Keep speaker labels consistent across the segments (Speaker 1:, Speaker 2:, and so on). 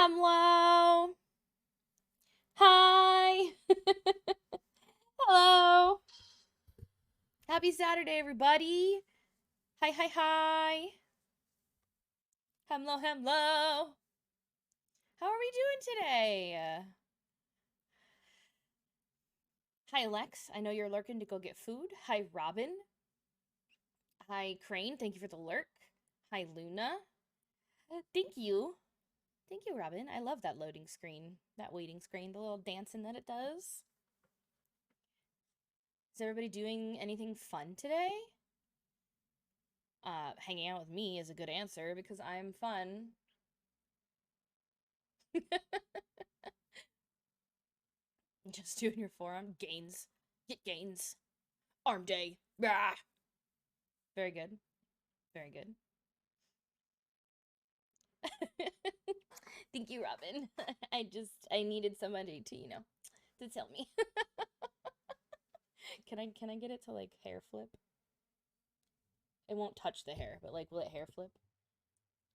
Speaker 1: Hello. Hi. Hello. Happy Saturday, everybody. Hi, hi, hi. Hello, hello. How are we doing today? Hi, Lex. I know you're lurking to go get food. Hi, Robin. Hi, Crane. Thank you for the lurk. Hi, Luna. Thank you. Thank you, Robin. I love that loading screen, that waiting screen, the little dancing that it does. Is everybody doing anything fun today? Hanging out with me is a good answer because I'm fun. Just doing your forearm. Gains. Get gains. Arm day. Rah! Very good. Very good. Thank you, Robin. I needed somebody to, to tell me. Can I get it to like hair flip? It won't touch the hair, but like will it hair flip?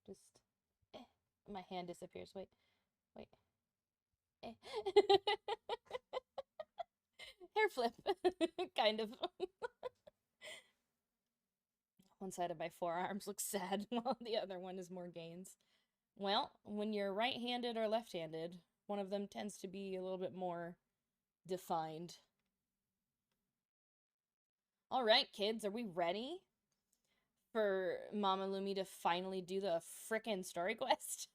Speaker 1: Just my hand disappears. Wait. Wait. Hair flip. Kind of. One side of my forearms looks sad while the other one is more gains. Well, when you're right-handed or left-handed, one of them tends to be a little bit more defined. All right, kids, are we ready for Mama Lumi to finally do the frickin' story quest?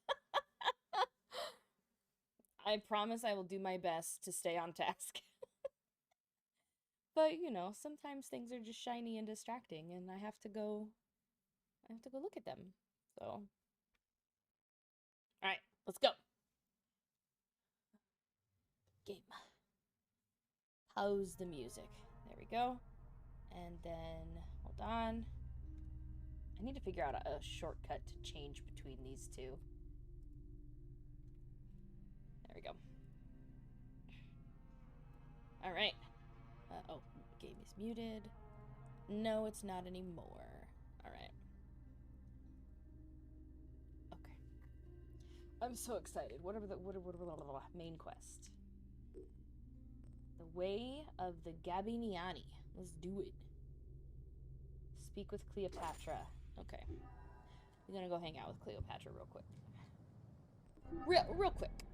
Speaker 1: I promise I will do my best to stay on task. But, sometimes things are just shiny and distracting and I have to go look at them. So, all right, let's go. Game. Pause the music. There we go. And then, hold on. I need to figure out a shortcut to change between these two. There we go. All right. Oh, game is muted. No, it's not anymore. All right. Okay. I'm so excited. What are the main quest? The Way of the Gabiniani. Let's do it. Speak with Cleopatra. Okay. We're gonna go hang out with Cleopatra real quick. Real quick.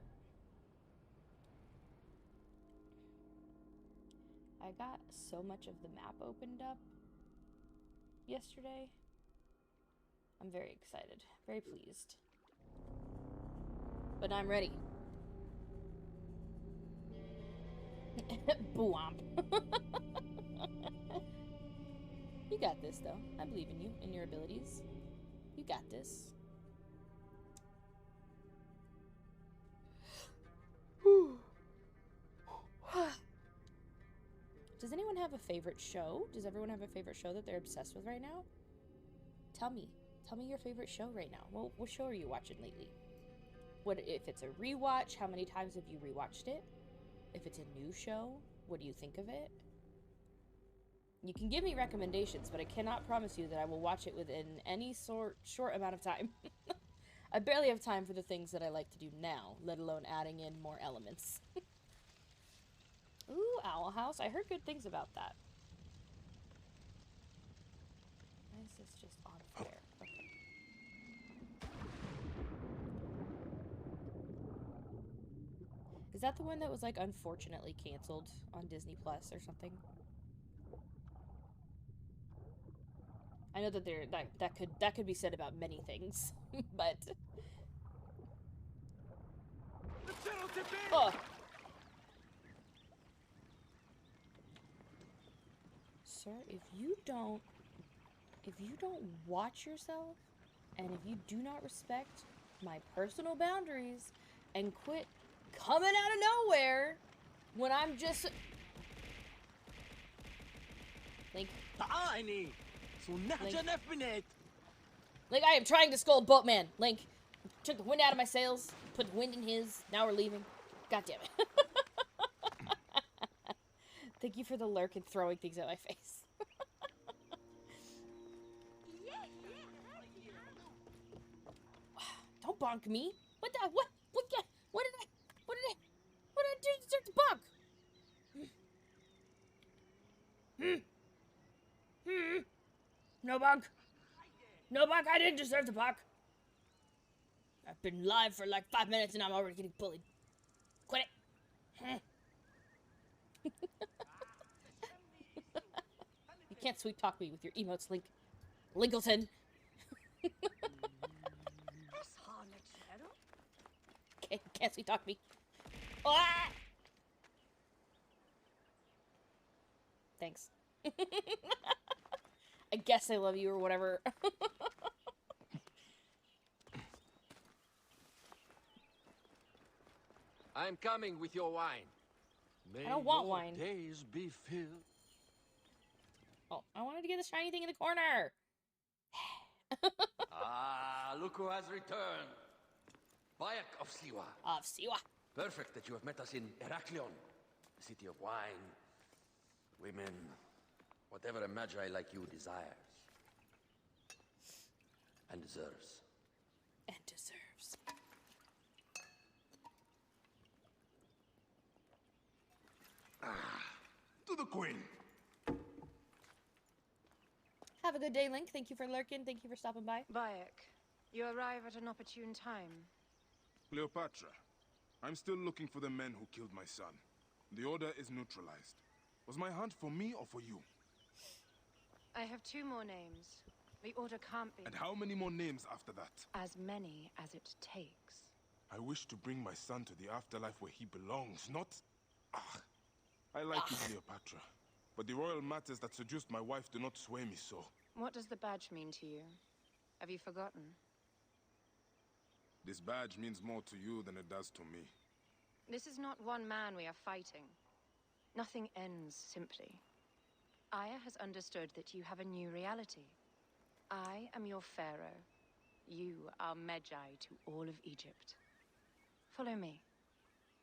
Speaker 1: I got so much of the map opened up yesterday. I'm very excited, very pleased. But I'm ready. Bwomp. You got this, though. I believe in you, in your abilities. You got this. Does anyone have a favorite show? Does everyone have a favorite show that they're obsessed with right now? Tell me. Tell me your favorite show right now. What show are you watching lately? What if it's a rewatch? How many times have you rewatched it? If it's a new show, what do you think of it? You can give me recommendations, but I cannot promise you that I will watch it within any short amount of time. I barely have time for the things that I like to do now, let alone adding in more elements. Ooh, Owl House. I heard good things about that. Why is this just on fire? Okay. Is that the one that was like unfortunately canceled on Disney Plus or something? I know that that could be said about many things, but oh. Sir, if you don't watch yourself and if you do not respect my personal boundaries and quit coming out of nowhere when I'm just Link. Link, I am trying to scold Boatman. Link, took the wind out of my sails, put the wind in his. Now we're leaving. God damn it. Thank you for the lurk and throwing things at my face. Don't bonk me. What? No bug. No bug, I didn't deserve the bug. I've been live for like 5 minutes and I'm already getting bullied. Quit it. You can't sweet talk me with your emotes, Linkleton. Can't sweet talk me. Ah! Thanks. I guess I love you or whatever.
Speaker 2: I'm coming with your wine.
Speaker 1: I don't want wine.
Speaker 2: Days be filled.
Speaker 1: Oh, I wanted to get the shiny thing in the corner.
Speaker 2: Look who has returned. Bayek of Siwa.
Speaker 1: Of Siwa.
Speaker 2: Perfect that you have met us in Heraklion, the city of wine, women, whatever a magi like you desires. And deserves.
Speaker 1: And deserves.
Speaker 3: To the queen.
Speaker 1: Have a good day, Link. Thank you for lurking. Thank you for stopping by.
Speaker 4: Bayek, you arrive at an opportune time.
Speaker 3: Cleopatra, I'm still looking for the men who killed my son. The order is neutralized. Was my hunt for me or for you?
Speaker 4: I have 2 more names. The order can't be...
Speaker 3: And how many more names after that?
Speaker 4: As many as it takes.
Speaker 3: I wish to bring my son to the afterlife where he belongs, not... I like you, Cleopatra. But the royal matters that seduced my wife do not sway me so.
Speaker 4: What does the badge mean to you? Have you forgotten?
Speaker 3: This badge means more to you than it does to me.
Speaker 4: This is not one man we are fighting. Nothing ends simply. Aya has understood that you have a new reality. I am your pharaoh. You are Medjay to all of Egypt. Follow me.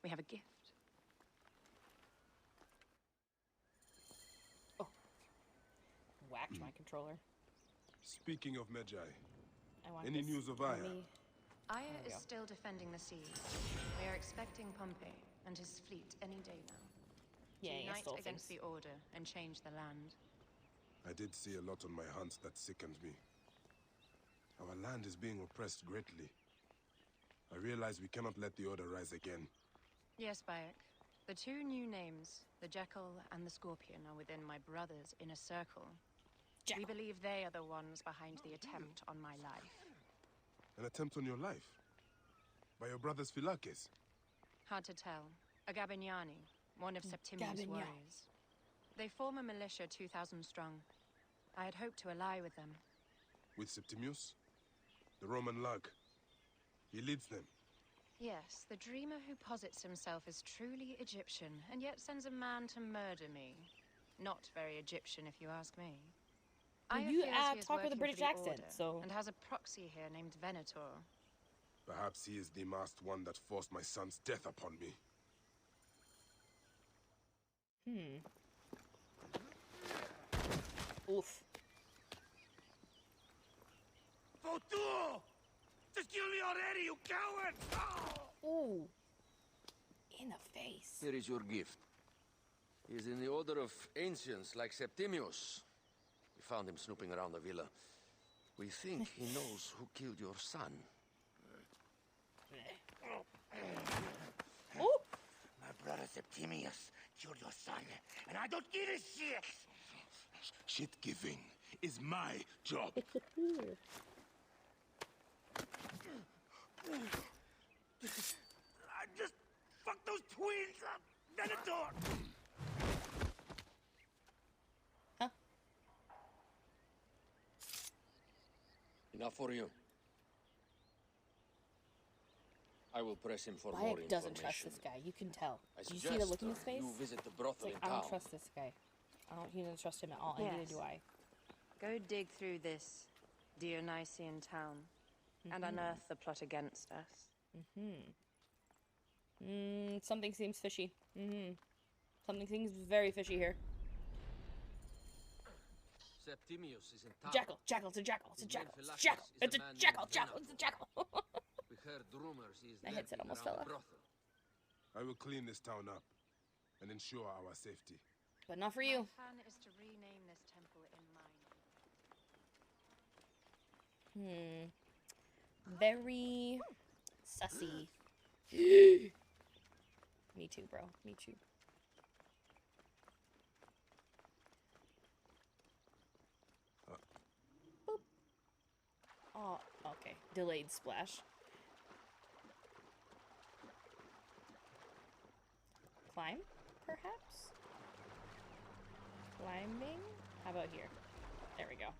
Speaker 4: We have a gift.
Speaker 1: Whacked my controller.
Speaker 3: Speaking of Medjay,
Speaker 1: I want
Speaker 3: any
Speaker 1: this.
Speaker 3: news of Aya?
Speaker 4: Aya is still defending the sea. We are expecting Pompey and his fleet any day now.
Speaker 1: Yeah,
Speaker 4: To
Speaker 1: I
Speaker 4: unite
Speaker 1: stole
Speaker 4: against
Speaker 1: things.
Speaker 4: the Order and change the land.
Speaker 3: I did see a lot on my hunts that sickened me. Our land is being oppressed greatly. I realize we cannot let the Order rise again.
Speaker 4: Yes, Bayek. The 2 new names, the Jekyll and the Scorpion, are within my brother's inner circle. We believe they are the ones behind the attempt on my life.
Speaker 3: An attempt on your life? By your brothers Philakes?
Speaker 4: Hard to tell. A Gabignani, one of Septimius'
Speaker 1: Gabignani.
Speaker 4: warriors. They form a militia 2,000 strong. I had hoped to ally with them.
Speaker 3: With Septimius? The Roman lug. He leads them.
Speaker 4: Yes, the dreamer who posits himself as truly Egyptian, and yet sends a man to murder me. Not very Egyptian, if you ask me.
Speaker 1: Well,
Speaker 4: Aya
Speaker 1: you
Speaker 4: fears he is
Speaker 1: talk with a
Speaker 4: working
Speaker 1: British
Speaker 4: for the
Speaker 1: accent,
Speaker 4: Order,
Speaker 1: so...
Speaker 4: and has a proxy here named Venator.
Speaker 3: Perhaps he is the masked one that forced my son's death upon me.
Speaker 1: Oof.
Speaker 2: Fotu! Just kill me already, you coward!
Speaker 1: Ooh. In the face.
Speaker 2: Here is your gift. He is in the order of ancients like Septimius. We found him snooping around the villa. We think he knows who killed your son.
Speaker 1: Ooh.
Speaker 5: My brother Septimius killed your son, and I don't give a shit!
Speaker 3: Shit giving is my job.
Speaker 5: I just fucked those twins up! Venator!
Speaker 1: Huh?
Speaker 2: Enough for you. I will press him for more
Speaker 1: Bayek
Speaker 2: information.
Speaker 1: doesn't trust this guy. You can tell.
Speaker 2: I
Speaker 1: Do you see the look in his
Speaker 2: suggest
Speaker 1: face?
Speaker 2: you visit the
Speaker 1: It's
Speaker 2: brothel
Speaker 1: like,
Speaker 2: in
Speaker 1: I
Speaker 2: town.
Speaker 1: don't trust this guy. He doesn't trust him at all, and neither
Speaker 4: Yes.
Speaker 1: do I.
Speaker 4: Go dig through this Dionysian town, and unearth the plot against us.
Speaker 1: Something seems fishy. Something seems very fishy here.
Speaker 2: Septimius is in town.
Speaker 1: Jackal, jackal, it's a jackal, it's a
Speaker 2: His name
Speaker 1: jackal, it's a
Speaker 2: Philakes
Speaker 1: jackal,
Speaker 2: is
Speaker 1: it's
Speaker 2: a
Speaker 1: a
Speaker 2: man
Speaker 1: jackal,
Speaker 2: named
Speaker 1: jackal, it's a jackal.
Speaker 2: We heard rumors he is
Speaker 1: My headset
Speaker 2: lurking
Speaker 1: almost
Speaker 2: around
Speaker 1: fell
Speaker 2: the
Speaker 1: off.
Speaker 2: brothel.
Speaker 3: I will clean this town up and ensure our safety.
Speaker 1: But not for you.
Speaker 4: My plan is to rename this temple in my name.
Speaker 1: Very sussy. Me too, bro. Me too. Boop. Oh, okay. Delayed splash. Climb, perhaps? Climbing? How about here? There we go.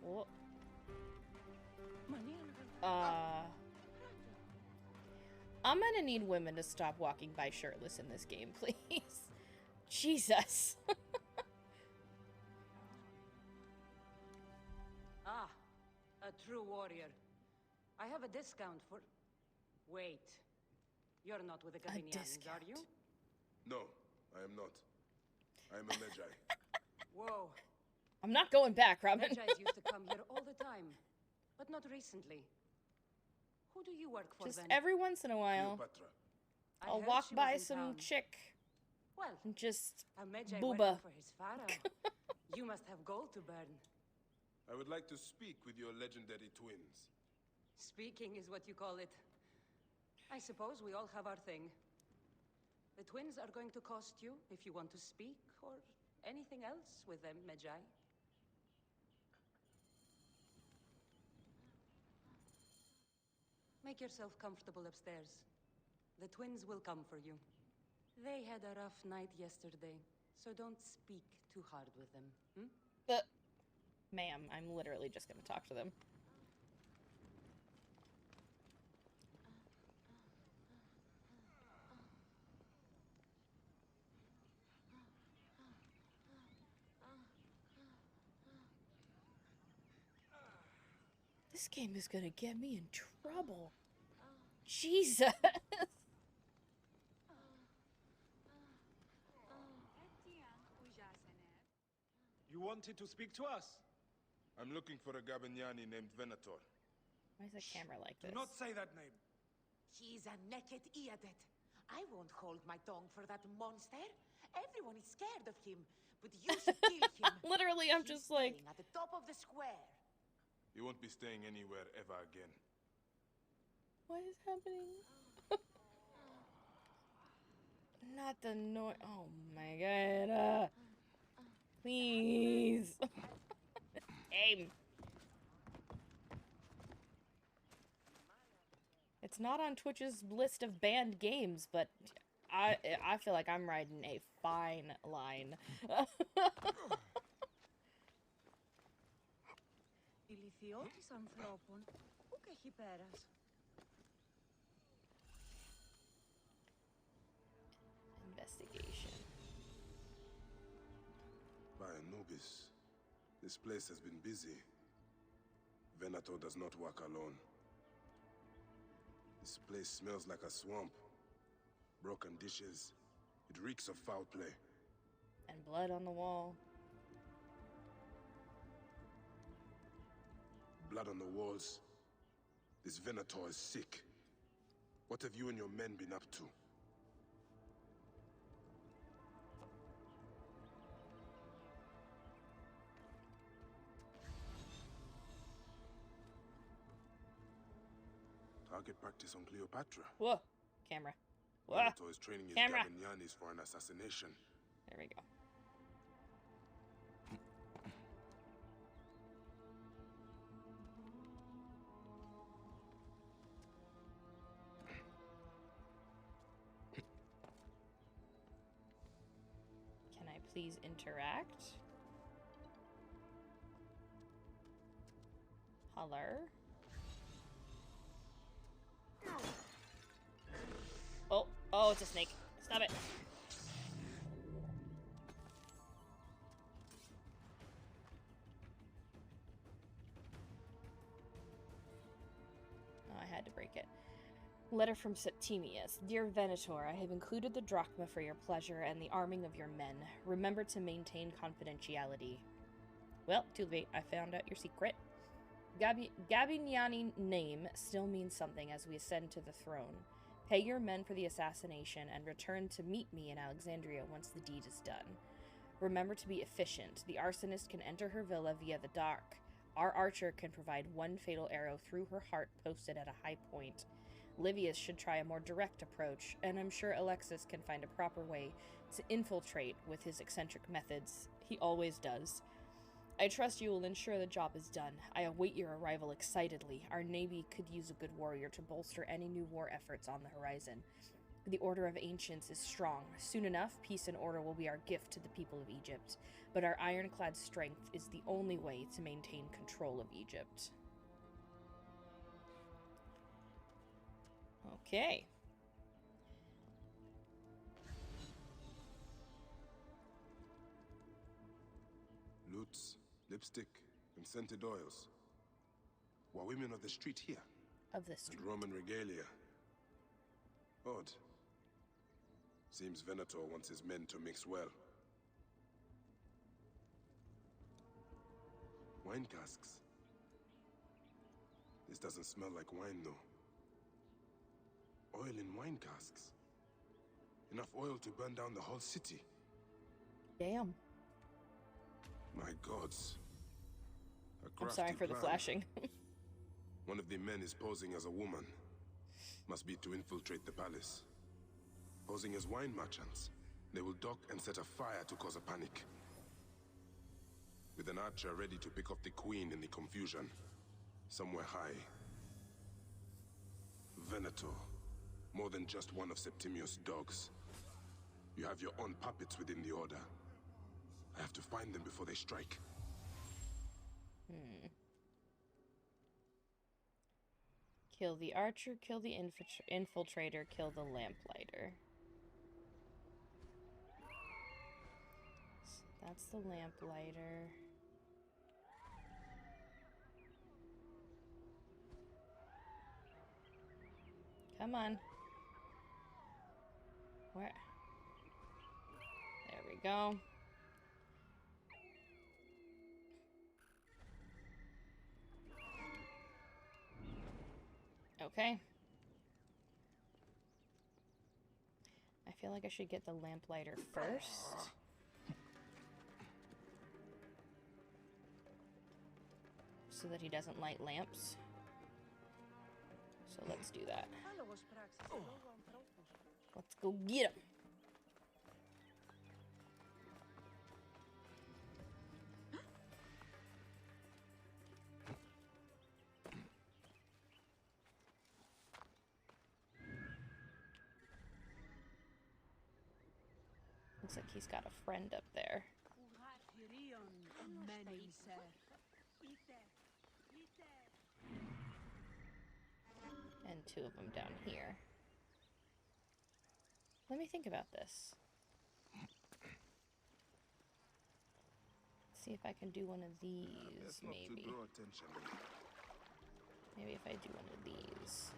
Speaker 1: Whoa. I'm gonna need women to stop walking by shirtless in this game, please. Jesus.
Speaker 6: Ah, a true warrior. I have a discount for... Wait. You're not with the Gabinians, are you?
Speaker 3: No, I am not. I am a Medjay.
Speaker 6: Whoa.
Speaker 1: I'm not going back, Robin.
Speaker 6: Medjays used to come here all the time, but not recently. Who do you work for
Speaker 1: Just
Speaker 6: then?
Speaker 1: every once in a while,
Speaker 3: Cleopatra.
Speaker 6: I
Speaker 1: I'll
Speaker 6: heard
Speaker 1: walk
Speaker 6: she
Speaker 1: by
Speaker 6: was in
Speaker 1: some
Speaker 6: town.
Speaker 1: chick
Speaker 6: Well,
Speaker 1: and just
Speaker 6: a Medjay
Speaker 1: booba.
Speaker 6: working for his pharaoh. You must have gold to burn.
Speaker 3: I would like to speak with your legendary twins.
Speaker 6: Speaking is what you call it. I suppose we all have our thing. The twins are going to cost you if you want to speak or anything else with them, Medjay. Make yourself comfortable upstairs. The twins will come for you. They had a rough night yesterday, so don't speak too hard with them, hmm?
Speaker 1: Ma'am, I'm literally just gonna talk to them. This game is gonna get me in trouble. Jesus.
Speaker 7: You wanted to speak to us?
Speaker 3: I'm looking for a Gabiniani named Venator.
Speaker 1: Why is the camera like
Speaker 7: Do
Speaker 1: this?
Speaker 7: not say that name.
Speaker 5: He's a naked Iadet. I won't hold my tongue for that monster. Everyone is scared of him, but you should kill him.
Speaker 1: Literally, I'm
Speaker 5: He's
Speaker 1: just like,
Speaker 5: staying at the top of the square.
Speaker 3: You won't be staying anywhere ever again.
Speaker 1: what is happening? Not the noise. Oh my god. Please. Aim. It's not on Twitch's list of banned games, but I feel like I'm riding a fine line.
Speaker 6: Ηλιθιώτης ανθρώπων, πού και έχει πέρας.
Speaker 1: Investigation.
Speaker 3: By Anubis, this place has been busy. Venator does not work alone. This place smells like a swamp. Broken dishes. It reeks of foul play.
Speaker 1: And blood on the wall.
Speaker 3: Blood on the walls. This Venator is sick. What have you and your men been up to? Target practice on Cleopatra.
Speaker 1: Whoa. Camera. Whoa.
Speaker 3: Venator is training his
Speaker 1: Camera.
Speaker 3: Gabinianis for an assassination.
Speaker 1: There we go. Can I please interact? Hello? Oh, it's a snake. Stop it. Oh, I had to break it. Letter from Septimius. Dear Venator, I have included the drachma for your pleasure and the arming of your men. Remember to maintain confidentiality. Well, too late. I found out your secret. Gabignani name still means something as we ascend to the throne. Pay your men for the assassination and return to meet me in Alexandria once the deed is done. Remember to be efficient. The arsonist can enter her villa via the dock. Our archer can provide one fatal arrow through her heart posted at a high point. Livius should try a more direct approach, and I'm sure Alexis can find a proper way to infiltrate with his eccentric methods. He always does. I trust you will ensure the job is done. I await your arrival excitedly. Our navy could use a good warrior to bolster any new war efforts on the horizon. The Order of Ancients is strong. Soon enough, peace and order will be our gift to the people of Egypt. But our ironclad strength is the only way to maintain control of Egypt. Okay.
Speaker 3: Lutes, lipstick, and scented oils. Were women of the street here?
Speaker 1: Of the street.
Speaker 3: And Roman regalia. Odd. Seems Venator wants his men to mix well. Wine casks. This doesn't smell like wine, though. Oil in wine casks. Enough oil to burn down the whole city.
Speaker 1: Damn.
Speaker 3: My gods.
Speaker 1: I'm sorry for the flashing.
Speaker 3: One of the men is posing as a woman. Must be to infiltrate the palace. Posing as wine merchants, they will dock and set a fire to cause a panic. With an archer ready to pick off the queen in the confusion. Somewhere high. Venator. More than just one of Septimius' dogs. You have your own puppets within the Order. I have to find them before they strike.
Speaker 1: Kill the archer, kill the infiltrator, kill the lamplighter. So that's the lamplighter. Come on. Where? There we go. Okay. I feel like I should get the lamplighter first. So that he doesn't light lamps. So let's do that. Let's go get him. Looks like he's got a friend up there. And two of them down here. Let me think about this. See if I can do one of these, maybe. Maybe if I do one of these.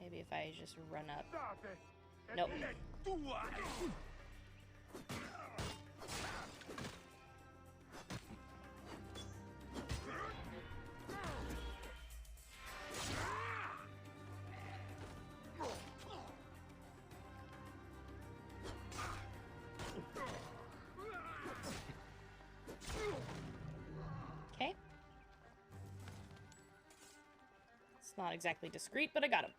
Speaker 1: Maybe if I just run up. Nope. Okay. It's not exactly discreet, but I got him.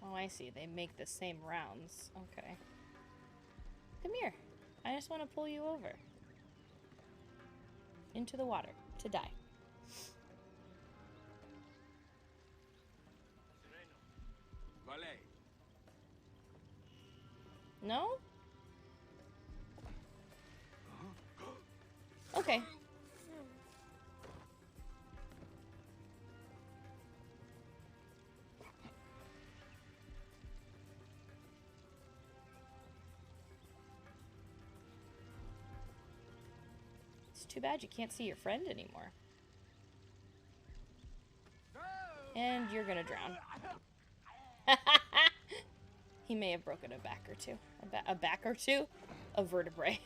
Speaker 1: Oh, I see. They make the same rounds. Okay. Come here. I just want to pull you over. Into the water. To die. No? Okay. It's too bad you can't see your friend anymore. And you're gonna drown. He may have broken a back or two. A back or two? A vertebrae.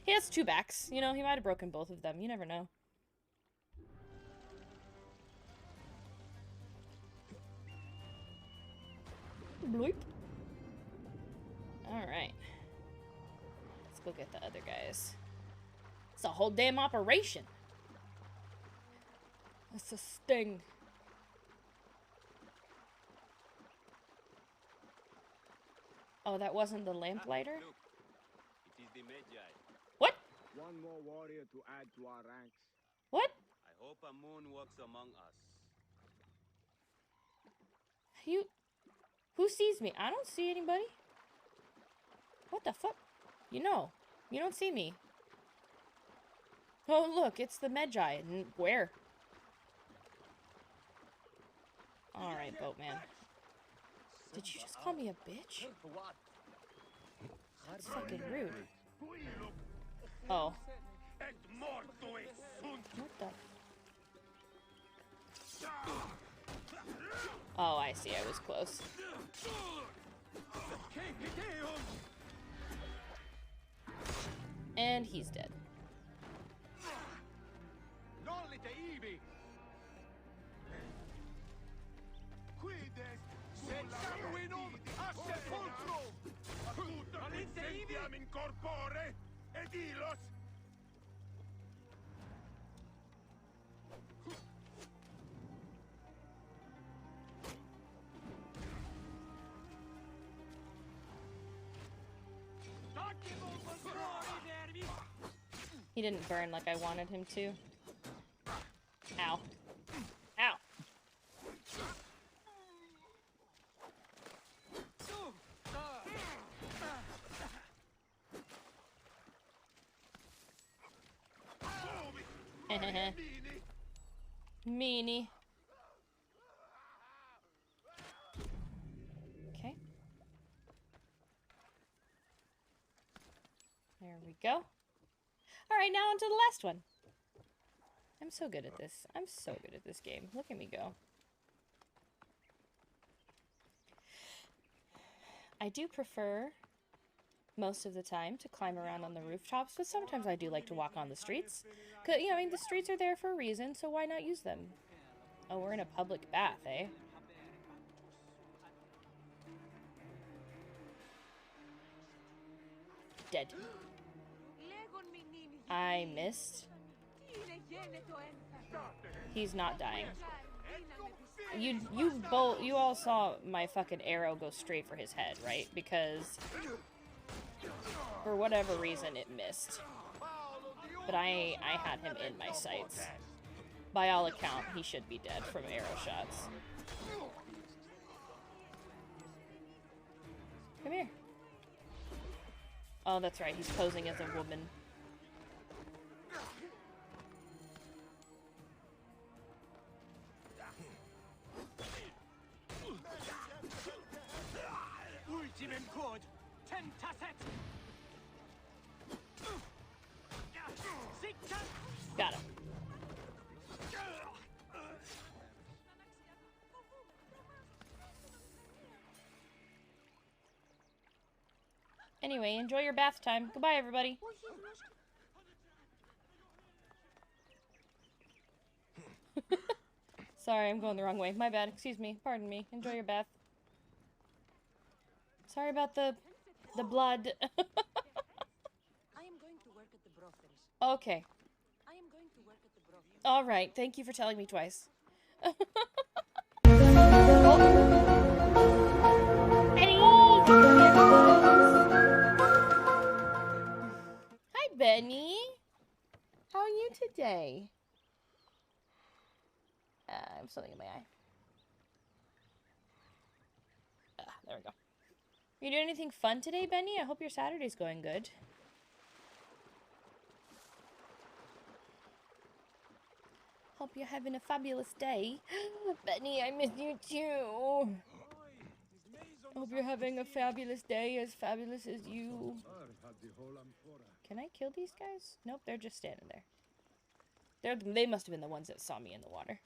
Speaker 1: He has 2 backs. You know, he might have broken both of them. You never know. Bloop. Alright. Let's go get the other guys. It's a whole damn operation. It's a sting. Oh, that wasn't the lamplighter?
Speaker 8: Look, it is the Medjay.
Speaker 1: What?
Speaker 8: One more warrior to add to our ranks.
Speaker 1: What?
Speaker 8: I hope a moon walks among us.
Speaker 1: Who sees me? I don't see anybody. What the fuck? You know, you don't see me. Oh, look, it's the Medjay. Where? Alright, boatman. Did you just call me a bitch? That's fucking rude. Oh. What the? Oh, I see. I was close. And he's dead. He didn't burn like I wanted him to. Ow. Ow. Meanie. Okay. There we go. Alright, now onto the last one. I'm so good at this. I'm so good at this game. Look at me go. I do prefer, most of the time, to climb around on the rooftops, but sometimes I do like to walk on the streets. 'Cause, you know, I mean, the streets are there for a reason, so why not use them? Oh, we're in a public bath, eh? Dead. I missed. He's not dying. You all saw my fucking arrow go straight for his head, right? Because for whatever reason it missed. But I had him in my sights. By all account, he should be dead from arrow shots. Come here. Oh, that's right. He's posing as a woman. Got him. Anyway, enjoy your bath time. Goodbye, everybody. Sorry, I'm going the wrong way. My bad. Excuse me. Pardon me. Enjoy your bath. Sorry about the blood.
Speaker 6: I am going to work at the brothels.
Speaker 1: Okay.
Speaker 6: I am going to work at the brothels.
Speaker 1: All right. Thank you for telling me twice. Hi, Benny. How are you today? I have something in my eye. There we go. You doing anything fun today, Benny? I hope your Saturday's going good. Hope you're having a fabulous day. Benny, I miss you too. Hope you're having a fabulous day, as fabulous as you. Can I kill these guys? Nope, they're just standing there. They must have been the ones that saw me in the water.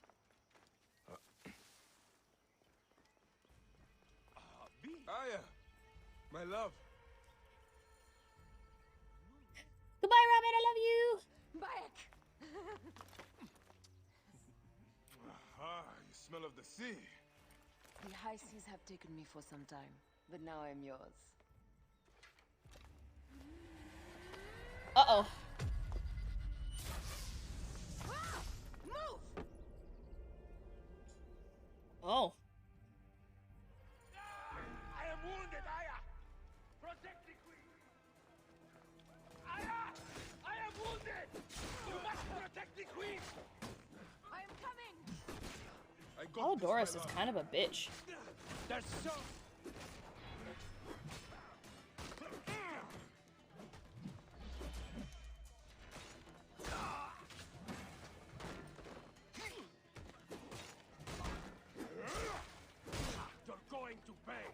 Speaker 3: Aya, my love.
Speaker 1: Goodbye, Robin. I love you.
Speaker 4: Bayek!
Speaker 3: You smell of the sea.
Speaker 9: The high seas have taken me for some time, but now I'm yours.
Speaker 1: Uh-oh.
Speaker 4: Move!
Speaker 1: Oh.
Speaker 8: I am wounded, Aya! Protect the queen! Aya! I am wounded! You must protect the queen!
Speaker 4: I am coming!
Speaker 3: I got this,
Speaker 1: Doris
Speaker 3: my
Speaker 1: is
Speaker 3: love.
Speaker 1: kind of a bitch.
Speaker 8: There's so... You're going to pay!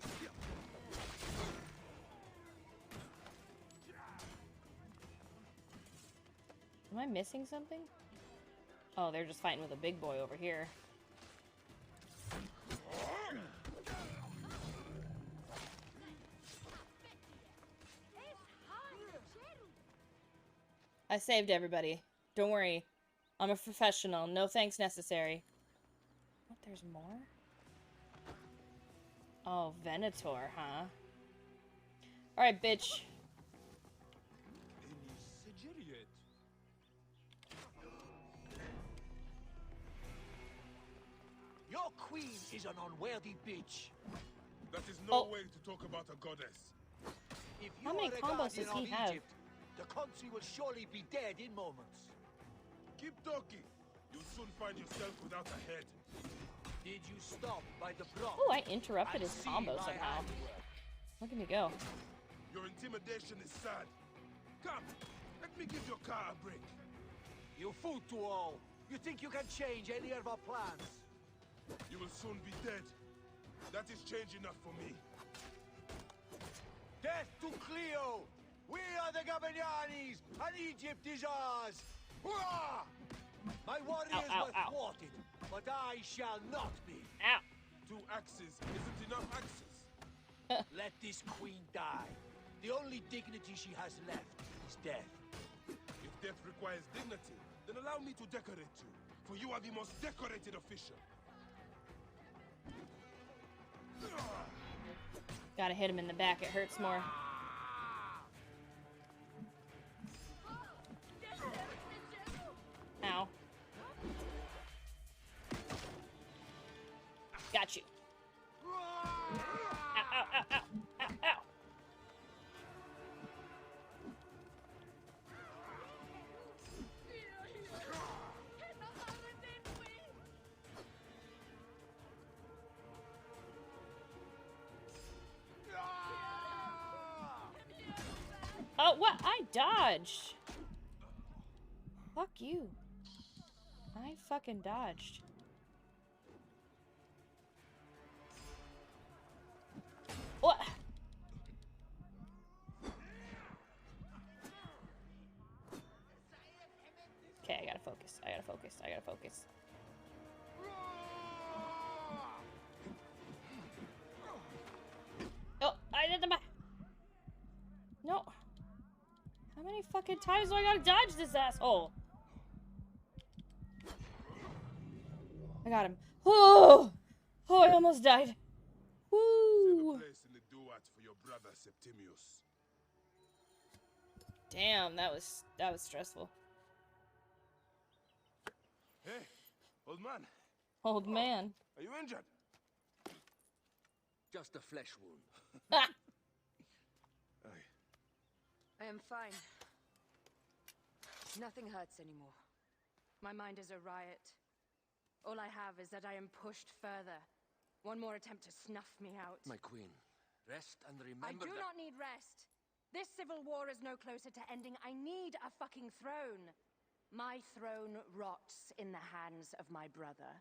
Speaker 1: Am I missing something? Oh, they're just fighting with a big boy over here. I saved everybody. Don't worry. I'm a professional. No thanks necessary. What, there's more? Oh, Venator, huh? Alright, bitch.
Speaker 8: Your queen is an unworthy bitch.
Speaker 3: That is no
Speaker 1: Oh.
Speaker 3: way to talk about a goddess.
Speaker 8: If
Speaker 1: How
Speaker 8: you
Speaker 1: many
Speaker 8: are a
Speaker 1: combos
Speaker 8: guardian
Speaker 1: does he
Speaker 8: of
Speaker 1: have?
Speaker 8: Egypt, the country will surely be dead in moments.
Speaker 3: Keep talking. You'll soon find yourself without a head.
Speaker 8: Did you stop by the block?
Speaker 1: Oh, I interrupted
Speaker 8: and
Speaker 1: his
Speaker 8: see
Speaker 1: combo
Speaker 8: my
Speaker 1: somehow.
Speaker 8: handiwork?
Speaker 1: Look at me go.
Speaker 3: Your intimidation is sad. Come, let me give your car a break.
Speaker 8: You fool to all. You think you can change any of our plans?
Speaker 3: You will soon be dead. That is change enough for me.
Speaker 8: Death to Cleo! We are the Gabanianis, and Egypt is ours! Hurrah! My warriors
Speaker 1: ow,
Speaker 8: were
Speaker 1: ow.
Speaker 8: thwarted, but I shall not be.
Speaker 1: Ow.
Speaker 3: 2 axes isn't enough axes.
Speaker 8: Let this queen die. The only dignity she has left is death.
Speaker 3: If death requires dignity, then allow me to decorate you, for you are the most decorated official.
Speaker 1: Gotta hit him in the back. It hurts more. Ow. Got you. Ow, ow, ow, ow, ow, ow. Oh, what? I dodged. Fuck you. I fucking dodged. What? Okay, I gotta focus. I gotta focus. I gotta focus. Oh, I did the back. No. How many fucking times do I gotta dodge this asshole? I got him. Oh! Oh, I almost died.
Speaker 3: Save
Speaker 1: Woo!
Speaker 3: a place in the duat for your brother Septimius.
Speaker 1: Damn, that was stressful.
Speaker 3: Hey, old man,
Speaker 1: Old man.
Speaker 3: are you injured?
Speaker 2: Just a flesh wound.
Speaker 1: Ah!
Speaker 4: I am fine. Nothing hurts anymore. My mind is a riot. All I have is that I am pushed further. One more attempt to snuff me out.
Speaker 2: My queen, rest and remember
Speaker 4: I do
Speaker 2: that...
Speaker 4: not need rest. This civil war is no closer to ending. I need a fucking throne. My throne rots in the hands of my brother.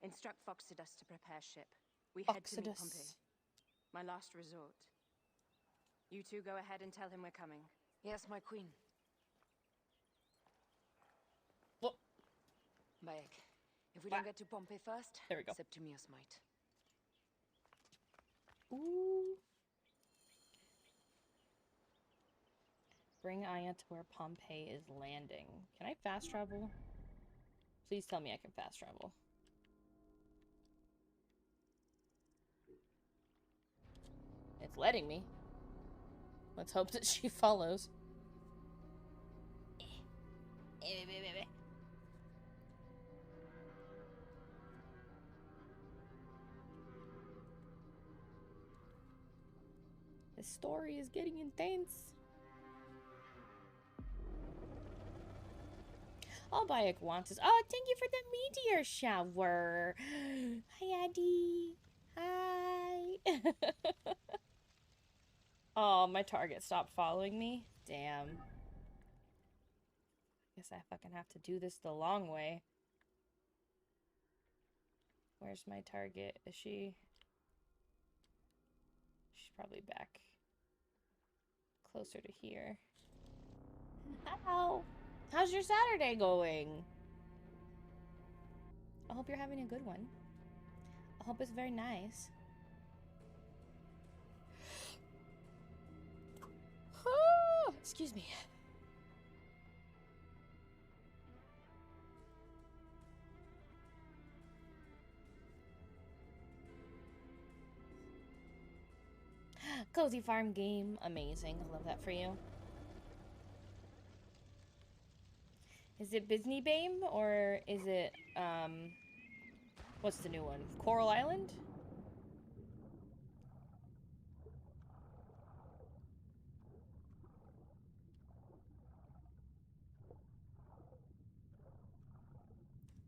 Speaker 4: Instruct Phoxidas to prepare ship. We head to meet
Speaker 1: Phoxidas.
Speaker 4: Pompey. My last resort. You two go ahead and tell him we're coming.
Speaker 9: Yes, my queen.
Speaker 1: Well,
Speaker 9: Bayek, if we don't get to Pompey first,
Speaker 1: there we go.
Speaker 9: Septimius might.
Speaker 1: Ooh. Bring Aya to where Pompey is landing. Can I fast travel? Please tell me I can fast travel. It's letting me. Let's hope that she follows. This story is getting intense. All Bayek wants is, oh, thank you for the meteor shower. Hi, Addy. Hi. Oh, my target stopped following me. Damn. Guess I fucking have to do this the long way. Where's my target? Is she? She's probably back closer to here. How? How's your Saturday going? I hope you're having a good one. I hope it's very nice. Excuse me. Cozy farm game, amazing. I love that for you. Is it Disney Bame or is it what's the new one? Coral Island?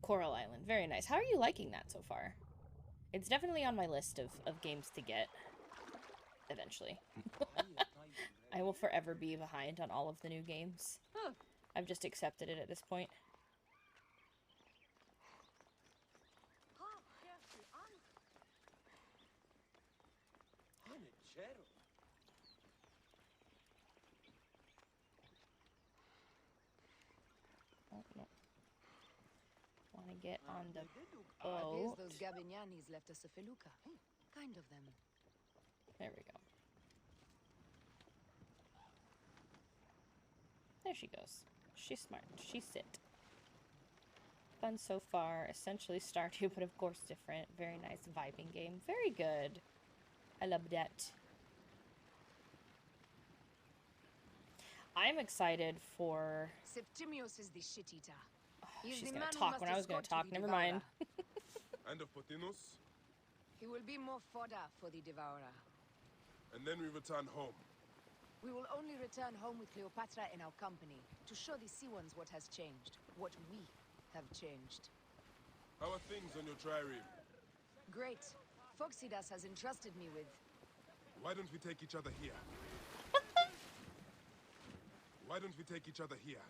Speaker 1: Coral Island, very nice. How are you liking that so far? It's definitely on my list of games to get eventually. I will forever be behind on all of the new games. I've just accepted it at this point. Oh, no. Want to get on the boat.
Speaker 9: Those Gabinianis left us a felucca. Kind of them.
Speaker 1: There we go. There she goes. She's smart. She's sit. Fun so far. Essentially Stardew, but of course different. Very nice vibing game. Very good. I love that. I'm excited for...
Speaker 9: Septimius is the shit eater.
Speaker 1: She's gonna talk when I was gonna talk. Never mind.
Speaker 3: And of Pothinus?
Speaker 9: He will be more fodder for the Devourer.
Speaker 3: And then we return home.
Speaker 9: We will only return home with Cleopatra in our company to show the Sea Ones what has changed, what we have changed.
Speaker 3: How are things on your trireme?
Speaker 9: Great. Phoxidas has entrusted me with...
Speaker 3: Why don't we take each other here? Why don't we take each other here?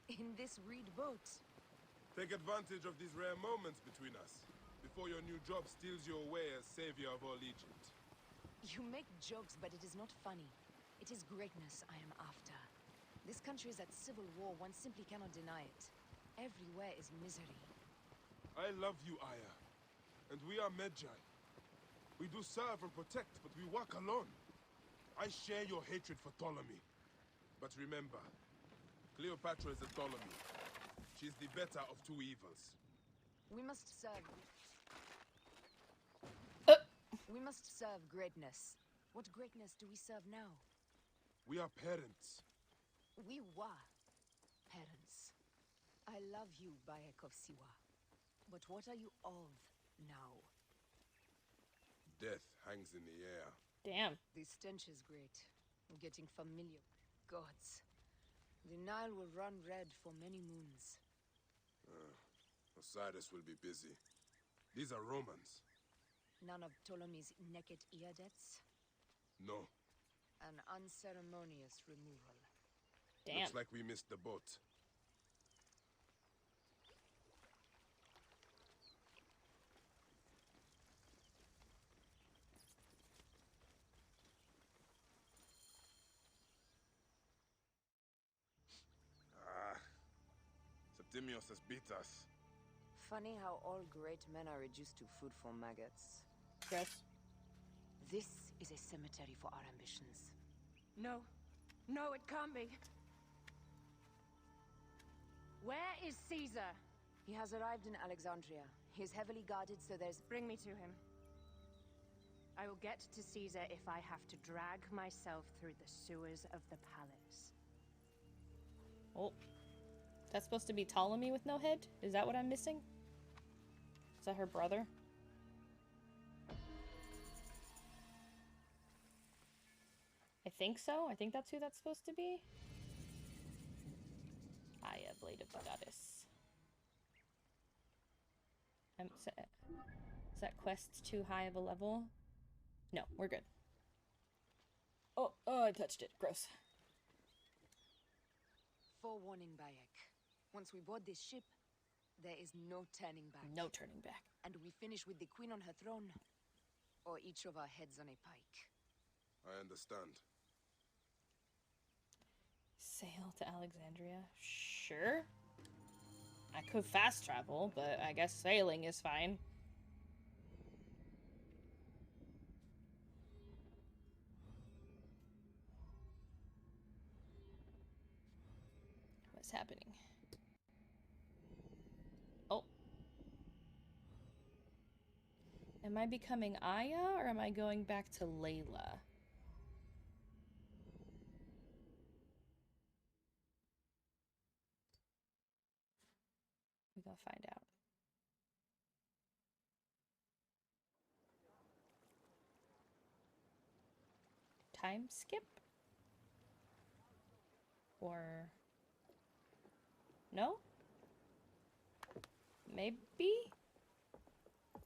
Speaker 9: In this reed boat.
Speaker 3: Take advantage of these rare moments between us, before your new job steals you away as savior of all Egypt.
Speaker 9: You make jokes, but it is not funny. It is greatness I am after. This country is at civil war, one simply cannot deny it. Everywhere is misery.
Speaker 3: I love you, Aya. And we are Medjay. We do serve and protect, but we work alone. I share your hatred for Ptolemy. But remember, Cleopatra is a Ptolemy. She's the better of two evils.
Speaker 9: We must serve... We must serve greatness. What greatness do we serve now?
Speaker 3: We are parents.
Speaker 9: We were parents. I love you, Bayek of Siwa. But what are you of now?
Speaker 3: Death hangs in the air.
Speaker 1: Damn.
Speaker 9: The stench is great. I'm getting familiar. Gods. The Nile will run red for many moons.
Speaker 3: Osiris will be busy. These are Romans.
Speaker 9: None of Ptolemy's naked ear-debts?
Speaker 3: No.
Speaker 9: An unceremonious removal.
Speaker 1: Damn.
Speaker 3: Looks like we missed the boat. Septimius has beat us.
Speaker 9: Funny how all great men are reduced to food for maggots.
Speaker 1: Gross.
Speaker 9: This is a cemetery for our ambitions.
Speaker 4: No. No, it can't be. Where is Caesar?
Speaker 9: He has arrived in Alexandria. He is heavily guarded, so there's...
Speaker 4: Bring me to him. I will get to Caesar if I have to drag myself through the sewers of the palace.
Speaker 1: Oh. That's supposed to be Ptolemy with no head? Is that what I'm missing? Is that her brother? I think so. I think that's who that's supposed to be. Aya, Blade of the Goddess. Is that quest too high of a level? No, we're good. Oh, I touched it. Gross.
Speaker 9: Forewarning, Bayek. Once we board this ship, there is no turning back.
Speaker 1: No turning back.
Speaker 9: And we finish with the queen on her throne, or each of our heads on a pike.
Speaker 3: I understand.
Speaker 1: Sail to Alexandria? Sure. I could fast travel, but I guess sailing is fine. What's happening? Oh. Am I becoming Aya, or am I going back to Layla? We're gonna find out. Time skip? Or... no? Maybe?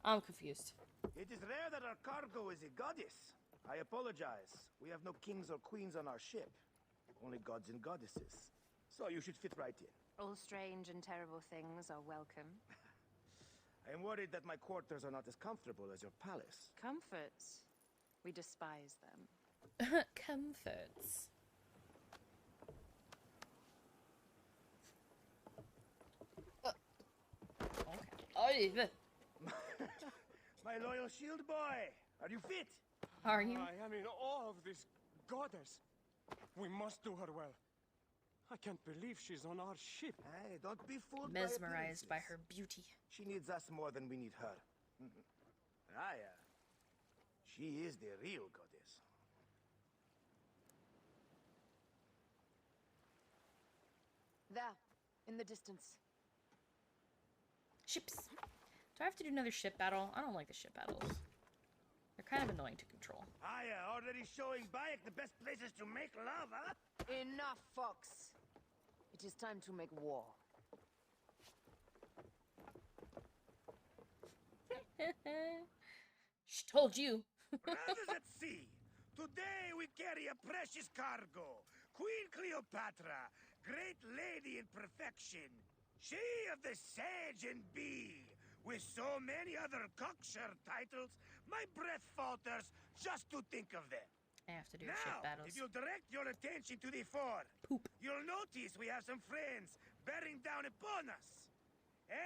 Speaker 1: I'm confused.
Speaker 8: It is rare that our cargo is a goddess. I apologize. We have no kings or queens on our ship. Only gods and goddesses. So you should fit right in.
Speaker 4: All strange and terrible things are welcome.
Speaker 8: I am worried that my quarters are not as comfortable as your palace.
Speaker 4: Comforts. We despise them.
Speaker 1: Comforts. Okay.
Speaker 8: My loyal shield boy, are you fit?
Speaker 1: Are you?
Speaker 7: I am in awe of this goddess. We must do her well. I can't believe she's on our ship.
Speaker 8: Hey, don't be fooled
Speaker 1: Mesmerized by her
Speaker 8: appearances.
Speaker 1: beauty.
Speaker 8: She needs us more than we need her. Aya, she is the real goddess.
Speaker 9: There, in the distance.
Speaker 1: Ships. Do I have to do another ship battle? I don't like the ship battles. They're kind of annoying to control.
Speaker 8: Aya, already showing Bayek the best places to make love, huh?
Speaker 9: Enough, Fox. It is time to make war.
Speaker 1: She told you.
Speaker 8: Brothers at sea, today we carry a precious cargo. Queen Cleopatra, great lady in perfection. She of the Sage and Bee. With so many other cocksure titles, my breath falters just to think of them.
Speaker 1: I have to do ship battles.
Speaker 8: If you direct your attention to the fore, you'll notice we have some friends bearing down upon us.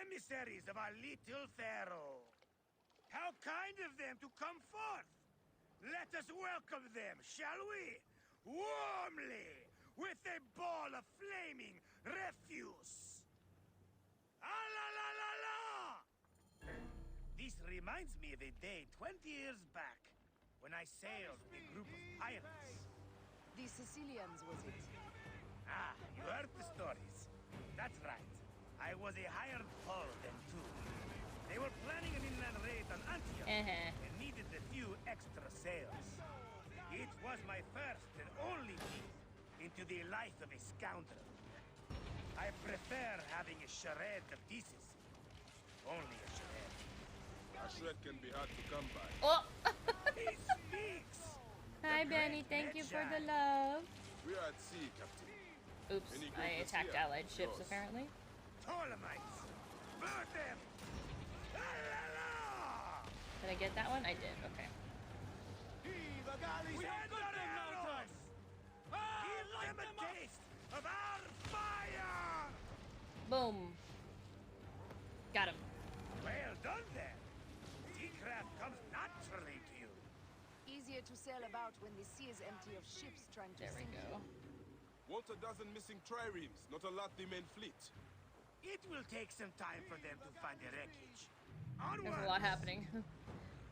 Speaker 8: Emissaries of our little pharaoh. How kind of them to come forth. Let us welcome them, shall we? Warmly, with a ball of flaming refuse. Ah la la la la! This reminds me of a day 20 years back, when I sailed with a group of pirates.
Speaker 9: The Sicilians, was it?
Speaker 8: Ah, you heard the stories. That's right. I was a hired hull then too. They were planning an inland raid on Antioch and needed a few extra sails. It was my first and only peek into the life of a scoundrel. I prefer having a charade of decency. Only a charade.
Speaker 3: A shred can be hard to come by.
Speaker 1: Oh!
Speaker 8: He speaks!
Speaker 1: Hi, Benny. Thank you for the love.
Speaker 3: We are at sea, Captain.
Speaker 1: Oops, I attacked allied ships, apparently.
Speaker 8: Ptolemaites! Burn them! La la la!
Speaker 1: Did I get that one? I did. Okay.
Speaker 8: We had good arrows! Give them a taste of our fire!
Speaker 1: Boom.
Speaker 9: sail about when the sea is empty of ships trying to
Speaker 1: There we
Speaker 9: sink
Speaker 1: go.
Speaker 9: you.
Speaker 3: Want a dozen missing triremes, not a lot the main fleet.
Speaker 8: It will take some time for them to find the wreckage.
Speaker 1: There's a lot happening.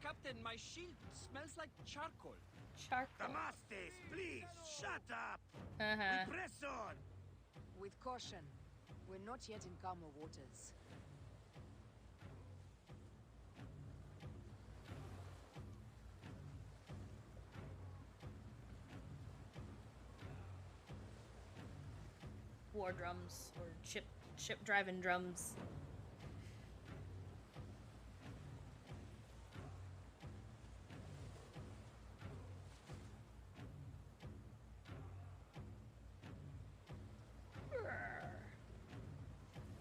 Speaker 10: Captain, my shield smells like charcoal.
Speaker 1: Charcoal.
Speaker 8: Damastes, please, shut up!
Speaker 1: Uh-huh.
Speaker 8: We press on!
Speaker 9: With caution. We're not yet in calmer waters.
Speaker 1: War drums or ship driving drums.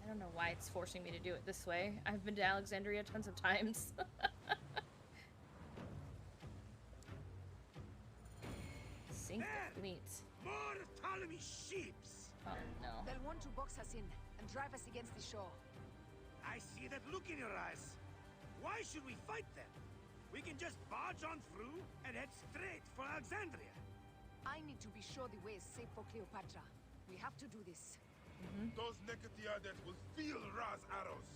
Speaker 1: I don't know why it's forcing me to do it this way. I've been to Alexandria tons of times. Sink the fleet.
Speaker 8: More Ptolemy ships!
Speaker 1: Oh no.
Speaker 9: They'll want to box us in and drive us against the shore.
Speaker 8: I see that look in your eyes. Why should we fight them? We can just barge on through and head straight for Alexandria.
Speaker 9: I need to be sure the way is safe for Cleopatra. We have to do this.
Speaker 3: Those Nekatiadet will feel Ra's arrows.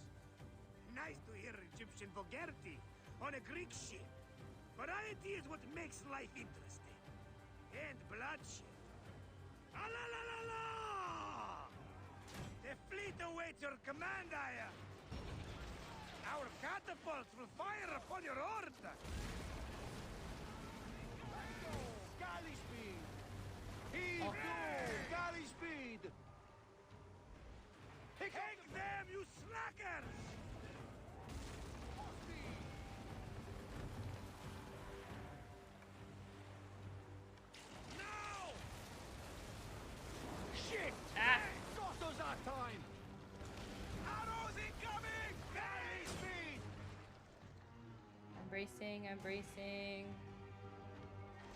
Speaker 8: Nice to hear Egyptian vulgarity on a Greek ship. Variety is what makes life interesting. And bloodshed. Ah la la la la! The fleet awaits your command, Aya. Our catapults will fire upon your order.
Speaker 10: Galley speed! Heave to! Galley speed!
Speaker 8: Take them, you slackers! Now!
Speaker 10: Shit!
Speaker 1: Ah.
Speaker 10: Got us that time! Arrows incoming! Galley speed!
Speaker 1: I'm bracing.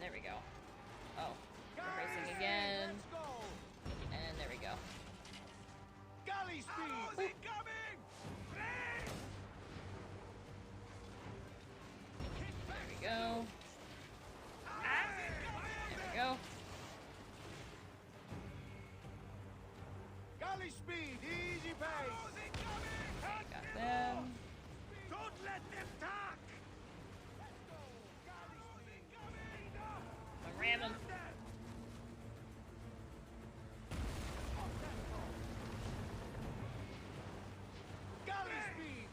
Speaker 1: There we go. Oh, we're
Speaker 10: Galley
Speaker 1: bracing
Speaker 10: speed,
Speaker 1: again.
Speaker 10: Let's go!
Speaker 1: And there we go.
Speaker 10: Galley speed! Arrows incoming!
Speaker 1: There we go. Ah, there we go.
Speaker 10: Galley speed! Easy pace!
Speaker 1: Got them.
Speaker 8: Don't let them talk!
Speaker 1: I'll ram them.
Speaker 10: Galley speed!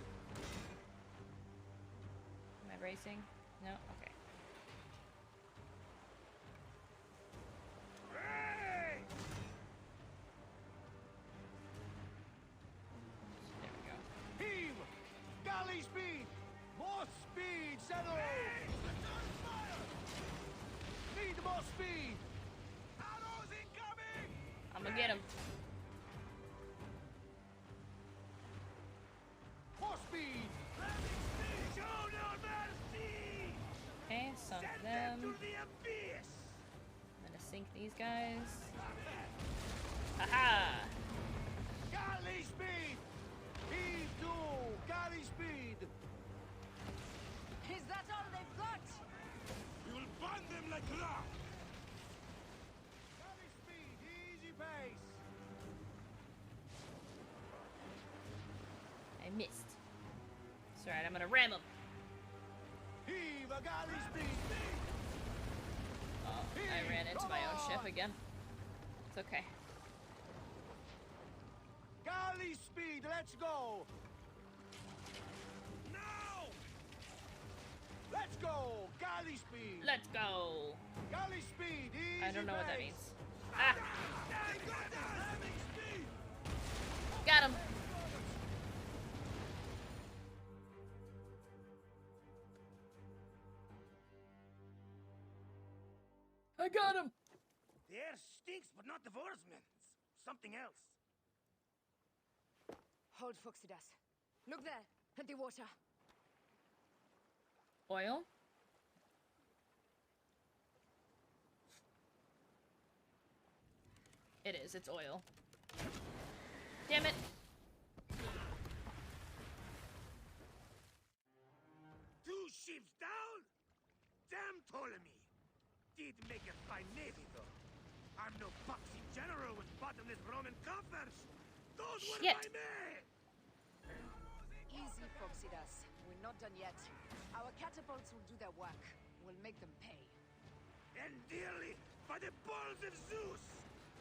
Speaker 1: Am I bracing? No? Okay.
Speaker 8: Hey!
Speaker 1: There we go.
Speaker 10: Heave! Galley speed! More speed! Settle! Need more speed! Arrows incoming!
Speaker 1: I'm gonna get him.
Speaker 10: More speed!
Speaker 8: Show no mercy!
Speaker 1: Okay, sunk
Speaker 8: Send
Speaker 1: them.
Speaker 8: them to the abyss!
Speaker 1: I'm gonna sink these guys. Haha!
Speaker 10: Galley speed! Heave to! Galley speed!
Speaker 9: Is that all they've got?
Speaker 3: We will burn them like rocks.
Speaker 10: Galley speed! Easy pace!
Speaker 1: I missed. It's alright, I'm gonna ram him.
Speaker 10: Heave a galley speed!
Speaker 1: Oh, I ran into my own ship again. It's okay.
Speaker 10: Galley speed! Let's go!
Speaker 8: Now!
Speaker 10: Let's go! Galley speed!
Speaker 1: Let's go!
Speaker 10: Galley speed! Easy
Speaker 1: I don't know what that
Speaker 10: pace.
Speaker 1: means. Ah!
Speaker 8: They got us! Speed!
Speaker 1: Got him! I got him!
Speaker 8: The air stinks, but not the Vorsman. Something else.
Speaker 9: Hold, Phoxidas. Look there, at the water.
Speaker 1: Oil? It is, it's oil. Damn it!
Speaker 8: Two ships down? Damn Ptolemy! did make a fine navy, though. I'm no boxy general with bottomless Roman coffers. Those were my men!
Speaker 9: Easy, Foxidas. We're not done yet. Our catapults will do their work. We'll make them pay.
Speaker 8: And dearly, by the balls of Zeus,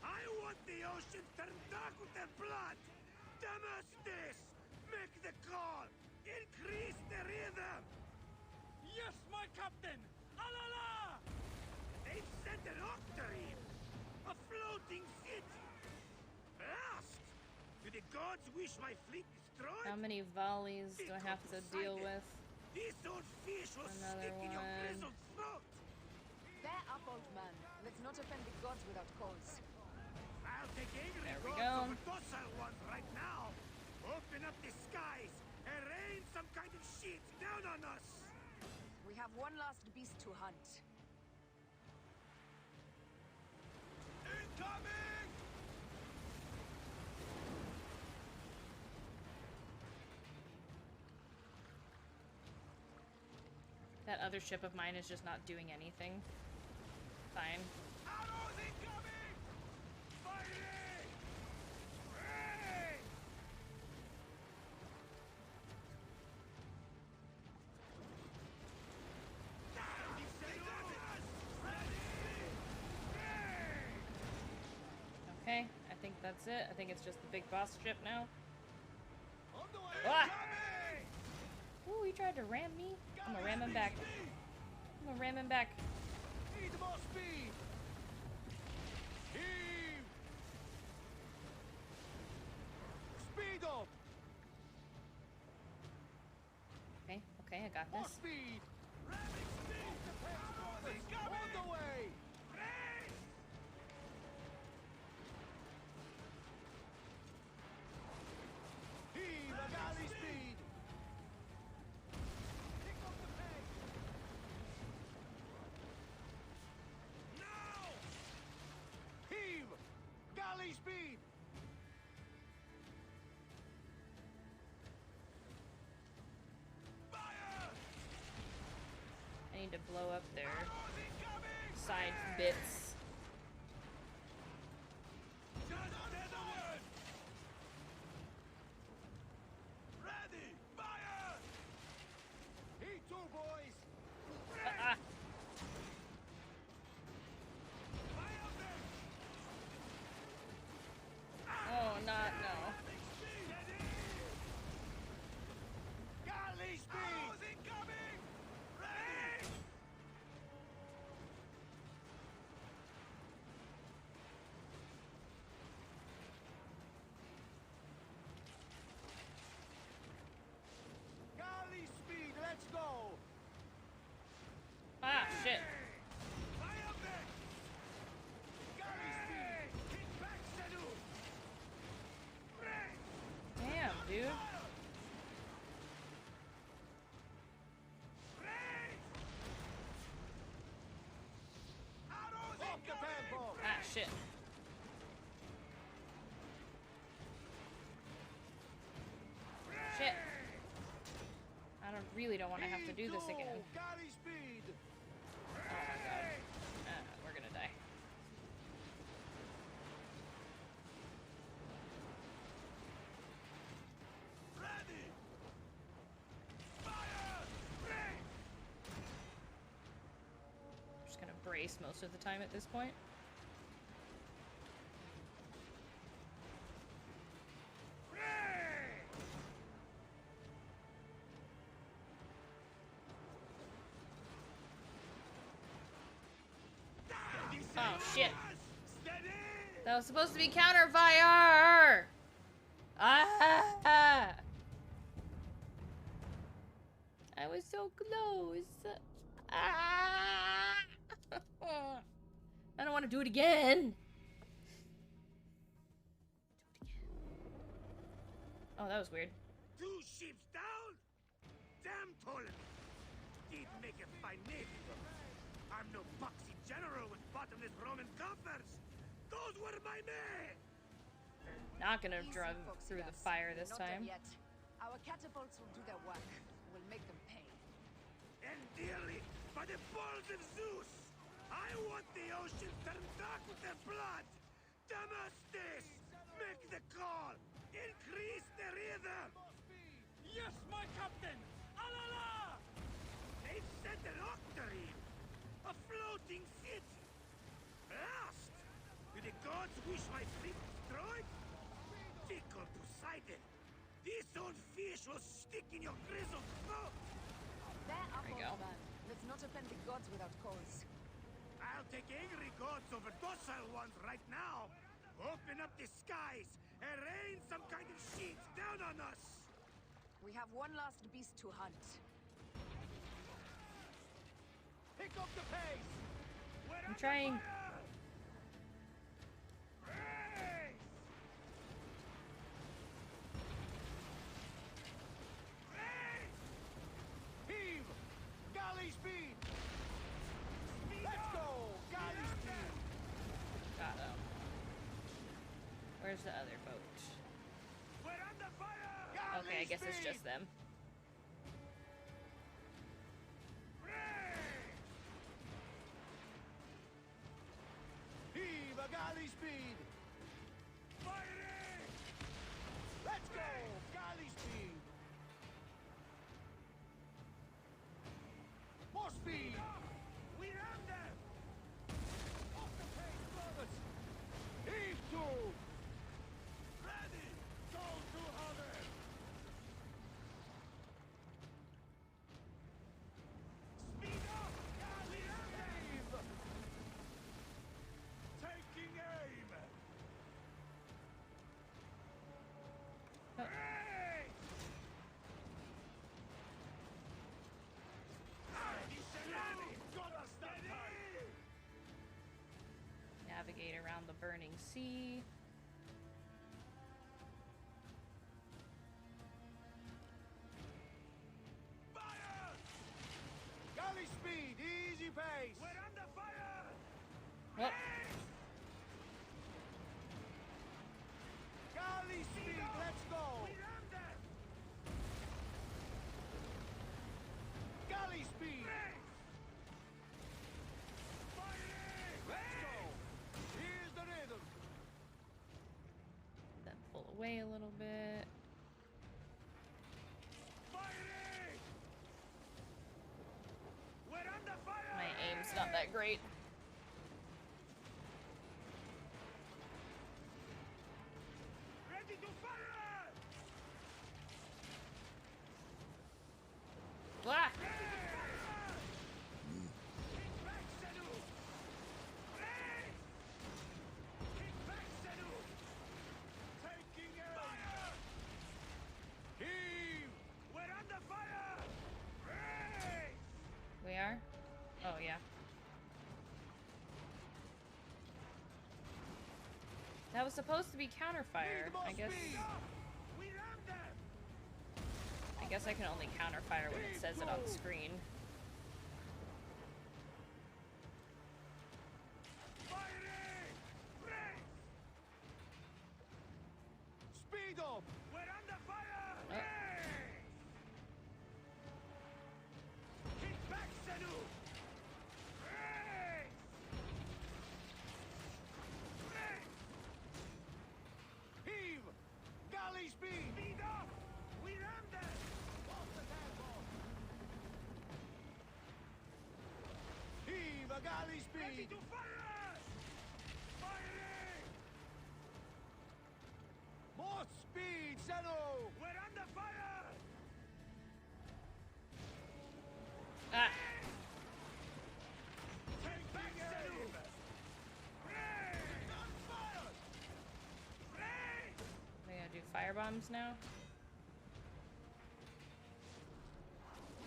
Speaker 8: I want the ocean turned dark with their blood! Damastes! Make the call! Increase the rhythm!
Speaker 10: Yes, my captain! Alala!
Speaker 8: They've sent an octarine! A floating city! Blast! Do the gods wish my fleet destroyed?
Speaker 1: How many volleys do I have to deal with?
Speaker 8: This old fish will
Speaker 1: Another
Speaker 8: stick in your
Speaker 1: one.
Speaker 8: grizzled throat!
Speaker 9: Bear up, old man. Let's not offend the gods without cause.
Speaker 8: I'll take angry
Speaker 1: There we
Speaker 8: gods
Speaker 1: go.
Speaker 8: over docile ones right now! Open up the skies and rain some kind of shit down on us!
Speaker 9: We have one last beast to hunt.
Speaker 10: Incoming!
Speaker 1: That other ship of mine is just not doing anything. Fine.
Speaker 10: Arrows incoming!
Speaker 8: Fighting! Rain!
Speaker 1: Okay, I think that's it. I think it's just the big boss ship now.
Speaker 10: On the way!
Speaker 1: Ah!
Speaker 10: Incoming!
Speaker 1: Ooh, he tried to ram me. I'm gonna ram him back. I'm gonna ram him back.
Speaker 10: Need more speed! Heave! Speed up!
Speaker 1: Okay, okay, I got
Speaker 10: More
Speaker 1: this.
Speaker 10: speed! Ramming speed! On the way! Heave a galley speed! Pick up the pace! Now! Heave! Galley speed! Fire!
Speaker 1: I need to blow up their
Speaker 10: Arrows incoming!
Speaker 1: side bits.
Speaker 10: Just say the word! Ready! Fire! E2, boys!
Speaker 1: Ah,
Speaker 10: Fire them!
Speaker 1: oh, not no.
Speaker 10: Galley speed! Arrows incoming! Ready! Galley speed, let's go!
Speaker 1: Ah, shit.
Speaker 10: Fire them! Galley speed! Hit back, Senu!
Speaker 1: Damn, dude.
Speaker 10: Arrows off the tempo!
Speaker 1: Ah, shit. Shit. Really don't want to have to do this again.
Speaker 10: Galley speed!
Speaker 1: Oh my god. We're gonna die.
Speaker 10: Ready! Fire!
Speaker 1: I'm just gonna brace most of the time at this point. Oh shit. That was supposed to be counter fire! Ah! I was so close. Ah! I don't want to do it again. Oh, that was weird.
Speaker 8: 2 ships down? Damn Ptolemy! Did make a fine navy, though. I'm no boxy general with bottomless Roman coffers. Those were my men!
Speaker 1: Not gonna
Speaker 9: Easy,
Speaker 1: drive through the
Speaker 9: Foxidas.
Speaker 1: fire this
Speaker 9: Not done
Speaker 1: time.
Speaker 9: yet. Our catapults will do their work. We'll make them pay.
Speaker 8: And dearly, by the balls of Zeus, I want the ocean turned dark with their blood! Damastis! Make the call! Increase the rhythm!
Speaker 10: Yes, my captain! Alala!
Speaker 8: They've set an octarine! A floating city! Blast! Do the gods wish my fleet destroyed? Tickle Poseidon! This old fish will stick in your grizzled throat!
Speaker 9: There
Speaker 1: we go.
Speaker 9: Let's not offend the gods without cause.
Speaker 8: I'll take angry gods over docile ones right now! Open up the skies and rain some kind of sheet down on us!
Speaker 9: We have one last beast to hunt.
Speaker 10: Pick up the pace!
Speaker 1: I'm trying.
Speaker 10: Heave! Galley speed! Let's go! Galley speed!
Speaker 1: Got him. Where's the other boat?
Speaker 8: We're under fire!
Speaker 1: Okay, I guess it's just them.
Speaker 10: Heave a galley speed!
Speaker 8: Firing!
Speaker 10: Let's go! Galley speed! More speed!
Speaker 8: We ram them!
Speaker 10: Off the pace, brothers! Heave to!
Speaker 8: Ready! Go to other! Speed up! We ram them! Taking aim! Hey!
Speaker 1: Navigate around the burning sea.
Speaker 8: Fire!
Speaker 10: Galley speed! Easy pace!
Speaker 8: We're under fire!
Speaker 1: Whoop.
Speaker 10: Galley speed! Let's go!
Speaker 8: We ram them!
Speaker 10: Galley speed!
Speaker 8: Firing!
Speaker 10: Let's go! Here's the rhythm!
Speaker 1: Then pull away a little bit.
Speaker 8: Firing! We're under fire!
Speaker 1: My aim's not that great.
Speaker 8: Ready to fire!
Speaker 1: Blah!
Speaker 8: Kick back, Senu! Raise! Kick back, Senu! Taking aim! Fire!
Speaker 10: Heave!
Speaker 8: We're under fire! Raise!
Speaker 1: We are? Oh, yeah. That was supposed to be counterfire. I guess
Speaker 8: We ram them!
Speaker 1: I guess I can only counterfire when it says it on the screen.
Speaker 8: Firing! Raise!
Speaker 10: Speed up!
Speaker 8: We're under fire!
Speaker 1: Oh.
Speaker 8: Raise! Kick back, Senu! Raise! Raise!
Speaker 10: Heave! Galley speed!
Speaker 8: Speed up! We ram them!
Speaker 10: Off the tailboat! Heave a galley
Speaker 8: Ready
Speaker 10: speed!
Speaker 8: to fire! Firing!
Speaker 10: More speed, Zeno!
Speaker 8: We're under fire!
Speaker 1: Ah!
Speaker 8: Take back, Senu! Raise! On fire! Raise!
Speaker 1: We gotta do fire bombs now?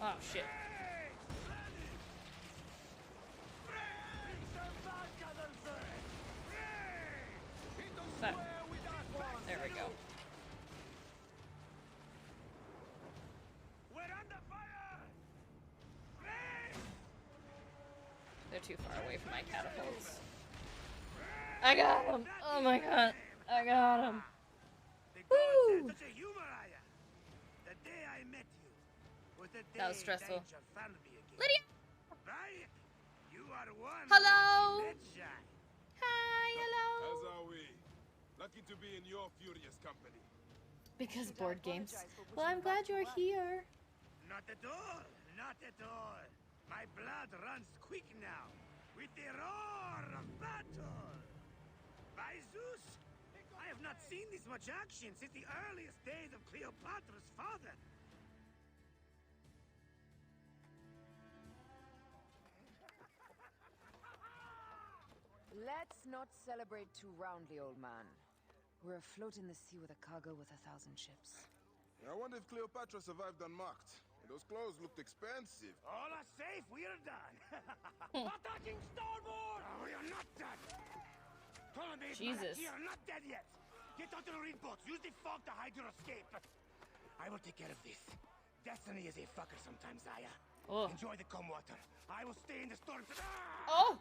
Speaker 1: Oh, shit. Fuck. There we go.
Speaker 8: We're under fire! Raise!
Speaker 1: They're too far away from my catapults. I got him! Oh my god. I got him.
Speaker 8: The
Speaker 1: Woo!
Speaker 8: gods had such a humor, Aya. The day I met you was the day
Speaker 1: That was stressful.
Speaker 8: danger found me again.
Speaker 1: Lydia!
Speaker 8: Right? You are one
Speaker 1: Hello.
Speaker 8: lucky Medjay.
Speaker 1: Hi, hello.
Speaker 3: As are we. Lucky to be in your furious company.
Speaker 1: Because board games. Well, I'm glad you're here.
Speaker 8: Not at all. Not at all. My blood runs quick now. With the roar of battle. By Zeus, I have not seen this much action since the earliest days of Cleopatra's father.
Speaker 9: Let's not celebrate too roundly, old man. We're afloat in the sea with a cargo with 1,000 ships.
Speaker 3: I wonder if Cleopatra survived unmarked. Those clothes looked expensive.
Speaker 8: All are safe, we are done. Attacking starboard! Oh, we are not done. Ptolemy's
Speaker 1: Jesus.
Speaker 8: We are not dead yet. Get onto the reed boats. Use the fog to hide your escape. I will take care of this. Destiny is a fucker sometimes, Aya.
Speaker 1: Oh.
Speaker 8: Enjoy the calm water. I will stay in the storm.
Speaker 1: Oh!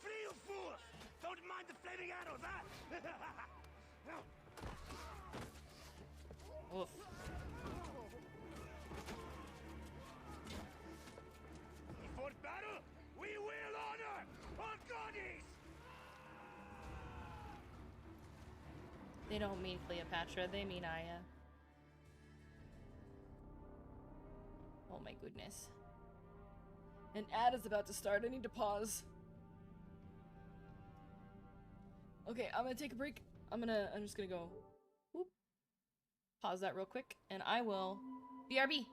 Speaker 8: Flee, you fools! Don't mind the flaming arrows, huh?
Speaker 1: Oof.
Speaker 8: Before battle, we will honor our goddess!
Speaker 1: They don't mean Cleopatra, they mean Aya. Oh my goodness. An ad is about to start. I need to pause. Okay, I'm gonna take a break. I'm just gonna go. Whoop. Pause that real quick, and I will. BRB.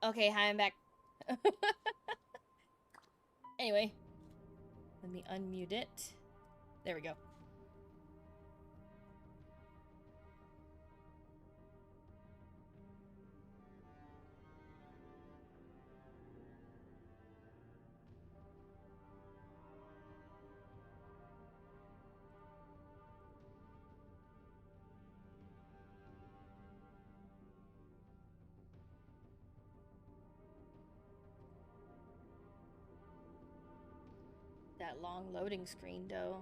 Speaker 1: Okay, hi, I'm back. Anyway, let me unmute it. There we go. That long loading screen, though.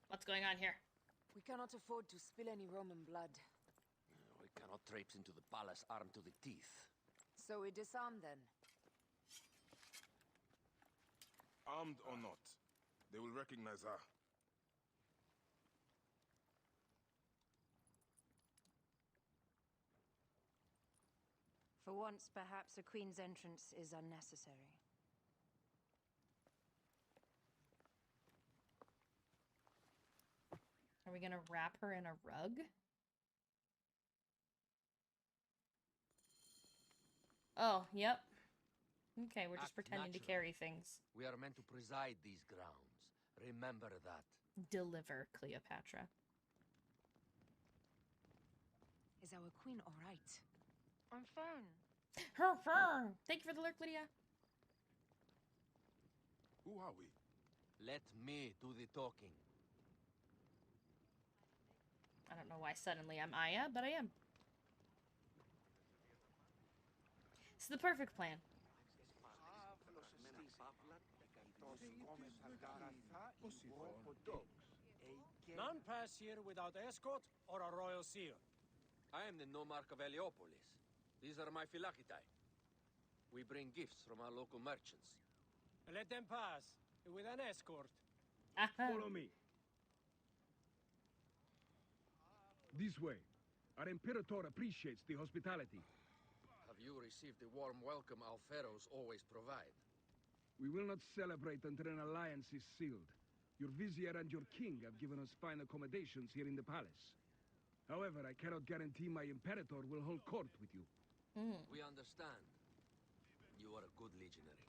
Speaker 1: What's going on here?
Speaker 9: We cannot afford to spill any Roman blood.
Speaker 2: We cannot traipse into the palace armed to the teeth.
Speaker 9: So we disarm then.
Speaker 3: Armed or not, they will recognize her.
Speaker 4: For once, perhaps a queen's entrance is unnecessary.
Speaker 1: Are we gonna wrap her in a rug? Oh, yep. Okay, we're just pretending to carry things.
Speaker 2: We are meant to preside these grounds. Remember that.
Speaker 1: Deliver, Cleopatra.
Speaker 9: Is our queen all right?
Speaker 4: I'm fine.
Speaker 1: Thank you for the lurk, Lydia.
Speaker 3: Who are we?
Speaker 2: Let me do the talking.
Speaker 1: I don't know why suddenly I'm Aya, but I am. It's the perfect plan.
Speaker 7: None pass here without escort or a royal seal.
Speaker 2: I am the Nomarch of Heliopolis. These are my Phylakitae. We bring gifts from our local merchants.
Speaker 7: Let them pass with an escort.
Speaker 10: Follow me. This way. Our Imperator appreciates the hospitality.
Speaker 2: Have you received the warm welcome our pharaohs always provide?
Speaker 10: We will not celebrate until an alliance is sealed. Your vizier and your king have given us fine accommodations here in the palace. However, I cannot guarantee my Imperator will hold court with you.
Speaker 2: We understand. You are a good legionary.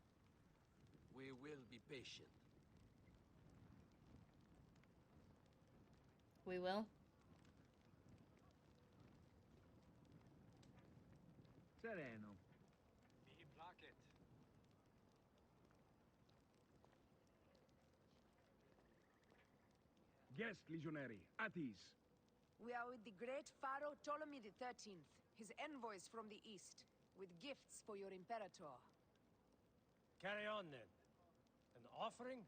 Speaker 2: We will be patient.
Speaker 1: We will.
Speaker 10: Sereno. Guest, legionary, at ease.
Speaker 9: We are with the great Pharaoh Ptolemy XIII, his envoys from the east, with gifts for your Imperator.
Speaker 7: Carry on then. An offering?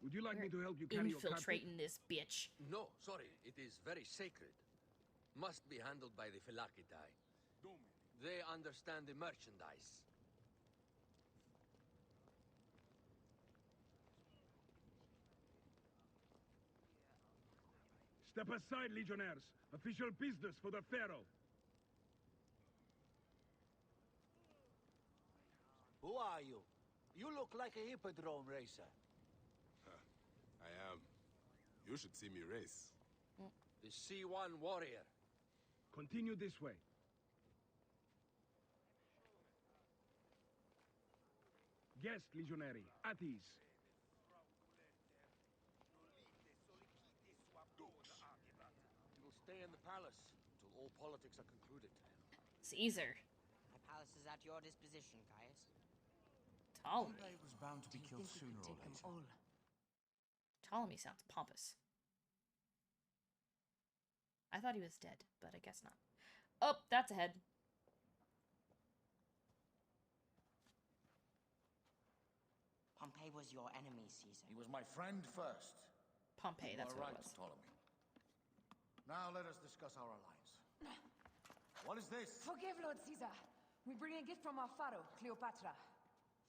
Speaker 10: Would you like me to help you carry your carpet?
Speaker 1: Infiltrating this bitch.
Speaker 2: No, sorry. It is very sacred. Must be handled by the Phylakitae. They understand the merchandise.
Speaker 10: Step aside, legionnaires. Official business for the Pharaoh.
Speaker 11: Who are you? You look like a hippodrome racer.
Speaker 3: I am. You should see me race.
Speaker 2: The C1 warrior.
Speaker 10: Continue this way. Guest, legionary, at ease.
Speaker 2: We will stay in the palace until all politics are concluded.
Speaker 1: Caesar.
Speaker 12: My palace is at your disposition, Caius.
Speaker 1: Ptolemy.
Speaker 11: Pompey was bound to be killed sooner or later.
Speaker 1: Ptolemy sounds pompous. I thought he was dead, but I guess not. Oh, that's a head.
Speaker 12: Pompey was your enemy, Caesar.
Speaker 11: He was my friend first.
Speaker 1: Pompey, that's
Speaker 11: You are
Speaker 1: what
Speaker 11: right,
Speaker 1: it was.
Speaker 11: Ptolemy. Now let us discuss our alliance. What is this?
Speaker 9: Forgive, Lord Caesar. We bring a gift from our Pharaoh, Cleopatra.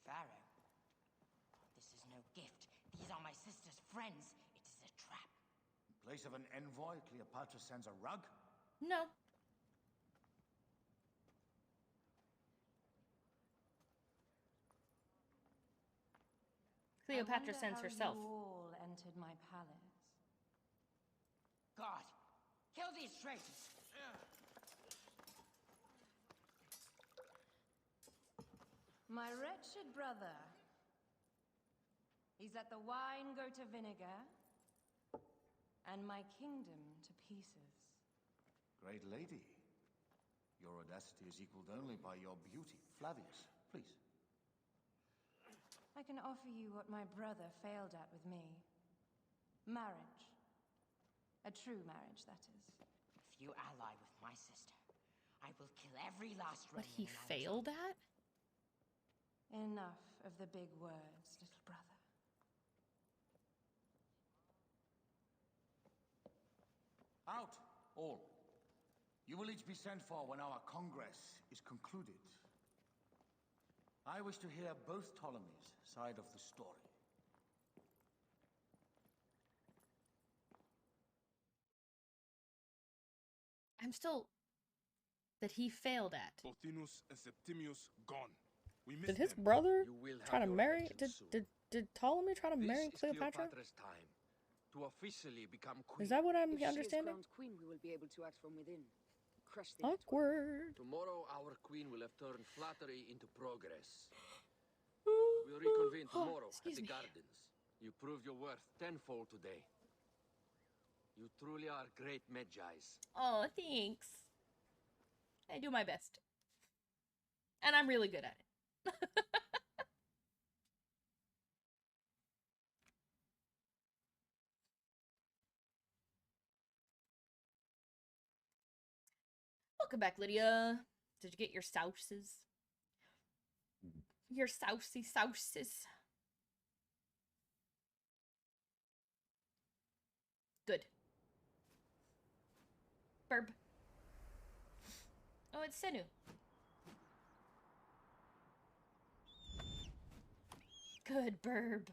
Speaker 12: Pharaoh. This is no gift. These are my sister's friends. It is a trap.
Speaker 11: In place of an envoy, Cleopatra sends a rug?
Speaker 1: No. Cleopatra
Speaker 4: I wonder
Speaker 1: sends
Speaker 4: how
Speaker 1: herself.
Speaker 4: You all entered my palace.
Speaker 12: God, kill these traitors!
Speaker 4: My wretched brother. He's let the wine go to vinegar, and my kingdom to pieces.
Speaker 11: Great lady. Your audacity is equaled only by your beauty. Flavius, please.
Speaker 4: I can offer you what my brother failed at with me. Marriage. A true marriage, that is.
Speaker 12: If you ally with my sister, I will kill every last
Speaker 1: What
Speaker 12: Roman
Speaker 1: he
Speaker 12: in
Speaker 1: failed at?
Speaker 4: Enough of the big words, little brother.
Speaker 11: Out, all. You will each be sent for when our congress is concluded. I wish to hear both Ptolemies' side of the story.
Speaker 1: I'm still... That he failed at.
Speaker 10: Pothinus and Septimius gone. We
Speaker 1: Did
Speaker 10: missed
Speaker 1: his
Speaker 10: them.
Speaker 1: brother
Speaker 2: You will
Speaker 1: try to
Speaker 2: have your
Speaker 1: marry...
Speaker 2: vengeance
Speaker 1: Did Ptolemy try to
Speaker 2: soon.
Speaker 1: marry
Speaker 2: This is
Speaker 1: Cleopatra?
Speaker 2: Cleopatra's time to officially become queen.
Speaker 1: Is that what I'm
Speaker 9: If she is
Speaker 1: understanding?
Speaker 9: crowned queen, we will be able to act from within. Crush the
Speaker 1: Awkward.
Speaker 2: Tomorrow, our queen will have turned flattery into progress. We'll reconvene tomorrow at the gardens. You proved your worth tenfold today. You truly are great Medjais.
Speaker 1: Oh, thanks. I do my best. And I'm really good at it. Welcome back, Lydia. Did you get your sauces? Your sousy sauces. Good. Burb. Oh, it's Senu. Good, Burb.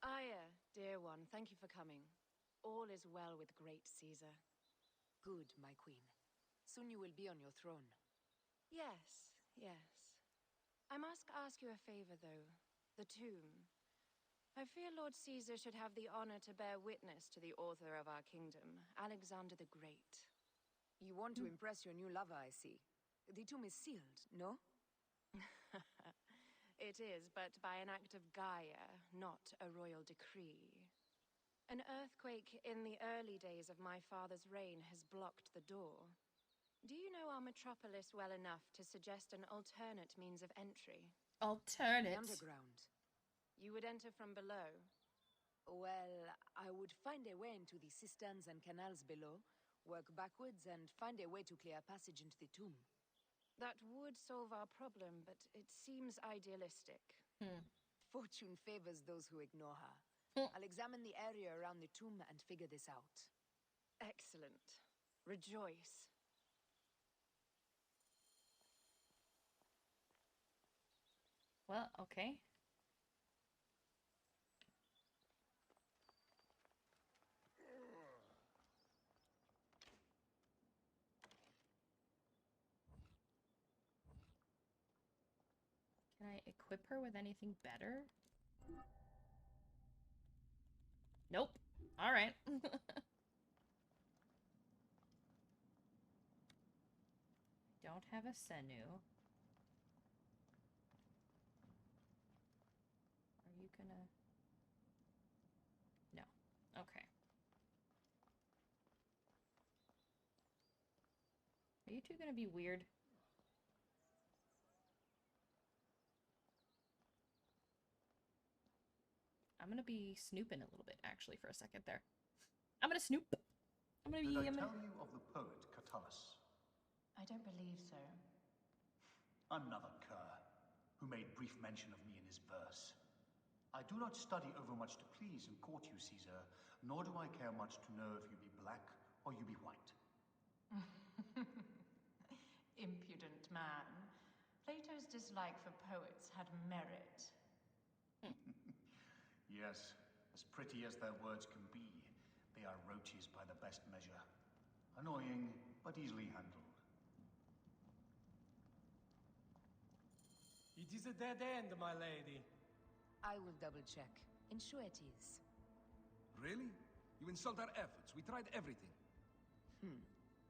Speaker 4: Aya, dear one, thank you for coming. All is well with great Caesar.
Speaker 9: Good, my queen. Soon you will be on your throne.
Speaker 4: Yes, yes. I must ask you a favor, though. The tomb. I fear Lord Caesar should have the honor to bear witness to the author of our kingdom, Alexander the Great.
Speaker 9: You want to impress your new lover, I see. The tomb is sealed, no?
Speaker 4: It is, but by an act of Gaia, not a royal decree. An earthquake in the early days of my father's reign has blocked the door. Do you know our metropolis well enough to suggest an alternate means of entry?
Speaker 1: Alternate?
Speaker 9: The underground.
Speaker 4: You would enter from below?
Speaker 9: Well, I would find a way into the cisterns and canals below, work backwards, and find a way to clear a passage into the tomb.
Speaker 4: That would solve our problem, but it seems idealistic.
Speaker 9: Fortune favors those who ignore her. I'll examine the area around the tomb and figure this out.
Speaker 4: Excellent. Rejoice.
Speaker 1: Well, okay. Can I equip her with anything better? Nope. All right. Don't have a Senu. Are you gonna... No. Okay. Are you two gonna be weird? I'm gonna be snooping a little bit, actually, for a second there. I'm gonna snoop. I'm gonna be...
Speaker 11: Did I tell you of the poet Catullus?
Speaker 12: I don't believe so.
Speaker 11: Another cur, who made brief mention of me in his verse. I do not study overmuch to please and court you, Caesar, nor do I care much to know if you be black or you be white.
Speaker 12: Impudent man. Plato's dislike for poets had merit.
Speaker 11: Yes, as pretty as their words can be, they are roaches by the best measure. Annoying, but easily handled.
Speaker 7: It is a dead end, my lady.
Speaker 9: I will double check. Ensure it is.
Speaker 10: Really? You insult our efforts. We tried everything.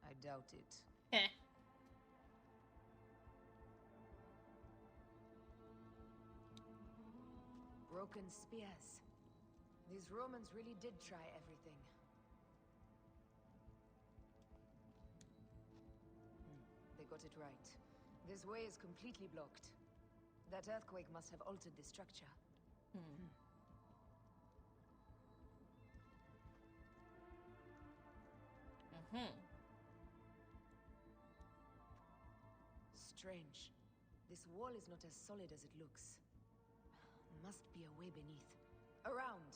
Speaker 9: I doubt it.
Speaker 1: Heh.
Speaker 9: Broken spears. These Romans really did try everything. They got it right. This way is completely blocked. That earthquake must have altered the structure. Strange. This wall is not as solid as it looks. Must be a way beneath. Around!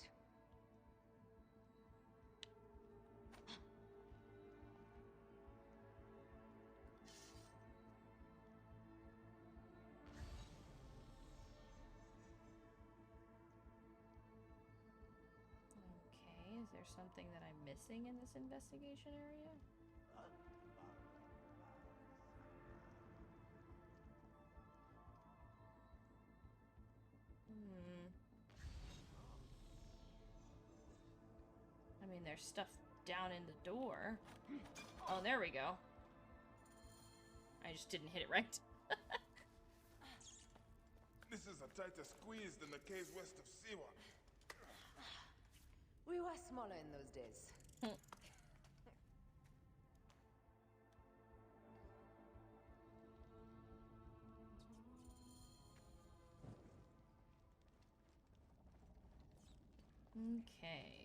Speaker 1: Okay, is there something that I'm missing in this investigation area? I mean, there's stuff down in the door. Oh, there we go. I just didn't hit it right.
Speaker 3: This is a tighter squeeze than the caves west of Siwa.
Speaker 9: We were smaller in those days.
Speaker 1: Okay.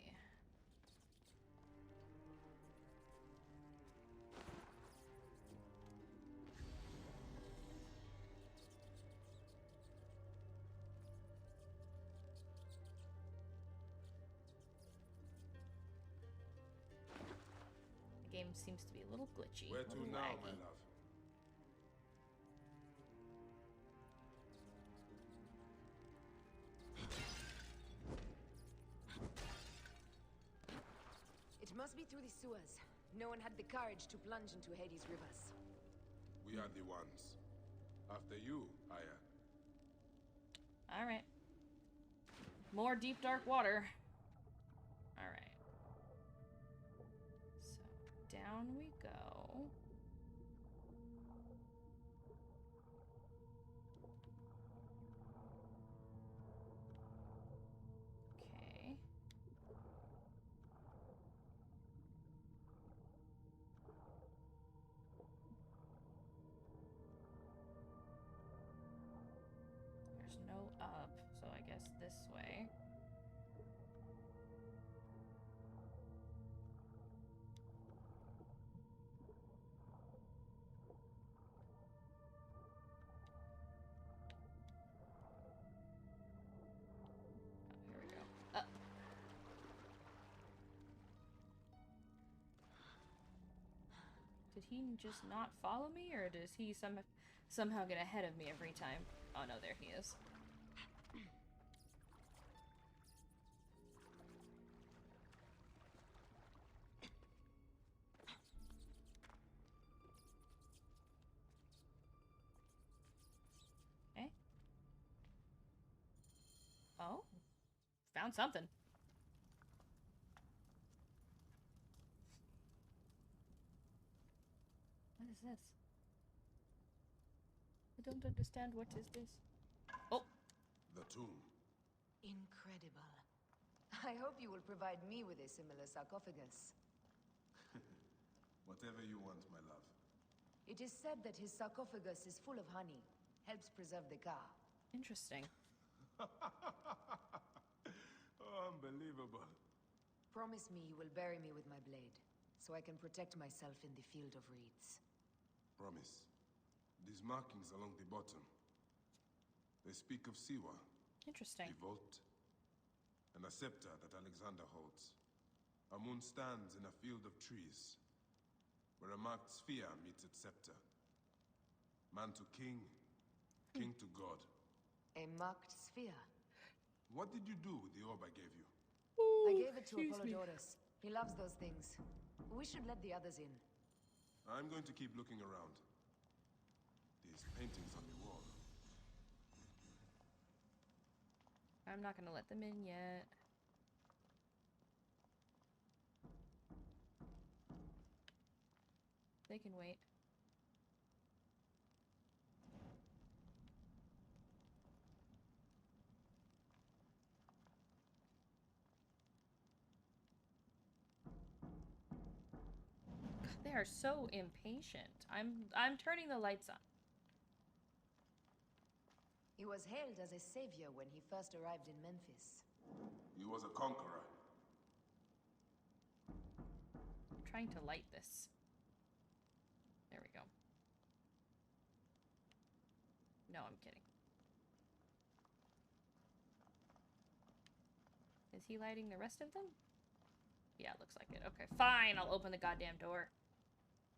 Speaker 1: The game seems to be a little glitchy.
Speaker 3: Where
Speaker 1: a
Speaker 3: to
Speaker 1: little
Speaker 3: now,
Speaker 1: laggy.
Speaker 3: my love?
Speaker 9: It must be through the sewers. No one had the courage to plunge into Hades' rivers.
Speaker 3: We are the ones. After you, Aya.
Speaker 1: Alright. More deep, dark water. Alright. So, down we go. Okay. There's no up, so I guess this way. Oh, here we go. Up. Did he just not follow me, or does he somehow get ahead of me every time? Oh no, there he is. Okay. Oh, found something. What is this? I don't understand. What is this? Oh!
Speaker 3: The tomb.
Speaker 9: Incredible. I hope you will provide me with a similar sarcophagus.
Speaker 3: Whatever you want, my love.
Speaker 9: It is said that his sarcophagus is full of honey. Helps preserve the car.
Speaker 1: Interesting.
Speaker 3: Oh, unbelievable.
Speaker 9: Promise me you will bury me with my blade, so I can protect myself in the field of reeds.
Speaker 3: Promise. These markings along the bottom. They speak of Siwa.
Speaker 1: Interesting.
Speaker 3: A vault. And a scepter that Alexander holds. Amun stands in a field of trees, where a marked sphere meets its scepter. Man to king, king to god.
Speaker 9: A marked sphere.
Speaker 3: What did you do with the orb I gave you?
Speaker 9: I gave it to Apollodorus. He loves those things. We should let the others in.
Speaker 3: I'm going to keep looking around. These paintings on the wall.
Speaker 1: I'm not gonna let them in yet. They can wait. God, they are so impatient. I'm turning the lights on.
Speaker 9: He was hailed as a savior when he first arrived in Memphis.
Speaker 3: He was a conqueror.
Speaker 1: I'm trying to light this. There we go. No, I'm kidding. Is he lighting the rest of them? Yeah, looks like it. Okay, fine. I'll open the goddamn door.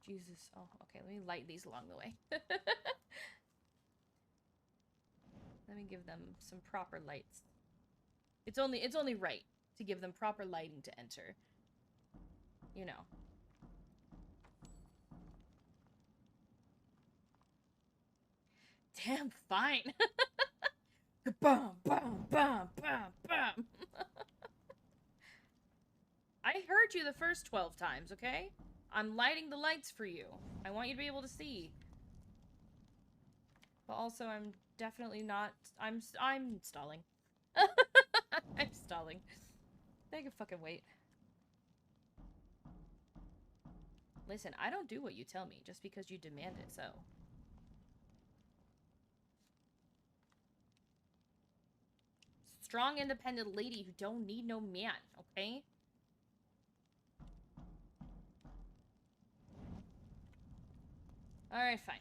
Speaker 1: Jesus. Oh, okay. Let me light these along the way. Let me give them some proper lights. It's only right to give them proper lighting to enter. You know. Damn, fine. Bum, bum, bum, bum, bum. I heard you the first 12 times, okay? I'm lighting the lights for you. I want you to be able to see. But also, I'm definitely not... I'm stalling. I'm stalling. They can fucking wait. Listen, I don't do what you tell me just because you demand it so. Strong, independent lady who don't need no man, okay? Alright, fine.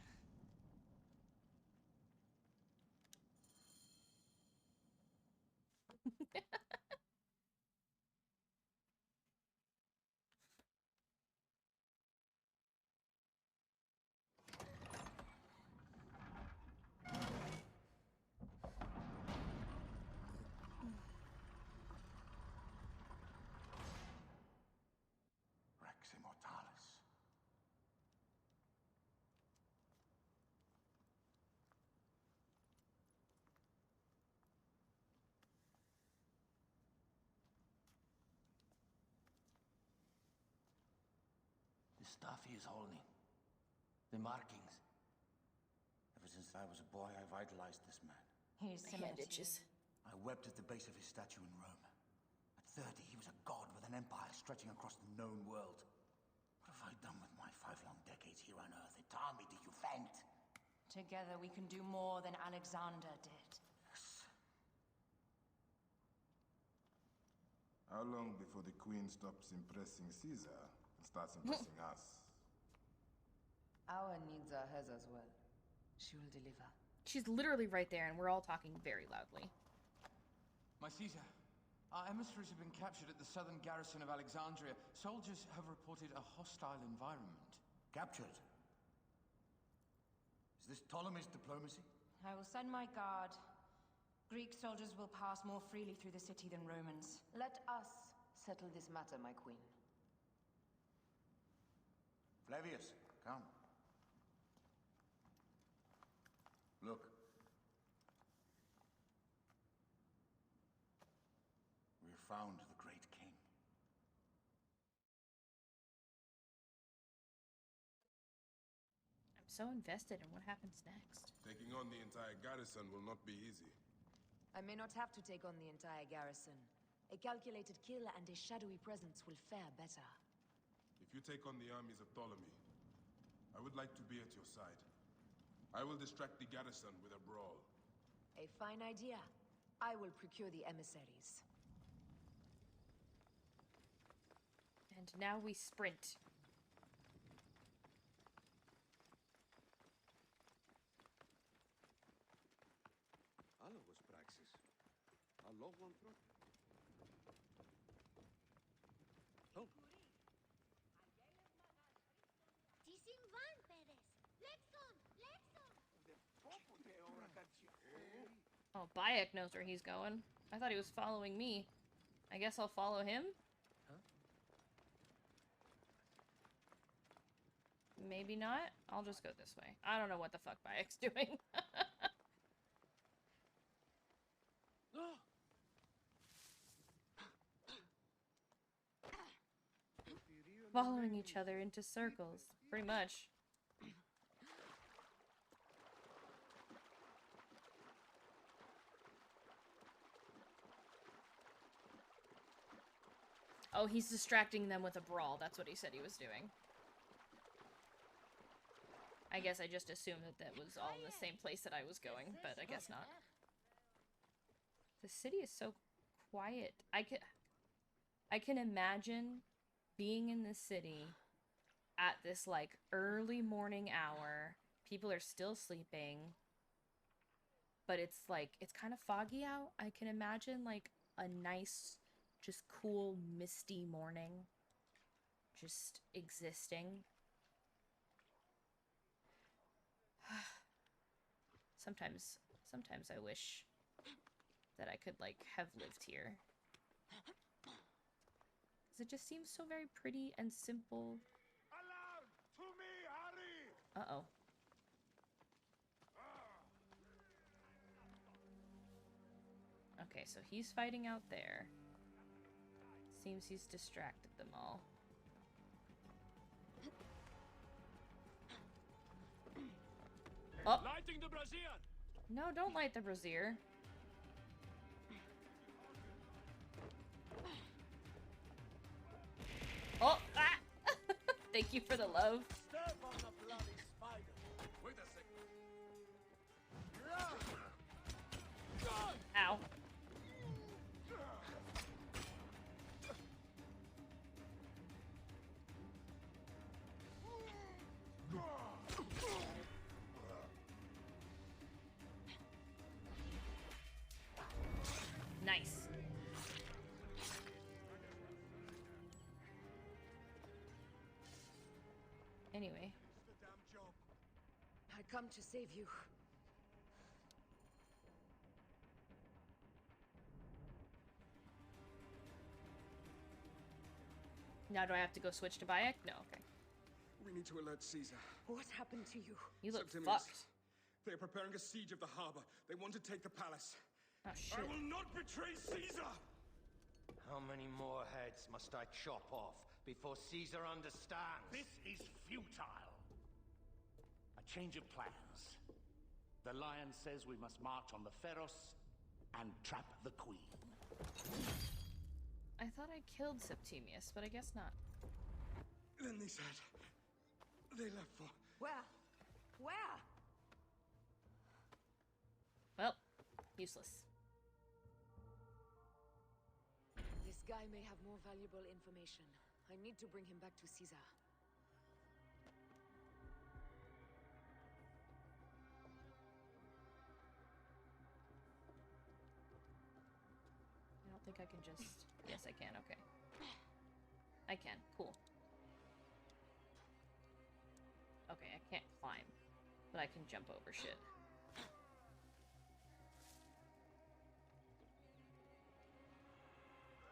Speaker 11: Rex Immortalis.
Speaker 2: The stuff he is holding. The markings.
Speaker 11: Ever since I was a boy, I've idolized this man.
Speaker 4: He's
Speaker 1: hand itches.
Speaker 11: I wept at the base of his statue in Rome. At 30, he was a god with an empire stretching across the known world. What have I done with my 5 long decades here on Earth? Itami, do you faint?
Speaker 4: Together we can do more than Alexander did.
Speaker 11: Yes.
Speaker 3: How long before the Queen stops impressing Caesar and starts impressing us?
Speaker 9: Our needs are hers as well. She will deliver.
Speaker 1: She's literally right there, and we're all talking very loudly.
Speaker 13: My Caesar, our emissaries have been captured at the southern garrison of Alexandria. Soldiers have reported a hostile environment.
Speaker 11: Captured? Is this Ptolemy's diplomacy?
Speaker 4: I will send my guard. Greek soldiers will pass more freely through the city than Romans.
Speaker 9: Let us settle this matter, my queen.
Speaker 11: Flavius, come. Look. We have found the great king.
Speaker 1: I'm so invested in what happens next.
Speaker 3: Taking on the entire garrison will not be easy.
Speaker 9: I may not have to take on the entire garrison. A calculated kill and a shadowy presence will fare better.
Speaker 3: If you take on the armies of Ptolemy, I would like to be at your side. I will distract the garrison with a brawl.
Speaker 9: A fine idea. I will procure the emissaries.
Speaker 1: And now we sprint.
Speaker 2: Alogos praxis. A loganthro. Oh.
Speaker 1: Oh, Bayek knows where he's going. I thought he was following me. I guess I'll follow him?
Speaker 2: Huh?
Speaker 1: Maybe not? I'll just go this way. I don't know what the fuck Bayek's doing. Following each other into circles. Pretty much. Oh, he's distracting them with a brawl. That's what he said he was doing. I guess I just assumed that that was all in the same place that I was going, but I guess not. The city is so quiet. I can imagine being in this city at this, like, early morning hour. People are still sleeping. But it's, like, it's kind of foggy out. I can imagine, like, a nice, just cool, misty morning. Just existing. Sometimes I wish that I could, like, have lived here. Because it just seems so very pretty and simple.
Speaker 8: Aloud! To me, hurry!
Speaker 1: Uh-oh. Okay, so he's fighting out there. Seems he's distracted them all. Oh!
Speaker 8: Lighting the brazier!
Speaker 1: No, don't light the brazier. Oh! Ah! Thank you for the love.
Speaker 8: Step on the bloody spider. Wait a second.
Speaker 1: Ow. Nice. Anyway.
Speaker 9: I come to save you.
Speaker 1: Now do I have to go switch to Bayek? No, okay.
Speaker 7: We need to alert Caesar.
Speaker 9: What happened to you?
Speaker 1: You look
Speaker 7: Septimius,
Speaker 1: fucked.
Speaker 7: They are preparing a siege of the harbor. They want to take the palace.
Speaker 1: Oh, shit.
Speaker 7: I will not betray Caesar!
Speaker 14: How many more heads must I chop off before Caesar understands?
Speaker 8: This is futile. A change of plans. The lion says we must march on the Pharos and trap the queen.
Speaker 1: I thought I killed Septimius, but I guess not.
Speaker 7: Then they said they left for...
Speaker 9: Where? Where?
Speaker 1: Well, useless.
Speaker 9: This guy may have more valuable information. I need to bring him back to Caesar.
Speaker 1: I don't think I can just... Yes, I can. Okay. I can. Cool. Okay, I can't climb, but I can jump over shit.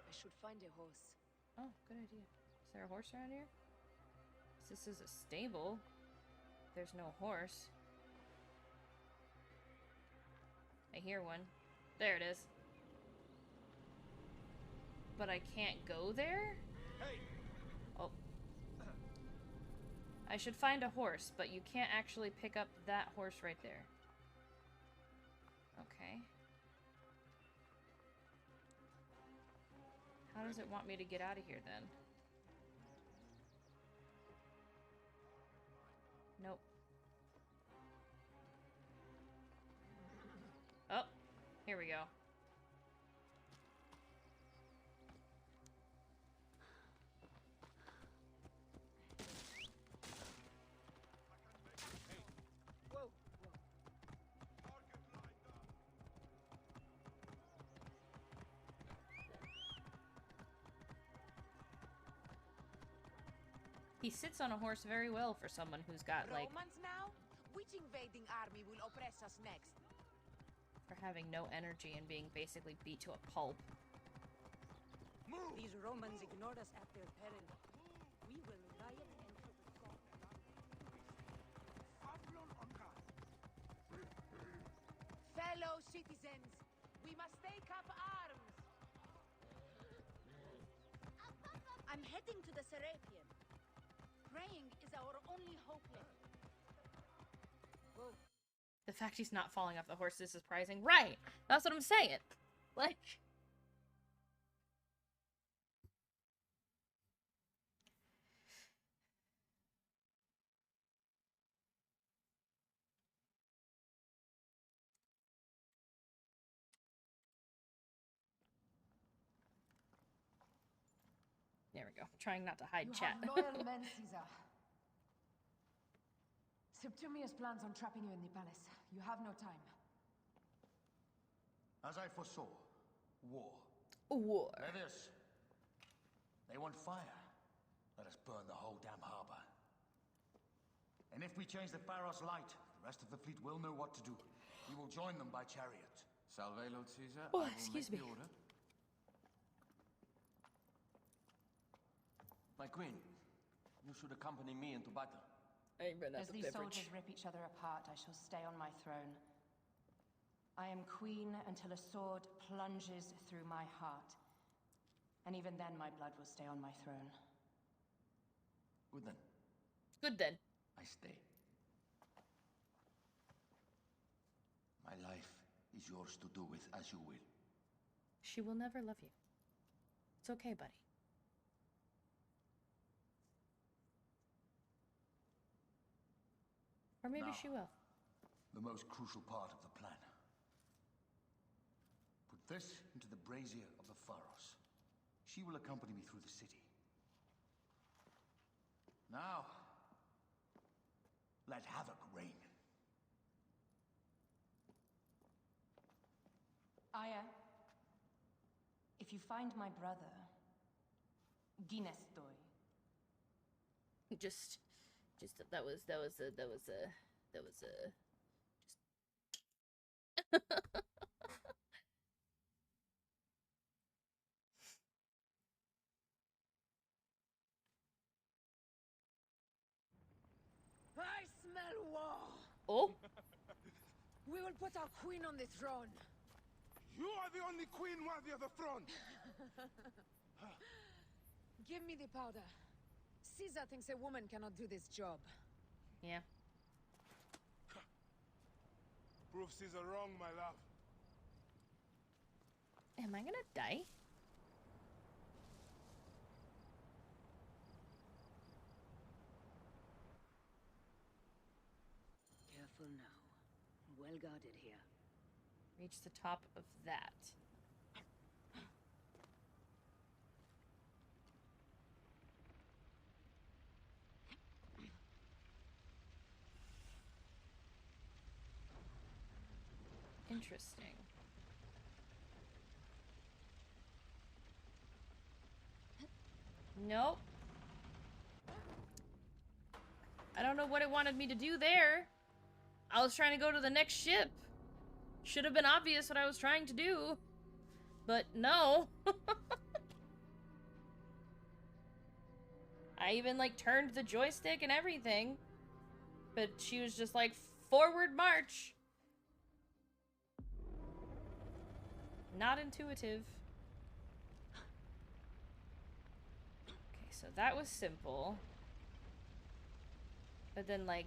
Speaker 9: I should find a horse.
Speaker 1: Oh, good idea. Is there a horse around here? This is a stable. There's no horse. I hear one. There it is. But I can't go there?
Speaker 8: Hey.
Speaker 1: Oh. I should find a horse, but you can't actually pick up that horse right there. Okay. How does it want me to get out of here then? Nope. Oh, here we go. He sits on a horse very well for someone who's got, like...
Speaker 5: Romans now? Which invading army will oppress us next?
Speaker 1: For having no energy and being basically beat to a pulp.
Speaker 6: These Romans ignored us at their peril. We will riot and put the salt.
Speaker 9: Fellow citizens, we must take up arms.
Speaker 15: I'm heading to the Serapeum. Praying is our only hope left.
Speaker 6: Whoa.
Speaker 1: The fact he's not falling off the horse is surprising. Right! That's what I'm saying. Like... There we go. Trying not to hide chat.
Speaker 9: You have loyal men, Caesar. Septimius plans on trapping you in the palace. You have no time.
Speaker 11: As I foresaw, war.
Speaker 1: War.
Speaker 11: Levius, they want fire. Let us burn the whole damn harbor. And if we change the Pharos light, the rest of the fleet will know what to do. We will join them by chariot.
Speaker 13: Salve, Lord Caesar.
Speaker 1: Oh,
Speaker 13: I will
Speaker 1: excuse
Speaker 13: make
Speaker 1: me.
Speaker 13: the order. My queen, you should accompany me into battle.
Speaker 1: I ran out
Speaker 4: As
Speaker 1: of
Speaker 4: these
Speaker 1: beverage.
Speaker 4: soldiers rip each other apart, I shall stay on my throne. I am queen until a sword plunges through my heart. And even then, my blood will stay on my throne.
Speaker 13: Good then.
Speaker 1: Good then.
Speaker 13: I stay. My life is yours to do with as you will.
Speaker 1: She will never love you. It's okay, buddy. Or maybe
Speaker 11: Now,
Speaker 1: she will.
Speaker 11: The most crucial part of the plan. Put this into the brazier of the Pharos. She will accompany me through the city. Now, let havoc reign.
Speaker 4: Aya, if you find my brother, Ginestoy.
Speaker 1: Just that was
Speaker 9: I smell war.
Speaker 1: Oh?
Speaker 9: We will put our queen on the throne.
Speaker 3: You are the only queen worthy of the throne!
Speaker 9: Give me the powder. Caesar thinks a woman cannot do this job.
Speaker 1: Yeah.
Speaker 3: Prove Caesar wrong, my love.
Speaker 1: Am I gonna die?
Speaker 6: Careful now. Well guarded here.
Speaker 1: Reach the top of that. Interesting. Nope. I don't know what it wanted me to do there. I was trying to go to the next ship. Should have been obvious what I was trying to do. But no. I even, like, turned the joystick and everything. But she was just like, forward march. Not intuitive. Okay, so that was simple. But then, like,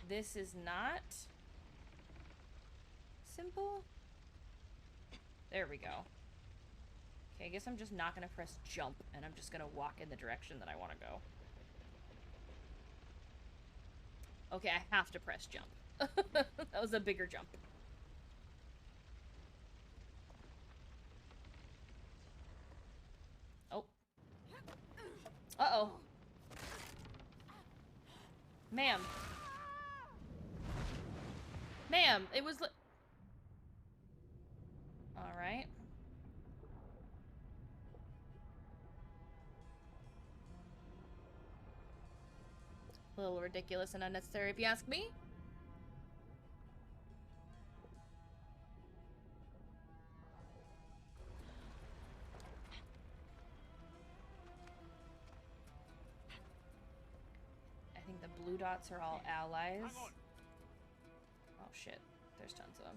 Speaker 1: this is not simple. There we go. Okay, I guess I'm just not gonna press jump, and I'm just gonna walk in the direction that I want to go. Okay, I have to press jump. That was a bigger jump. Oh. Uh-oh. Ma'am. Ma'am, it was alright. A little ridiculous and unnecessary if you ask me. blue dots are all allies. Oh shit, there's tons of them.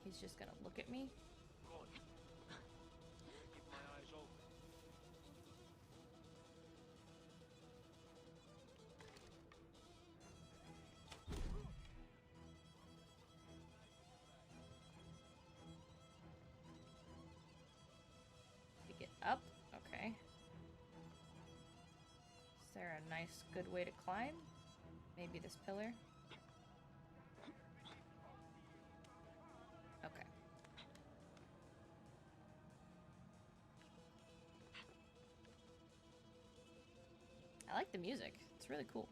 Speaker 1: He's just gonna look at me.
Speaker 16: Keep my eyes open.
Speaker 1: To get up? Okay. Is there a nice, good way to climb? Maybe this pillar? Okay. I like the music. It's really cool.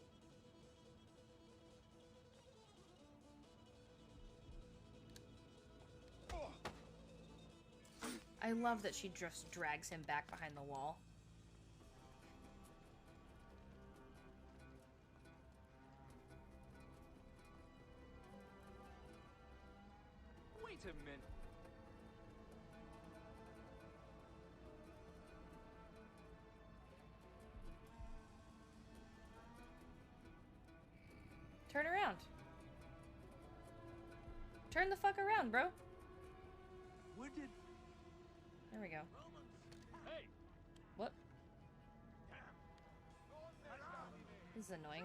Speaker 1: I love that she just drags him back behind the wall.
Speaker 16: Wait a minute.
Speaker 1: Turn around. Turn the fuck around, bro.
Speaker 16: Where did...
Speaker 1: There we go.
Speaker 16: Hey!
Speaker 1: What? This is annoying.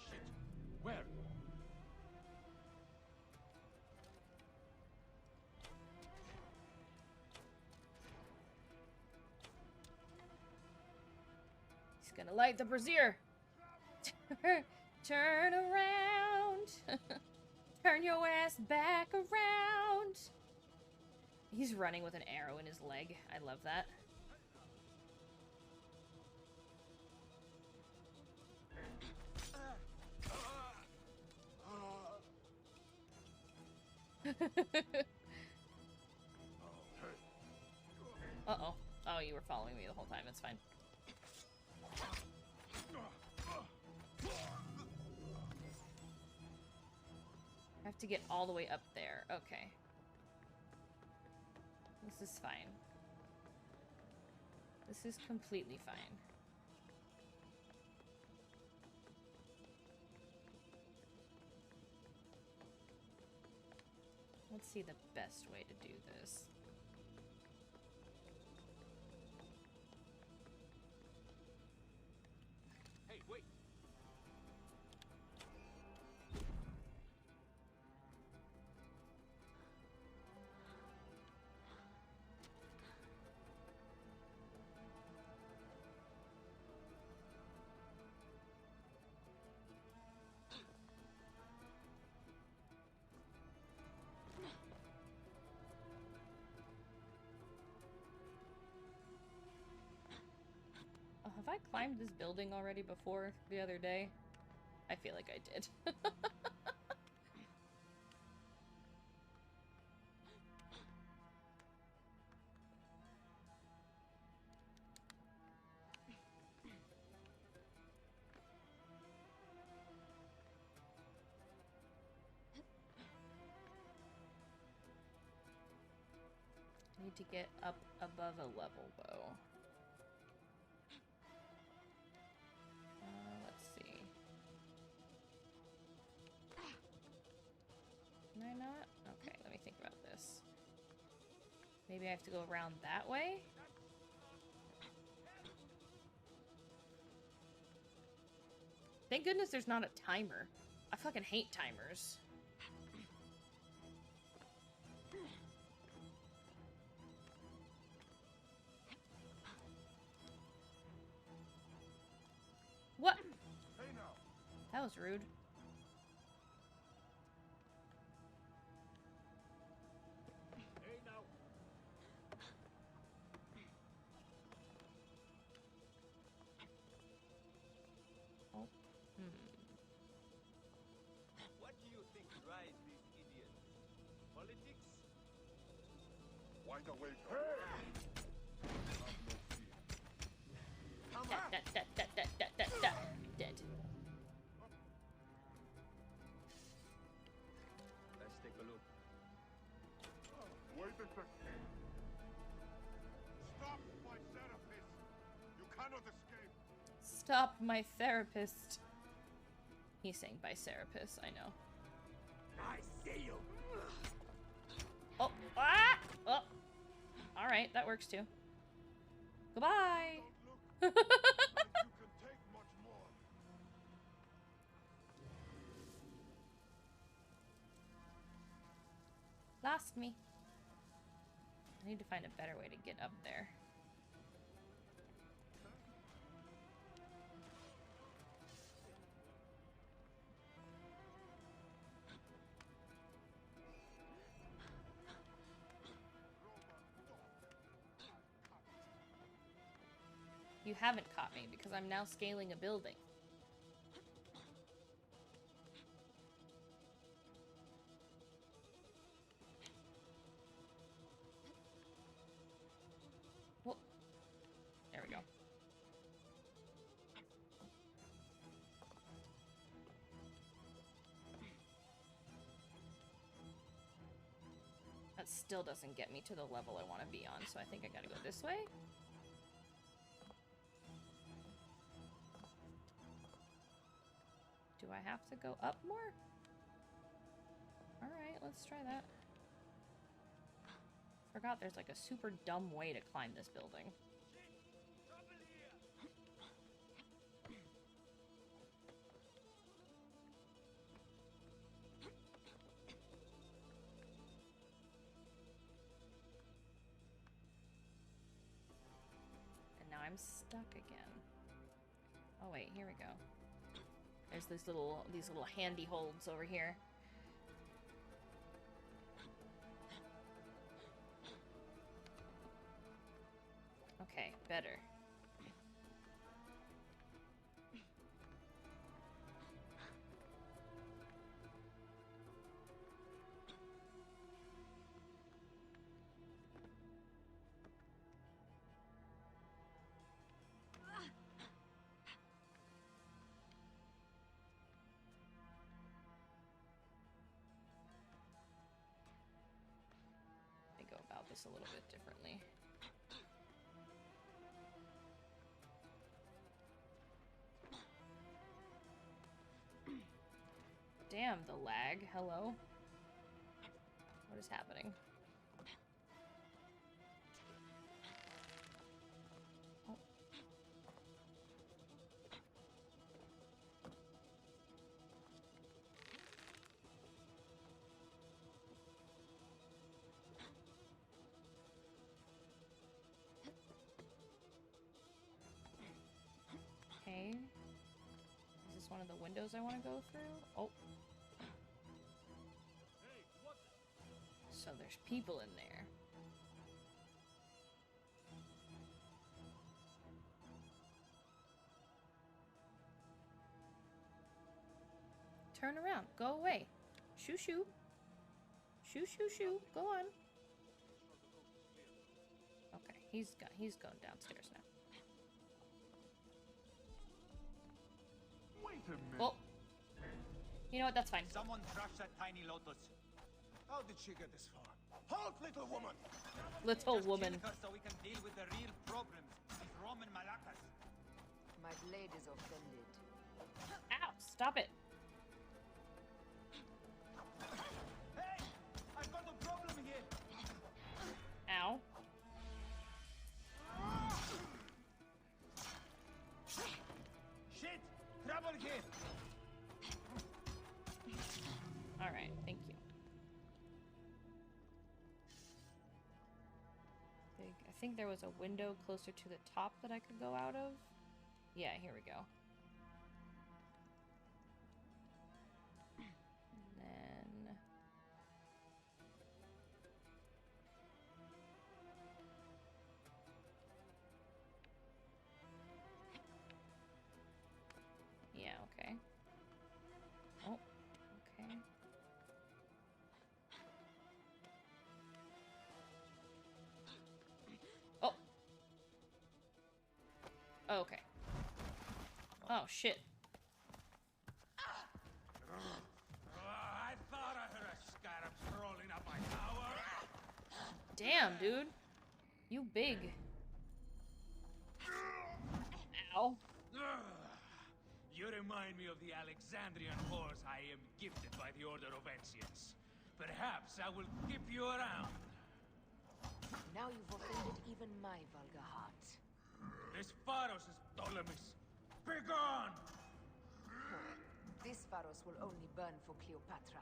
Speaker 16: Shit. Where?
Speaker 1: He's gonna light the brazier. Turn around. Turn your ass back around. He's running with an arrow in his leg. I love that. Uh-oh. Oh, you were following me the whole time. It's fine. I have to get all the way up there. Okay. This is fine. This is completely fine. Let's see the best way to do this.
Speaker 16: Hey, wait.
Speaker 1: Oh, have I climbed this building already before the other day? I feel like I did. Need to get up above a level, though. Let's see. Can I not? Okay, let me think about this. Maybe I have to go around that way? Thank goodness there's not a timer. I fucking hate timers. What?
Speaker 8: Hey now.
Speaker 1: That was rude.
Speaker 16: Hey now.
Speaker 1: Oh.
Speaker 16: What do you think drives these idiots? Politics?
Speaker 8: Wide awake. Hey!
Speaker 1: Dead.
Speaker 16: Let's take a look.
Speaker 3: Wait a second. Stop, my therapist. You cannot escape.
Speaker 1: Stop my therapist. He's saying by therapist, I know.
Speaker 8: I see you.
Speaker 1: Oh, ah! Oh. All right, that works too. Goodbye. Lost me. I need to find a better way to get up there. You haven't caught me because I'm now scaling a building. Well, there we go. That still doesn't get me to the level I want to be on, so I think I gotta go this way. Do I have to go up more? Alright, let's try that. Forgot there's like a super dumb way to climb this building. And now I'm stuck again. Oh wait, here we go. There's these little handy holds over here. Okay, better. Go about this a little bit differently. Damn, the lag. Hello? What is happening? Oh. Okay. Is this one of the windows I want to go through? Oh. So there's people in there. Turn around. Go away. Shoo shoo. Shoo shoo shoo. Go on. Okay, he's going downstairs now.
Speaker 3: Wait a minute.
Speaker 1: Oh. You know what? That's fine.
Speaker 8: Someone crush that tiny lotus. How did she get this far? Halt, little woman!
Speaker 1: Little woman.
Speaker 8: Kill her so we can deal with the real problems. These Roman malacas.
Speaker 9: My blade is offended.
Speaker 1: Ow! Stop it.
Speaker 8: Hey! I've got a problem here!
Speaker 1: Ow.
Speaker 8: Shit! Trouble here!
Speaker 1: Alright, thank you. I think there was a window closer to the top that I could go out of. Yeah, here we go. And then... yeah, okay. Oh, okay. Oh. Oh, okay. Oh, shit.
Speaker 8: I thought I heard a scarab crawling up my tower.
Speaker 1: Damn, dude. You big. Ow.
Speaker 8: You remind me of the Alexandrian horse I am gifted by the Order of Ancients. Perhaps I will keep you around.
Speaker 9: Now you've offended even my vulgar heart.
Speaker 8: This Pharos is Ptolemy's. Begone!
Speaker 9: This Pharos will only burn for Cleopatra.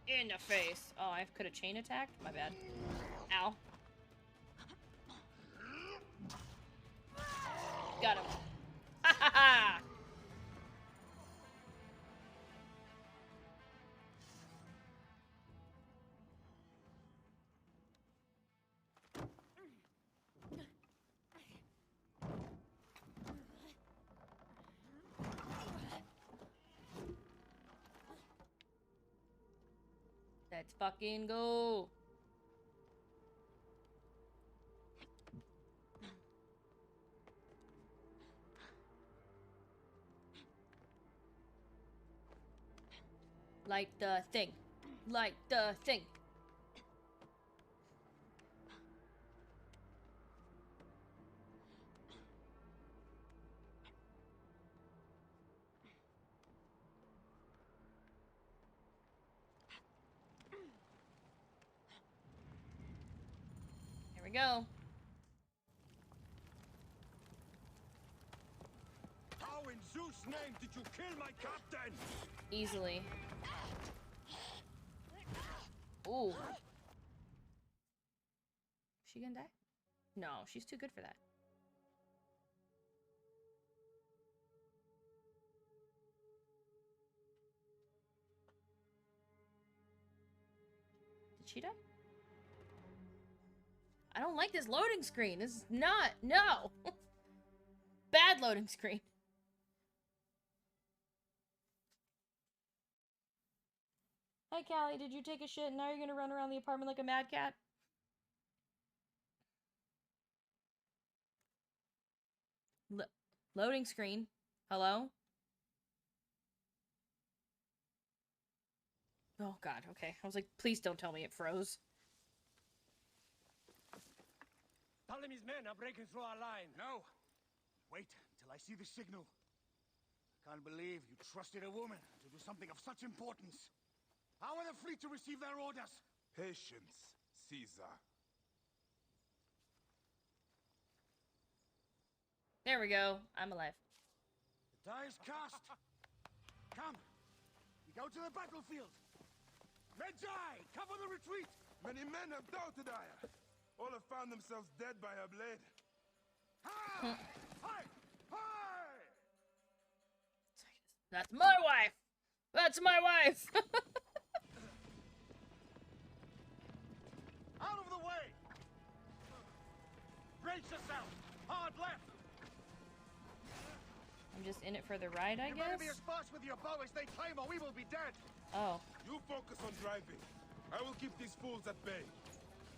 Speaker 1: In the face. Oh, I could have chain attacked? My bad. Ow. Got him. Ha ha ha! Let's fucking go. Light the thing. Light the thing. Here we go.
Speaker 8: How in Zeus' name did you kill my captain?
Speaker 1: Easily. Ooh. She gonna die? No, she's too good for that. Did she die? I don't like this loading screen. This is not. No. Bad loading screen. Hi, Callie. Did you take a shit and now you're gonna run around the apartment like a mad cat? Loading screen. Hello? Oh, God. Okay. I was like, please don't tell me it froze.
Speaker 8: Ptolemy's men are breaking through our line. No. Wait till I see the signal. I can't believe you trusted a woman to do something of such importance. How are the fleet to receive their orders?
Speaker 3: Patience, Caesar.
Speaker 1: There we go. I'm alive.
Speaker 8: The die is cast. Come. We go to the battlefield. Medjay, cover the retreat.
Speaker 3: Many men have doubted Aya. All have found themselves dead by her blade.
Speaker 8: Hi! Hi! Hi!
Speaker 1: That's my wife! That's my wife!
Speaker 8: Out of the way! Brace yourself! Hard left!
Speaker 1: I'm just in it for the ride, I
Speaker 8: You
Speaker 1: guess?
Speaker 8: better be as fast with your bow as they claim or we will be dead!
Speaker 1: Oh.
Speaker 3: You focus on driving. I will keep these fools at bay.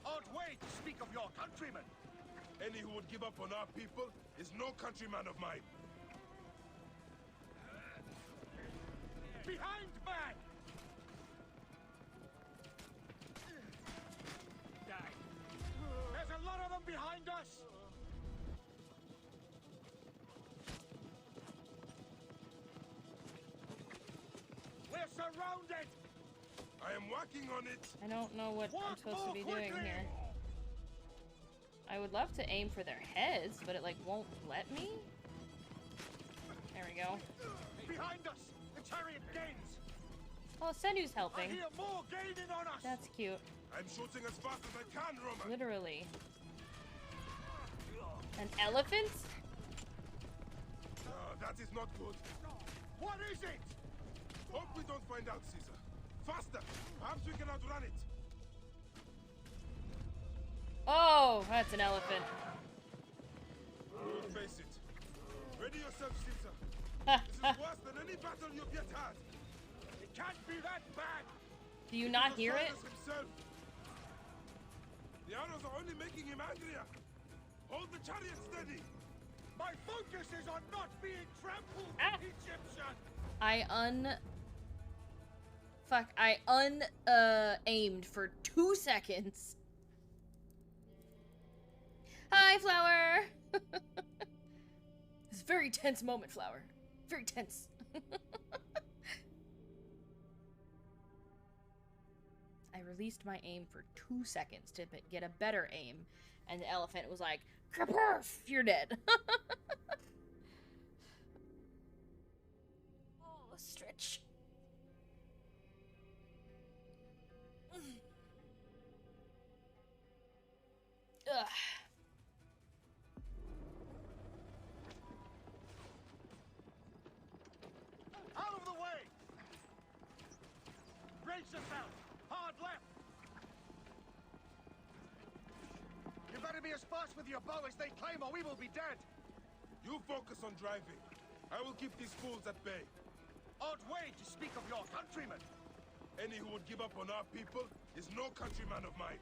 Speaker 8: Odd way to speak of your countrymen!
Speaker 3: Any who would give up on our people is no countryman of mine.
Speaker 8: Behind man! Die. There's a lot of them behind us! We're surrounded!
Speaker 3: I am working on it!
Speaker 1: I don't know what I'm supposed to be doing here. I would love to aim for their heads, but it like won't let me. There we go.
Speaker 8: Behind us! The chariot gains!
Speaker 1: Oh, Senu's helping.
Speaker 8: I hear more gaining on us!
Speaker 1: That's cute.
Speaker 3: I'm shooting as fast as I can, Roman!
Speaker 1: Literally. An elephant?
Speaker 3: That is not good.
Speaker 8: What is it?
Speaker 3: Hope we don't find out, Caesar. Faster! Perhaps we can outrun it.
Speaker 1: Oh, that's an elephant.
Speaker 3: We'll face it. Ready yourself, Caesar. This is worse than any battle you've yet had.
Speaker 8: It can't be that bad.
Speaker 1: Do you not hear it?
Speaker 3: Himself. The arrows are only making him angrier. Hold the chariot steady.
Speaker 8: My focus is on not being trampled, Egyptian.
Speaker 1: I aimed for 2 seconds. Hi, Flower. It's a very tense moment, Flower. Very tense. I released my aim for 2 seconds to get a better aim, and the elephant was like, "Kaperf, you're dead." Oh, stretch. Ugh.
Speaker 8: Out of the way! Brace yourself! Hard left! You better be as fast with your bow as they claim, or we will be dead!
Speaker 3: You focus on driving. I will keep these fools at bay.
Speaker 8: Odd way to speak of your countrymen!
Speaker 3: Any who would give up on our people is no countryman of mine.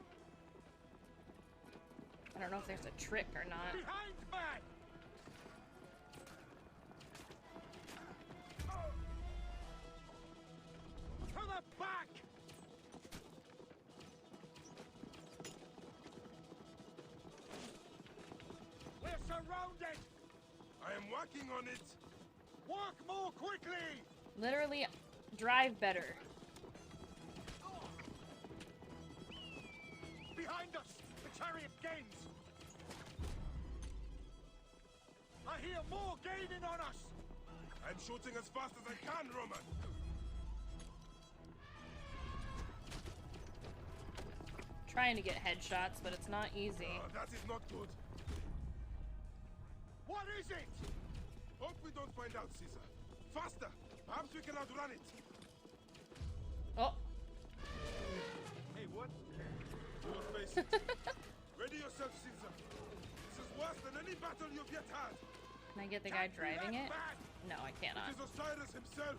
Speaker 1: I don't know if there's a trick or not.
Speaker 8: Behind man! To the back! We're surrounded!
Speaker 3: I am working on it.
Speaker 8: Walk more quickly!
Speaker 1: Literally, drive better.
Speaker 8: Behind us! The chariot gains! I hear more gaining on us!
Speaker 3: I'm shooting as fast as I can, Roman.
Speaker 1: Trying to get headshots, but it's not easy.
Speaker 3: That is not good.
Speaker 8: What is it?
Speaker 3: Hope we don't find out, Caesar. Faster! Perhaps we can outrun it.
Speaker 1: Oh.
Speaker 3: Hey, what? You'll face it. Ready yourself, Caesar. This is worse than any battle you've yet had.
Speaker 1: Can I get the guy driving it? No, I cannot.
Speaker 3: It is Osiris himself.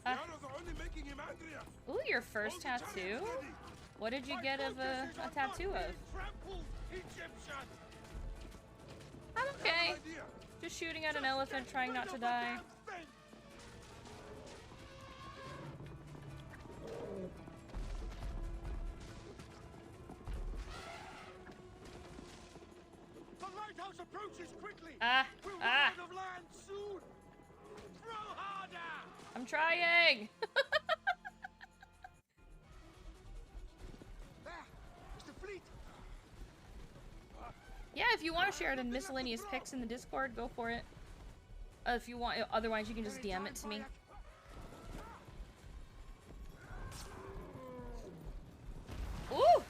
Speaker 3: The arrows are only making him angrier.
Speaker 1: Ooh, your first tattoo? What did you get of a tattoo of? I'm okay. Just shooting at an elephant, trying not to die.
Speaker 8: The lighthouse approaches quickly. We'll run
Speaker 1: ah.
Speaker 8: out of land soon. Throw harder.
Speaker 1: I'm trying.
Speaker 8: There, it's the fleet.
Speaker 1: Yeah, if you want to share it in miscellaneous pics in the Discord, go for it. If you want, otherwise you can just DM it to me. Ooh!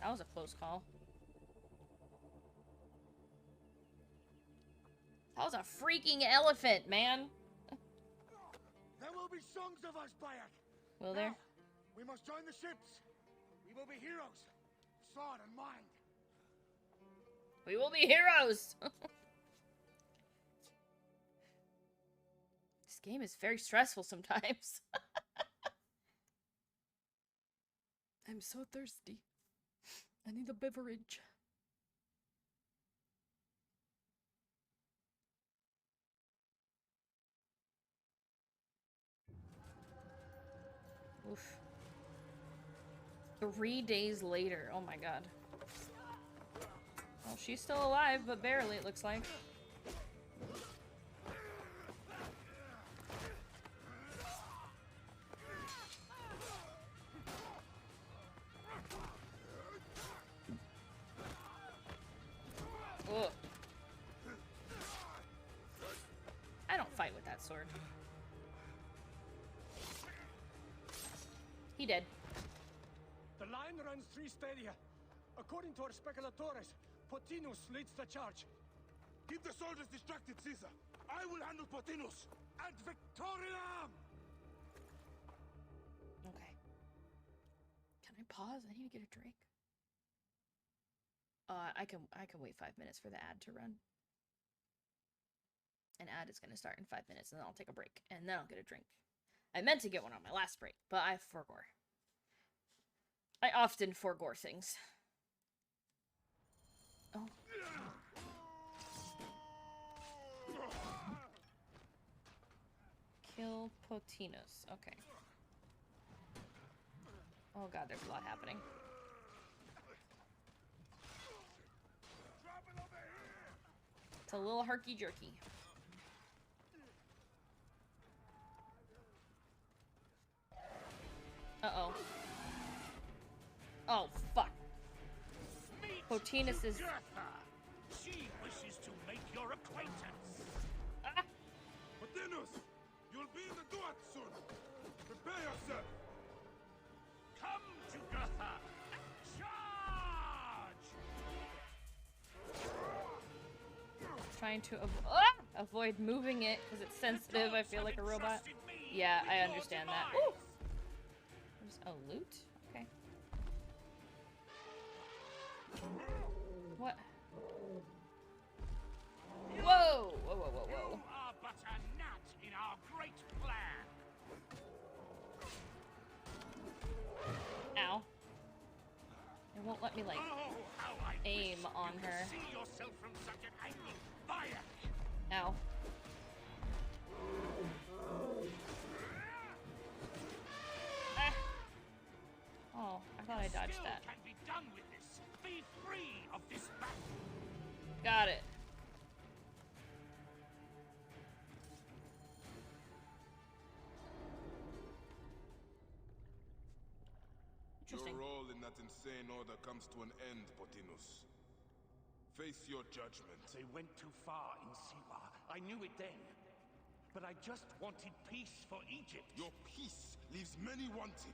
Speaker 1: That was a close call. That was a freaking elephant, man.
Speaker 8: There will be songs of us, Bayek.
Speaker 1: Will there?
Speaker 8: Now, we must join the ships. We will be heroes. Sword and mind.
Speaker 1: We will be heroes. This game is very stressful sometimes. I'm so thirsty. I need a beverage. Oof. 3 days later. Oh my god. Well, she's still alive, but barely, it looks like. Ugh. I don't fight with that sword. He dead.
Speaker 8: The line runs 3 stadia. According to our speculatores, Potinus leads the charge.
Speaker 3: Keep the soldiers distracted, Caesar. I will handle Pothinus and Victoriam!
Speaker 1: Okay. Can I pause? I need to get a drink. I can wait 5 minutes for the ad to run. An ad is gonna start in 5 minutes, and then I'll take a break, and then I'll get a drink. I meant to get one on my last break, but I forgore. I often forgore things. Oh. Kill Pothinus. Okay. Oh god, there's a lot happening. It's a little herky-jerky. Uh-oh. Oh, fuck. Pothinus is...
Speaker 8: She wishes to make your acquaintance.
Speaker 1: Ah!
Speaker 3: Pothinus! You'll be in the Duat soon! Prepare yourself!
Speaker 8: Come to Gotha and charge!
Speaker 1: Trying to avoid moving it because it's sensitive. I feel like a robot. Yeah, I understand that. Ooh! There's a loot? Okay. What? Whoa! Whoa, whoa, whoa, whoa.
Speaker 8: You are but a gnat in our great plan.
Speaker 1: Ow. It won't let me, like, aim on her.
Speaker 8: See yourself from such an angle. Fire!
Speaker 1: Ow. Ah. Oh, I thought I dodged that.
Speaker 8: Can be done with this. Be free of this battle.
Speaker 1: Got it.
Speaker 3: Your role in that insane order comes to an end, Pothinus. Face your judgment.
Speaker 8: They went too far in Siwa. I knew it then. But I just wanted peace for Egypt.
Speaker 3: Your peace leaves many wanting.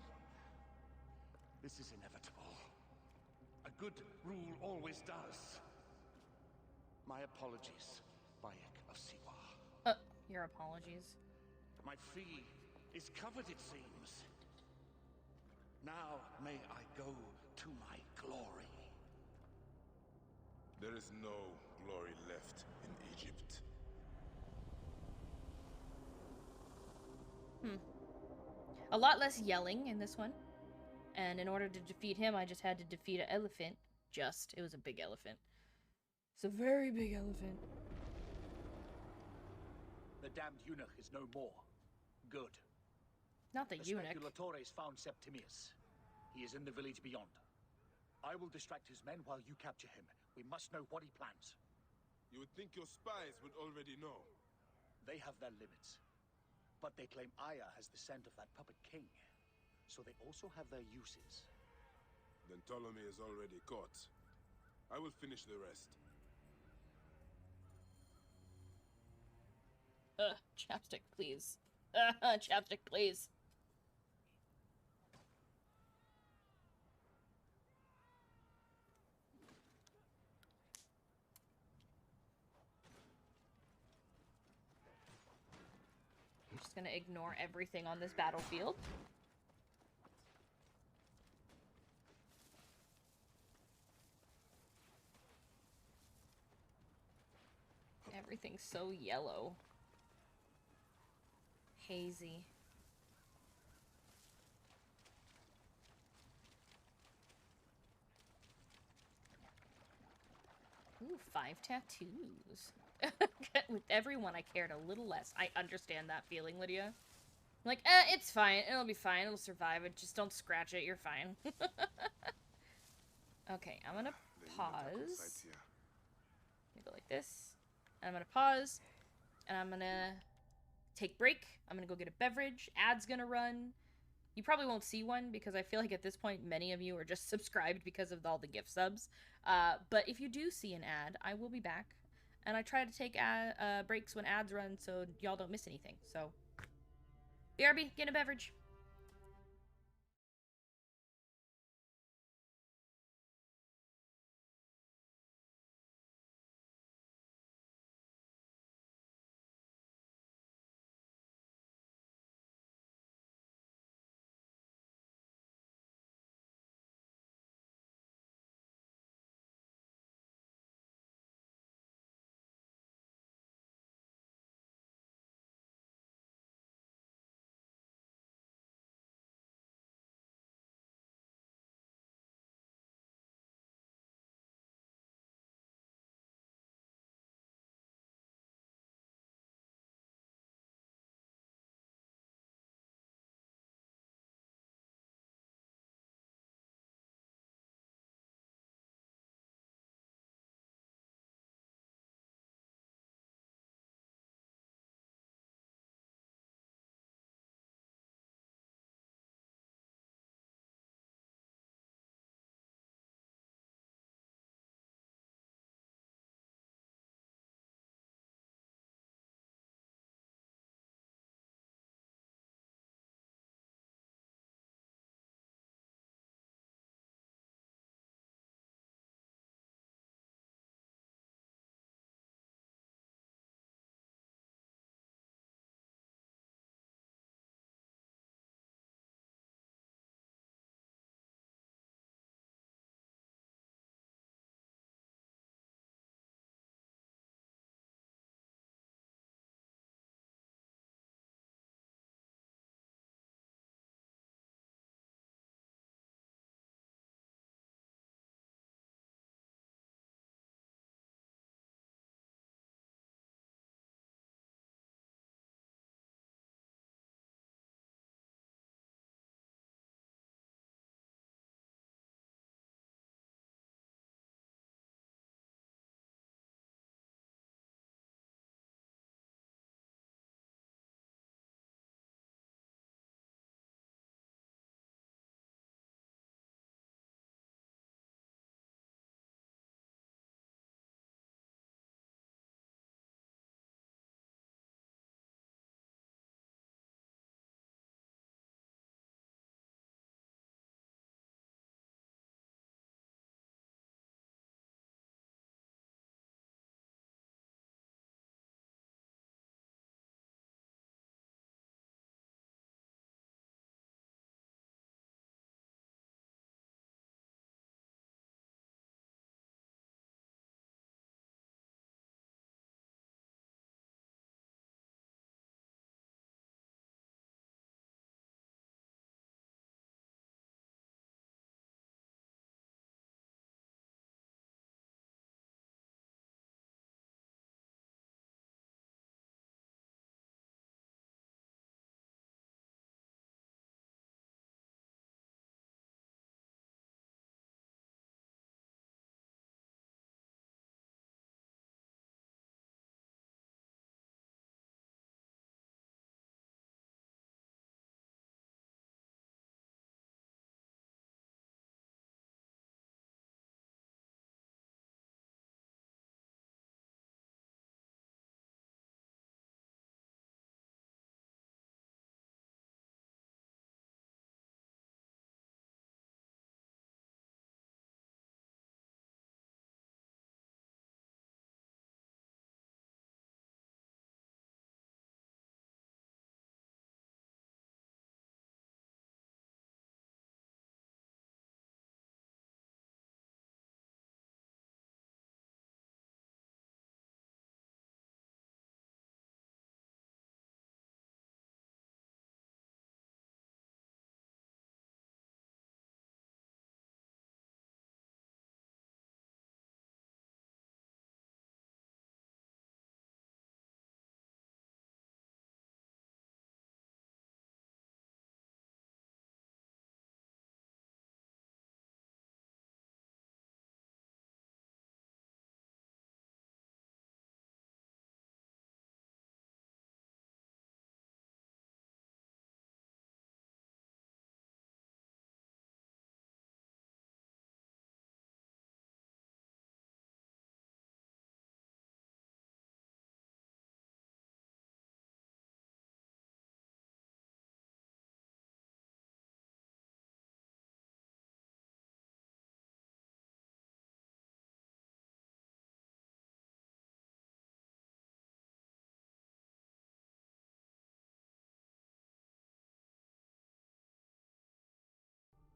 Speaker 8: This is inevitable. A good rule always does. My apologies, Bayek of Siwa.
Speaker 1: Your apologies.
Speaker 8: My fee is covered, it seems. Now may I go to my glory.
Speaker 3: There is no glory left in Egypt.
Speaker 1: A lot less yelling in this one. And in order to defeat him, I just had to defeat an elephant. It was a big elephant. It's a very big elephant.
Speaker 17: The damned eunuch is no more. Good.
Speaker 1: Not the eunuch.
Speaker 17: Speculatores found Septimius. He is in the village beyond. I will distract his men while you capture him. We must know what he plans.
Speaker 3: You would think your spies would already know.
Speaker 17: They have their limits. But they claim Aya has the scent of that puppet king. So they also have their uses.
Speaker 3: Then Ptolemy is already caught. I will finish the rest.
Speaker 1: Chapstick, please. Chapstick, please. I'm just gonna ignore everything on this battlefield. Everything's so yellow. Hazy. Ooh, 5 tattoos. With everyone, I cared a little less. I understand that feeling, Lydia. I'm like, it's fine. It'll be fine. It'll survive. Just don't scratch it. You're fine. Okay, I'm gonna pause. Go like this. And I'm gonna pause. And I'm gonna take break. I'm gonna go get a beverage. Ad's gonna run. You probably won't see one because I feel like at this point many of you are just subscribed because of all the gift subs. But if you do see an ad, I will be back. And I try to take breaks when ads run so y'all don't miss anything. So, BRB, get a beverage.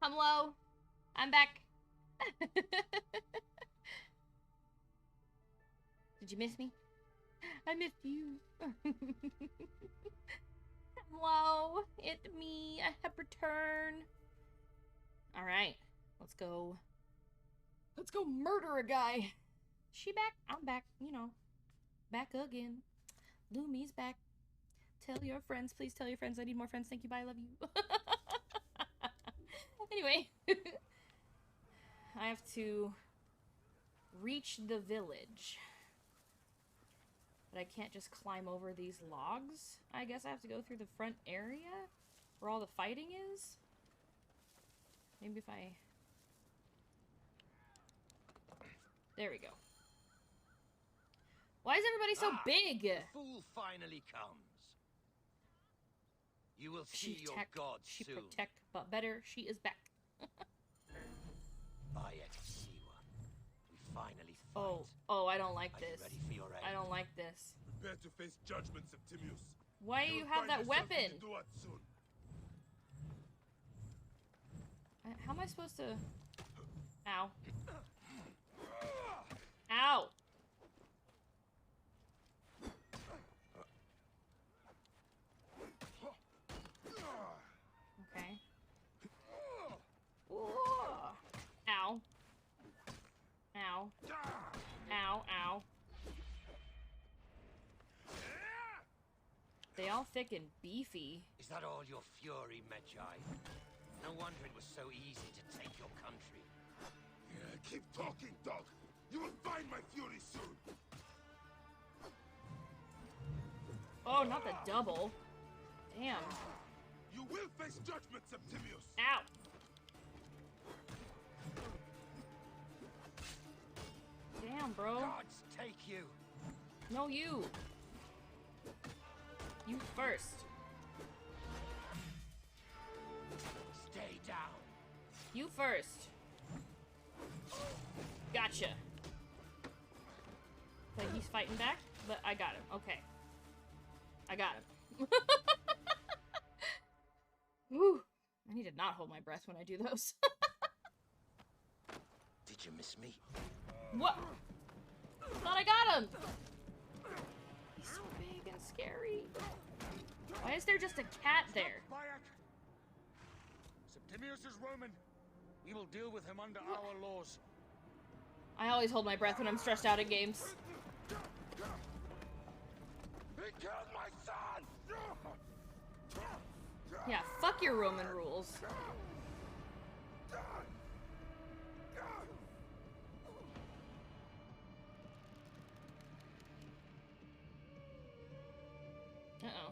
Speaker 1: Hello. I'm back. Did you miss me? I missed you. Hello. It's me. I have returned. Alright. Let's go. Let's go murder a guy. She back? I'm back. You know. Back again. Lumi's back. Tell your friends. Please tell your friends. I need more friends. Thank you. Bye. I love you. Anyway. I have to reach the village. But I can't just climb over these logs. I guess I have to go through the front area where all the fighting is. Maybe if I... There we go. Why is everybody so big?
Speaker 14: The fool finally comes. You will see your god
Speaker 1: she
Speaker 14: soon.
Speaker 1: protect, but better, she is back.
Speaker 14: Siwa. We finally fight.
Speaker 1: Oh, I don't like
Speaker 14: Are you
Speaker 1: this.
Speaker 14: ready for your
Speaker 1: I
Speaker 14: end?
Speaker 1: don't like this.
Speaker 3: Prepare to face judgment, Septimius.
Speaker 1: Why do you have
Speaker 3: find
Speaker 1: that
Speaker 3: yourself in
Speaker 1: weapon?
Speaker 3: the Duat soon.
Speaker 1: How am I supposed to... Ow. Ow! Okay. Ooh. Ow. Ow. Ow, ow. They all thick and beefy.
Speaker 14: Is that all your fury, Medjay? No wonder it was so easy to take your country.
Speaker 3: Yeah, keep talking, dog. You will find my fury soon.
Speaker 1: Oh, not the double. Damn.
Speaker 3: You will face judgment, Septimius.
Speaker 1: Ow. Damn, bro.
Speaker 14: Gods take you.
Speaker 1: No, you. You first.
Speaker 14: Stay down.
Speaker 1: You first. Gotcha. But he's fighting back, but I got him. Okay. I got him. Whew. I need to not hold my breath when I do those.
Speaker 14: Did you miss me?
Speaker 1: What? Thought I got him! He's so big and scary. Why is there just a cat there?
Speaker 17: Septimius is Roman. We will deal with him under our laws.
Speaker 1: I always hold my breath when I'm stressed out in games.
Speaker 3: He killed my son!
Speaker 1: Yeah, fuck your Roman rules. Uh-oh.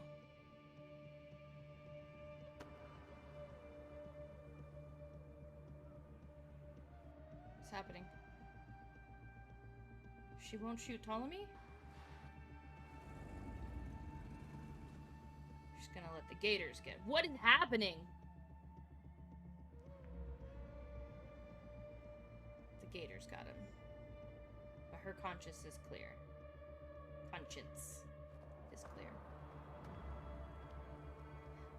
Speaker 1: What's happening? She won't shoot Ptolemy? She's gonna let the gators get... What is happening? The gators got him. But her conscience is clear. Conscience is clear.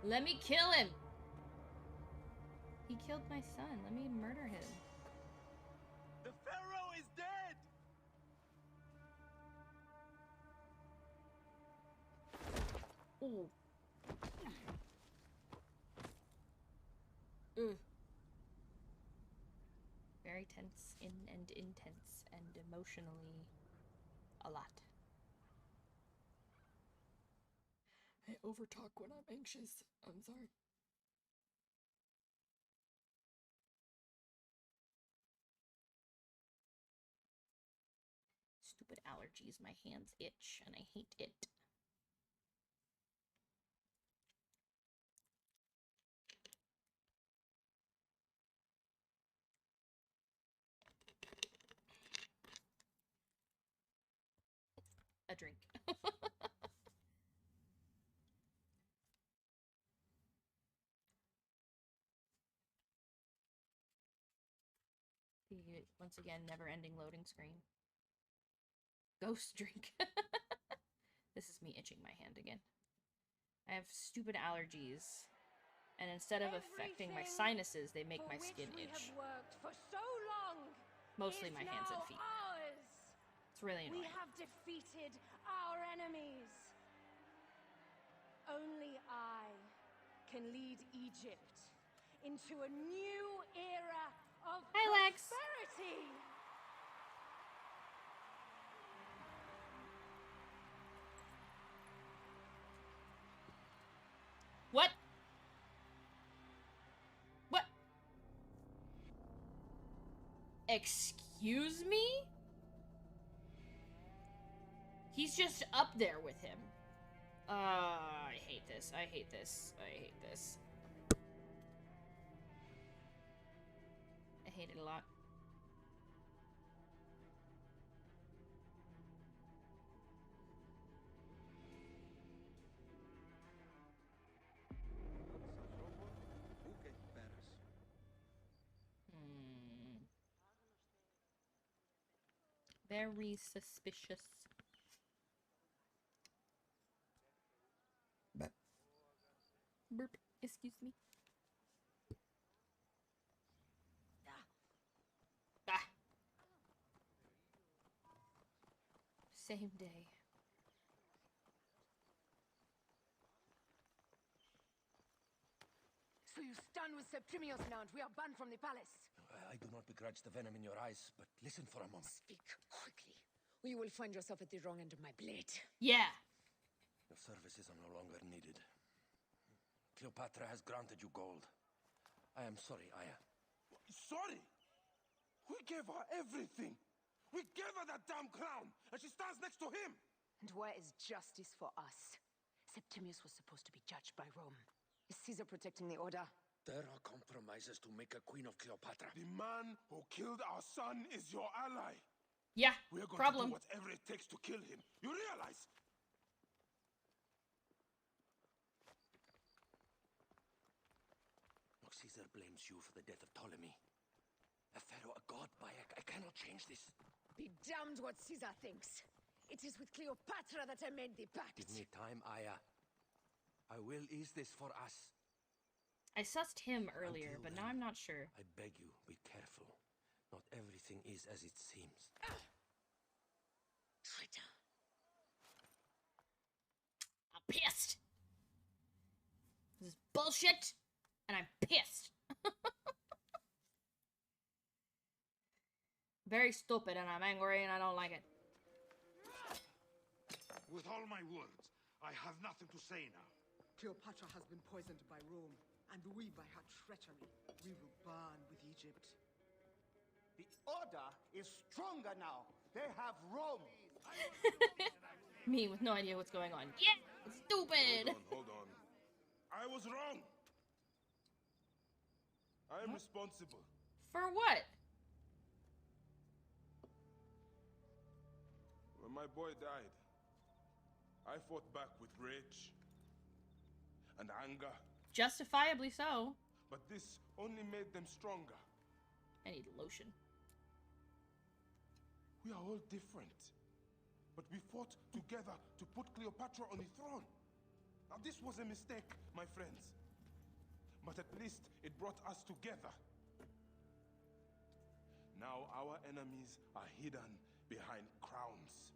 Speaker 1: Let me kill him! He killed my son. Let me murder him.
Speaker 8: The Pharaoh is dead!
Speaker 1: Ooh. Ugh. Very tense and intense and emotionally a lot. I overtalk when I'm anxious. I'm sorry. Stupid allergies. My hands itch and I hate it. A drink. The, once again, never-ending loading screen. Ghost drink. This is me itching my hand again. I have stupid allergies. And instead of affecting my sinuses, they make my skin
Speaker 15: We
Speaker 1: itch.
Speaker 15: have worked for so long.
Speaker 1: Mostly
Speaker 15: is
Speaker 1: my hands and
Speaker 15: now
Speaker 1: feet.
Speaker 15: Ours.
Speaker 1: It's really
Speaker 15: We
Speaker 1: annoying.
Speaker 15: have defeated our enemies. Only I can lead Egypt into a new era of prosperity.
Speaker 1: What? What? Excuse me? He's just up there with him. I hate this. I hate this. I hate this. I hate it a lot. Very suspicious. Burp. Excuse me. Ah. Same day.
Speaker 9: So you stand with Septimius now and we are banned from the palace.
Speaker 2: I do not begrudge the venom in your eyes, but listen for a moment.
Speaker 9: Speak quickly, or you will find yourself at the wrong end of my blade.
Speaker 1: Yeah.
Speaker 2: Your services are no longer needed. Cleopatra has granted you gold. I am sorry, Aya.
Speaker 3: Sorry? We gave her everything. We gave her that damn crown, and she stands next to him.
Speaker 9: And where is justice for us? Septimius was supposed to be judged by Rome. Is Caesar protecting the order?
Speaker 2: There are compromises to make a queen of Cleopatra.
Speaker 3: The man who killed our son is your ally.
Speaker 1: Yeah,
Speaker 3: We're going
Speaker 1: problem.
Speaker 3: to do whatever it takes to kill him. You realize?
Speaker 2: Caesar blames you for the death of Ptolemy. A pharaoh, a god, I cannot change this.
Speaker 9: Be damned what Caesar thinks. It is with Cleopatra that I made the pact.
Speaker 2: Give me time, Aya. I will ease this for us.
Speaker 1: I sussed him earlier, but now I'm not sure.
Speaker 2: I beg you, be careful. Not everything is as it seems.
Speaker 9: Traitor.
Speaker 1: I'm pissed. This is bullshit, and I'm pissed. Very stupid, and I'm angry, and I don't like it.
Speaker 18: With all my words, I have nothing to say now.
Speaker 19: Cleopatra has been poisoned by Rome, and we by her treachery. We will burn with Egypt.
Speaker 8: The order is stronger now. They have Rome.
Speaker 1: Me with no idea what's going on. Yeah, stupid.
Speaker 3: Hold on. I was wrong. I am responsible.
Speaker 1: For what?
Speaker 3: When my boy died, I fought back with rage and anger.
Speaker 1: Justifiably so.
Speaker 3: But this only made them stronger.
Speaker 1: I need lotion.
Speaker 3: We are all different. But we fought together to put Cleopatra on the throne. Now this was a mistake, my friends. But at least it brought us together. Now our enemies are hidden behind crowns,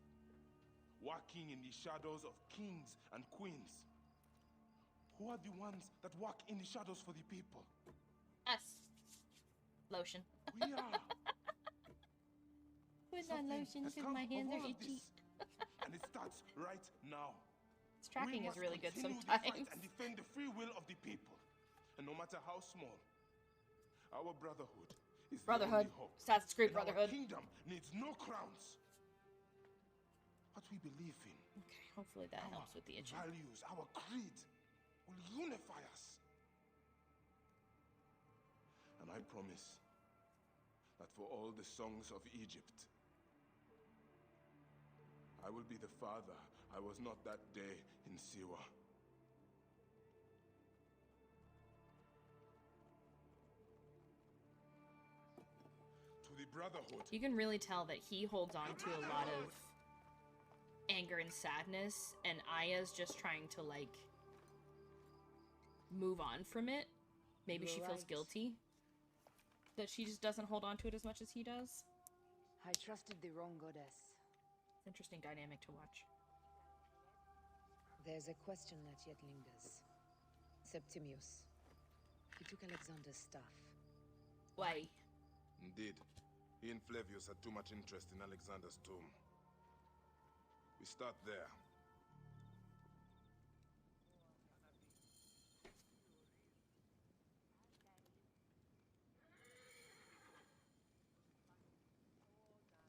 Speaker 3: walking in the shadows of kings and queens. Who are the ones that walk in the shadows for the people?
Speaker 1: Us. Lotion.
Speaker 3: We are.
Speaker 1: Who's that lotion? Because my hands are itchy.
Speaker 3: And it starts right now.
Speaker 1: This tracking is really good
Speaker 3: Continue the
Speaker 1: sometimes.
Speaker 3: fight and defend the free will of the people. And no matter how small, our brotherhood is
Speaker 1: Brotherhood.
Speaker 3: the only hope.
Speaker 1: Assassin's Creed
Speaker 3: And
Speaker 1: Brotherhood.
Speaker 3: Our kingdom needs no crowns. What we believe in.
Speaker 1: Okay, hopefully that helps with the itching.
Speaker 3: Values, our creed will unify us. And I promise that for all the songs of Egypt, I will be the father I was not that day in Siwa. To the brotherhood.
Speaker 1: You can really tell that he holds on to a lot of anger and sadness, and Aya's just trying to, like, move on from it. Maybe she
Speaker 9: You're
Speaker 1: feels
Speaker 9: right.
Speaker 1: guilty that she just doesn't hold on to it as much as he does.
Speaker 9: I trusted the wrong goddess.
Speaker 1: It's an interesting dynamic to watch.
Speaker 9: There's a question that yet lingers. Septimius. He took Alexander's staff.
Speaker 1: Why?
Speaker 3: Indeed. He and Flavius had too much interest in Alexander's tomb. We start there.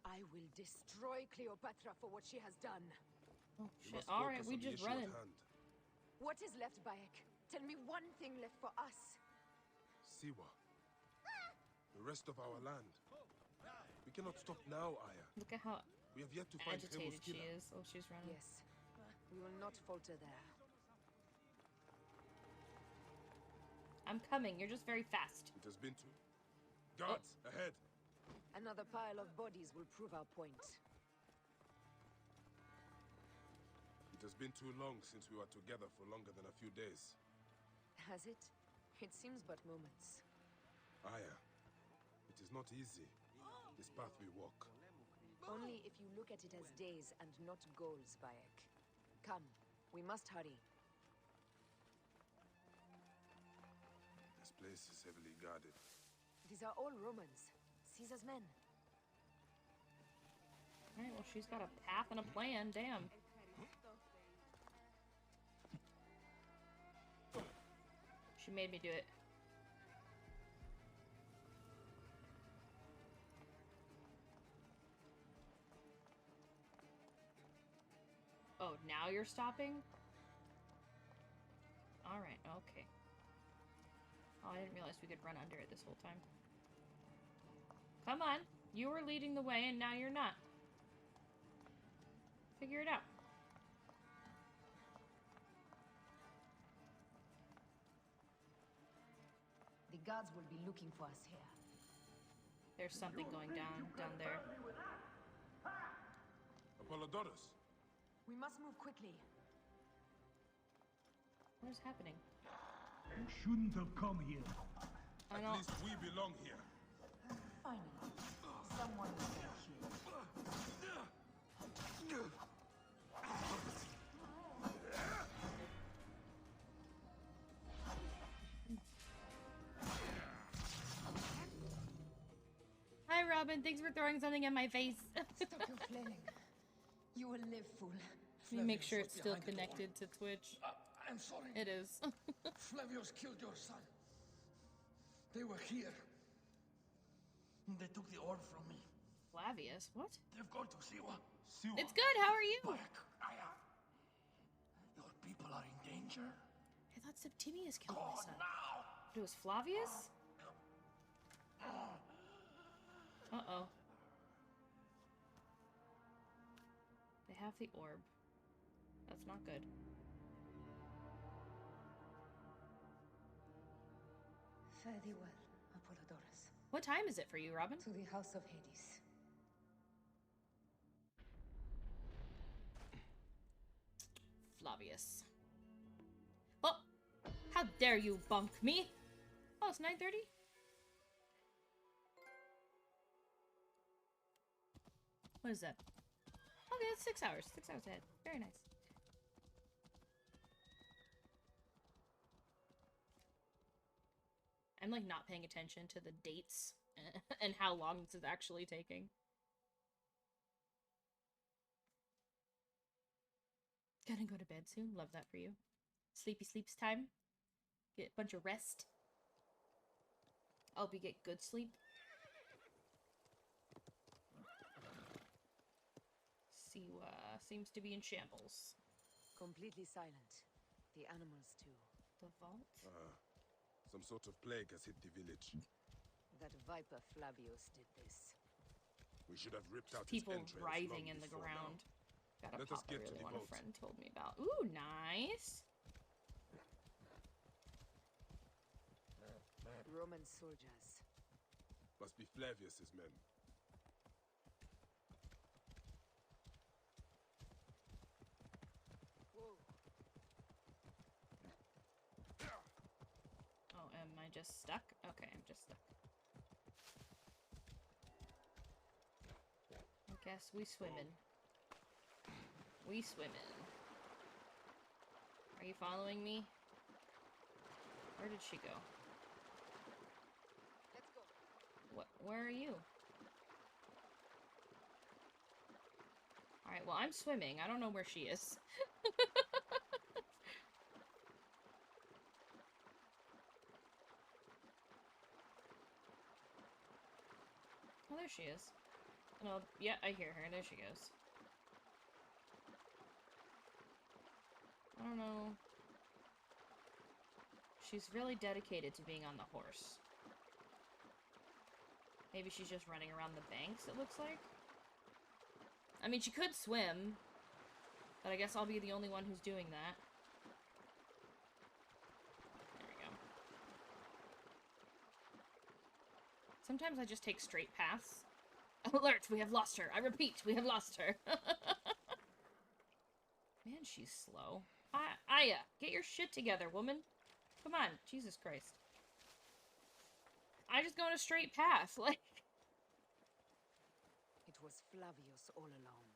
Speaker 9: I will destroy Cleopatra for what she has done.
Speaker 1: Oh
Speaker 3: We
Speaker 1: shit!
Speaker 3: must
Speaker 1: All right,
Speaker 3: focus
Speaker 1: we
Speaker 3: on the
Speaker 1: just
Speaker 3: issue at
Speaker 1: running.
Speaker 3: hand.
Speaker 9: What is left, Bayek? Tell me one thing left for us.
Speaker 3: Siwa. The rest of our land. We cannot stop now, Aya.
Speaker 1: Look at how
Speaker 3: We have yet to find
Speaker 1: agitated she
Speaker 3: Hemuskila.
Speaker 1: is. Oh, she's running.
Speaker 9: Yes. We will not falter there.
Speaker 1: I'm coming. You're just very fast.
Speaker 3: It has been to. Guards, ahead!
Speaker 9: Another pile of bodies will prove our point.
Speaker 3: It has been too long since we were together for longer than a few days.
Speaker 9: Has it? It seems but moments.
Speaker 3: Aya, it is not easy, this path we walk.
Speaker 9: Only if you look at it as days and not goals, Bayek. Come, we must hurry.
Speaker 3: This place is heavily guarded.
Speaker 9: These are all Romans. Caesar's men.
Speaker 1: Alright, well, she's got a path and a plan. Damn. She made me do it. Oh, now you're stopping? Alright, okay. Oh, I didn't realize we could run under it this whole time. Come on. You were leading the way and now you're not. Figure it out.
Speaker 9: The guards will be looking for us here.
Speaker 1: There's something going down there.
Speaker 3: Apollodorus!
Speaker 9: We must move quickly.
Speaker 1: What is happening?
Speaker 10: You shouldn't have come here.
Speaker 3: At least we belong here.
Speaker 9: Finally, someone will get here.
Speaker 1: Hi, Robin. Thanks for throwing something in my face.
Speaker 9: Stop your flailing. You will live, fool.
Speaker 1: Let me make sure it's still connected to Twitch.
Speaker 20: I'm sorry.
Speaker 1: It is.
Speaker 20: Flavius killed your son. They were here. They took the orb from me.
Speaker 1: Flavius? What?
Speaker 20: They've gone to Siwa.
Speaker 1: It's good. How are you?
Speaker 20: Bayek, Aya. Your people are in danger.
Speaker 1: I thought Septimius killed my son.
Speaker 20: Now.
Speaker 1: But it was Flavius? Uh-oh. They have the orb. That's not good.
Speaker 9: Fare thee well, Apollodorus.
Speaker 1: What time is it for you, Robin?
Speaker 9: To the House of Hades.
Speaker 1: Flavius. Oh! How dare you bunk me? Oh, it's 9:30? What is that? Okay, that's 6 hours. 6 hours ahead. Very nice. I'm like not paying attention to the dates and how long this is actually taking. Gonna go to bed soon. Love that for you. Sleepy sleeps time. Get a bunch of rest. I hope you get good sleep. Siwa seems to be in shambles.
Speaker 9: Completely silent. The animals too.
Speaker 1: The vault?
Speaker 3: Some sort of plague has hit the village.
Speaker 9: That viper Flavius did this.
Speaker 3: We should have ripped out
Speaker 1: People
Speaker 3: his entrails
Speaker 1: writhing
Speaker 3: long
Speaker 1: in the
Speaker 3: before
Speaker 1: ground.
Speaker 3: now.
Speaker 1: Got a
Speaker 3: Let us
Speaker 1: pop I
Speaker 3: get to
Speaker 1: really
Speaker 3: the
Speaker 1: want a
Speaker 3: vault.
Speaker 1: friend told me about. Ooh, nice.
Speaker 9: Roman soldiers.
Speaker 3: Must be Flavius's men.
Speaker 1: just stuck? Okay, I'm just stuck. I guess we swimming. We swimming. Are you following me? Where did she go?
Speaker 9: Let's go.
Speaker 1: What? Where are you? Alright, well, I'm swimming. I don't know where she is. Oh, there she is. No, yeah, I hear her. There she goes. I don't know. She's really dedicated to being on the horse. Maybe she's just running around the banks, it looks like. I mean, she could swim, but I guess I'll be the only one who's doing that. There we go. Sometimes I just take straight paths. Alert! We have lost her! I repeat, we have lost her! Man, she's slow. Aya, get your shit together, woman. Come on, Jesus Christ. I just go on a straight path, like...
Speaker 9: It was Flavius all along.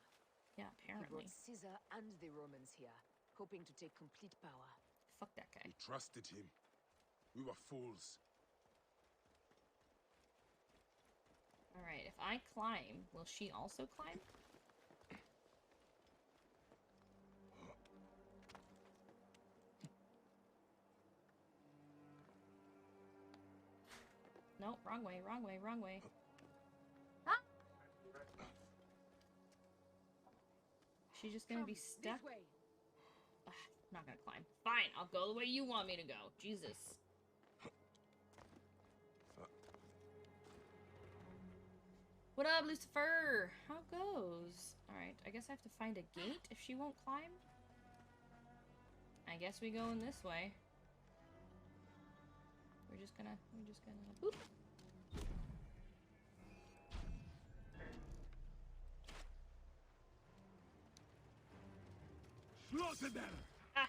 Speaker 1: Yeah, apparently.
Speaker 9: He brought Caesar and the Romans here, hoping to take complete power.
Speaker 1: Fuck that guy.
Speaker 3: We trusted him. We were fools.
Speaker 1: Alright, if I climb, will she also climb? No, wrong way, wrong way, wrong way. Ah! She's just gonna be stuck?
Speaker 9: This way.
Speaker 1: Ugh, I'm not gonna climb. Fine, I'll go the way you want me to go. Jesus. What up, Lucifer? How goes? Alright, I guess I have to find a gate if she won't climb. I guess we go in this way. We're just gonna boop.
Speaker 10: Slaughter them!
Speaker 1: Ah.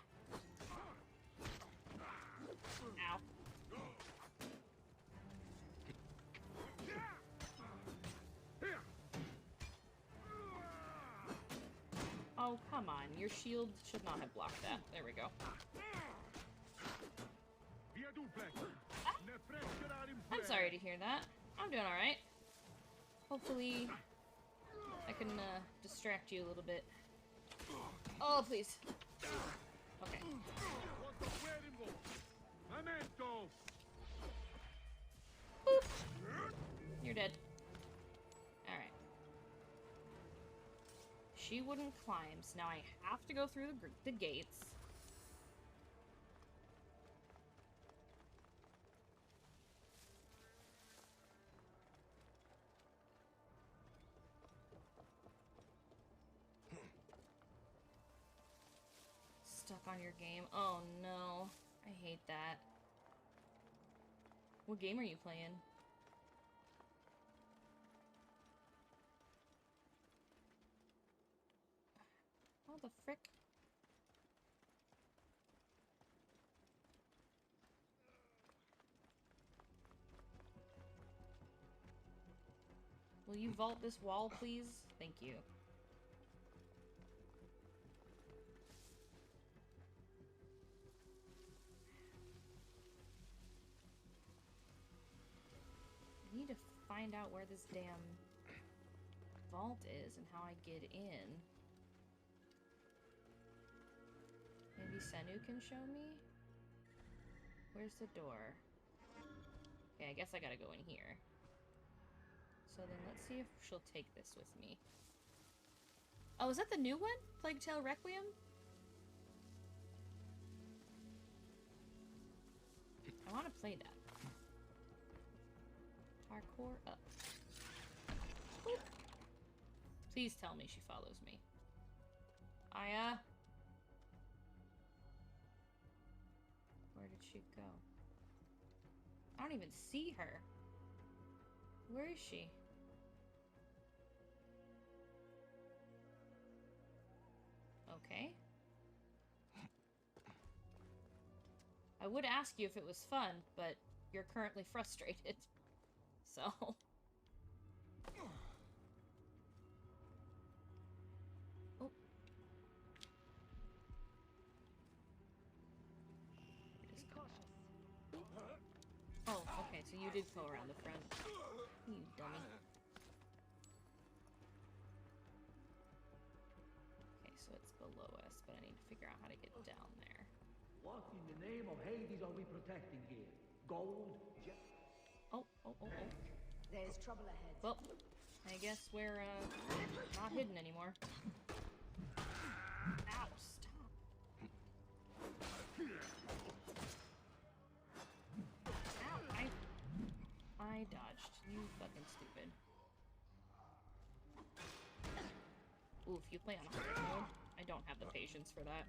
Speaker 1: Ow. Oh, come on. Your shield should not have blocked that. There we go. I'm sorry to hear that. I'm doing alright. Hopefully, I can distract you a little bit. Oh, please. Okay. Boop. You're dead. Alright. She wouldn't climb, so now I have to go through the gates. Stuck on your game. Oh no. I hate that. What game are you playing? How the frick? Will you vault this wall, please? Thank you. I need to find out where this damn vault is and how I get in. Maybe Senu can show me? Where's the door? Okay, I guess I gotta go in here. So then let's see if she'll take this with me. Oh, is that the new one? Plague Tale Requiem? I want to play that. Parkour up. Boop. Please tell me she follows me. Aya? Where did she go? I don't even see her. Where is she? Okay. I would ask you if it was fun, but you're currently frustrated. So. Oh. Oh, okay, so you did go around the front. You dummy. Okay, so it's below us, but I need to figure out how to get down there.
Speaker 16: What in the name of Hades are we protecting here? Gold?
Speaker 1: Oh.
Speaker 9: There's trouble ahead.
Speaker 1: Well, I guess we're, not hidden anymore. Ow, stop. Ow, I dodged. You fucking stupid. Ooh, if you play on hard mode, I don't have the patience for that.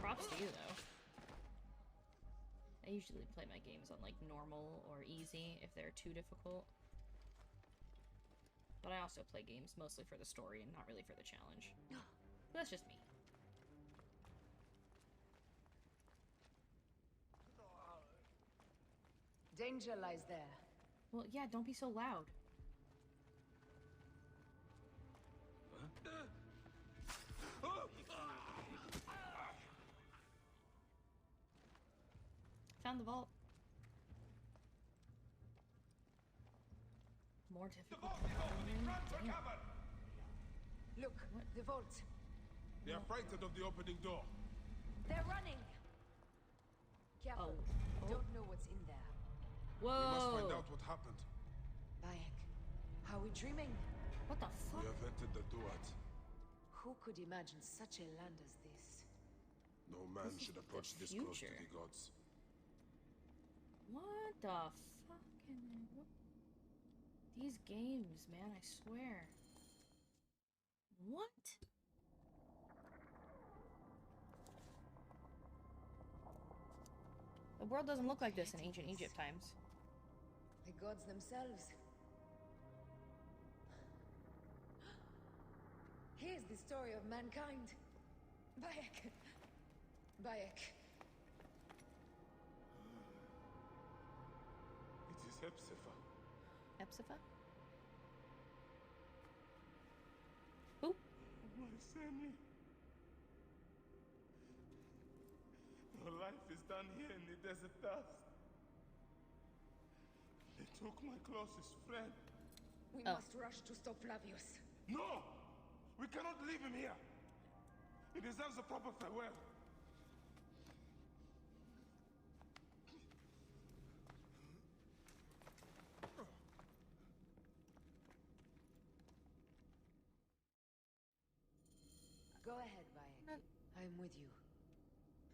Speaker 1: Props to you, though. I usually play my games on, like, normal or easy if they're too difficult. But I also play games mostly for the story and not really for the challenge. But that's just me.
Speaker 9: Danger lies there.
Speaker 1: Well, yeah, don't be so loud. Found the vault. More difficult.
Speaker 9: Look, the vault.
Speaker 3: They are frightened of the opening door.
Speaker 9: They're running. Careful. Don't know what's in there.
Speaker 1: Whoa.
Speaker 3: We must find out what happened.
Speaker 9: Bayek, are we dreaming?
Speaker 1: What the fuck?
Speaker 3: We have entered the Duat.
Speaker 9: Who could imagine such a land as this?
Speaker 3: No man should approach this close to the gods.
Speaker 1: What the fucking... These games, man, I swear. What? The world doesn't look like this in ancient Egypt times.
Speaker 9: The gods themselves. Here's the story of mankind. Bayek. Bayek.
Speaker 3: It is Hepzibah.
Speaker 1: Hepzibah? Who?
Speaker 3: My Sammy. Your life is done here in the desert dust. They took my closest friend.
Speaker 9: We must rush to stop Flavius.
Speaker 3: No! We cannot leave him here. He deserves a proper farewell.
Speaker 9: Go ahead, Bayek. I'm with you.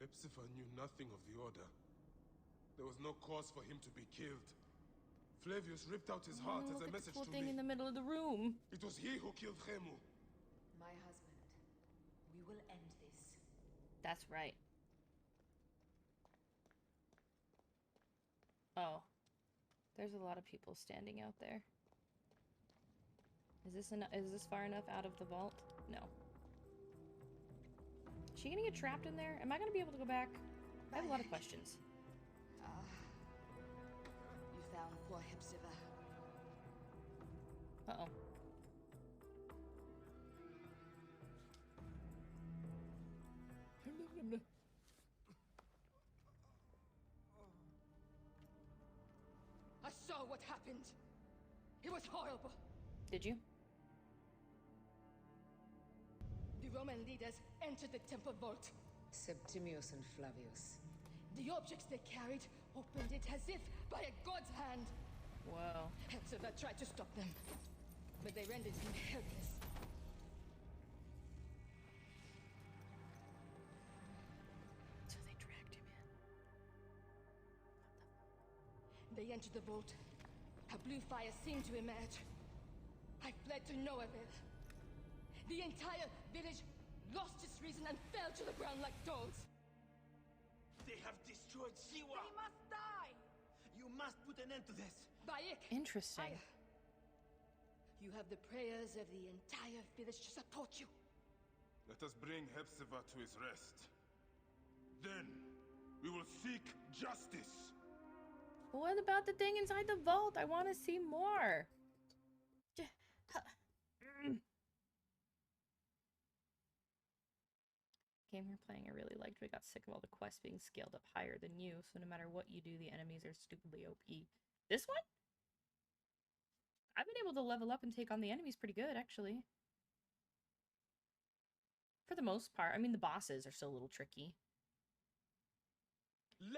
Speaker 3: Hepzibah knew nothing of the order. There was no cause for him to be killed. Flavius ripped out his heart as a message to
Speaker 1: thing
Speaker 3: me.
Speaker 1: in the middle of the room.
Speaker 3: It was he who killed Khemu.
Speaker 9: My husband. We will end this.
Speaker 1: That's right. Oh. There's a lot of people standing out there. Is this far enough out of the vault? No. Is she gonna get trapped in there? Am I gonna be able to go back? I have a lot of questions.
Speaker 9: You found poor Hepzibah.
Speaker 1: Uh-oh.
Speaker 15: I saw what happened. It was horrible.
Speaker 1: Did you?
Speaker 15: The Roman leaders entered the temple vault.
Speaker 9: Septimius and Flavius.
Speaker 15: The objects they carried opened it as if by a god's hand.
Speaker 1: Whoa.
Speaker 15: Hepzibah tried to stop them, but they rendered him helpless.
Speaker 1: So they dragged him in.
Speaker 15: They entered the vault. A blue fire seemed to emerge. I fled to no avail. The entire village lost its reason and fell to the ground like dogs.
Speaker 16: They have destroyed Siwa!
Speaker 15: They must die!
Speaker 16: You must put an end to this!
Speaker 15: Bayek!
Speaker 1: Interesting.
Speaker 15: You have the prayers of the entire village to support you.
Speaker 3: Let us bring Hepzibah to his rest. Then, we will seek justice.
Speaker 1: What about the thing inside the vault? I want to see more. Game you're playing I really liked, but got sick of all the quests being scaled up higher than you, so no matter what you do, the enemies are stupidly OP. This one? I've been able to level up and take on the enemies pretty good, actually. For the most part. I mean, the bosses are still a little tricky.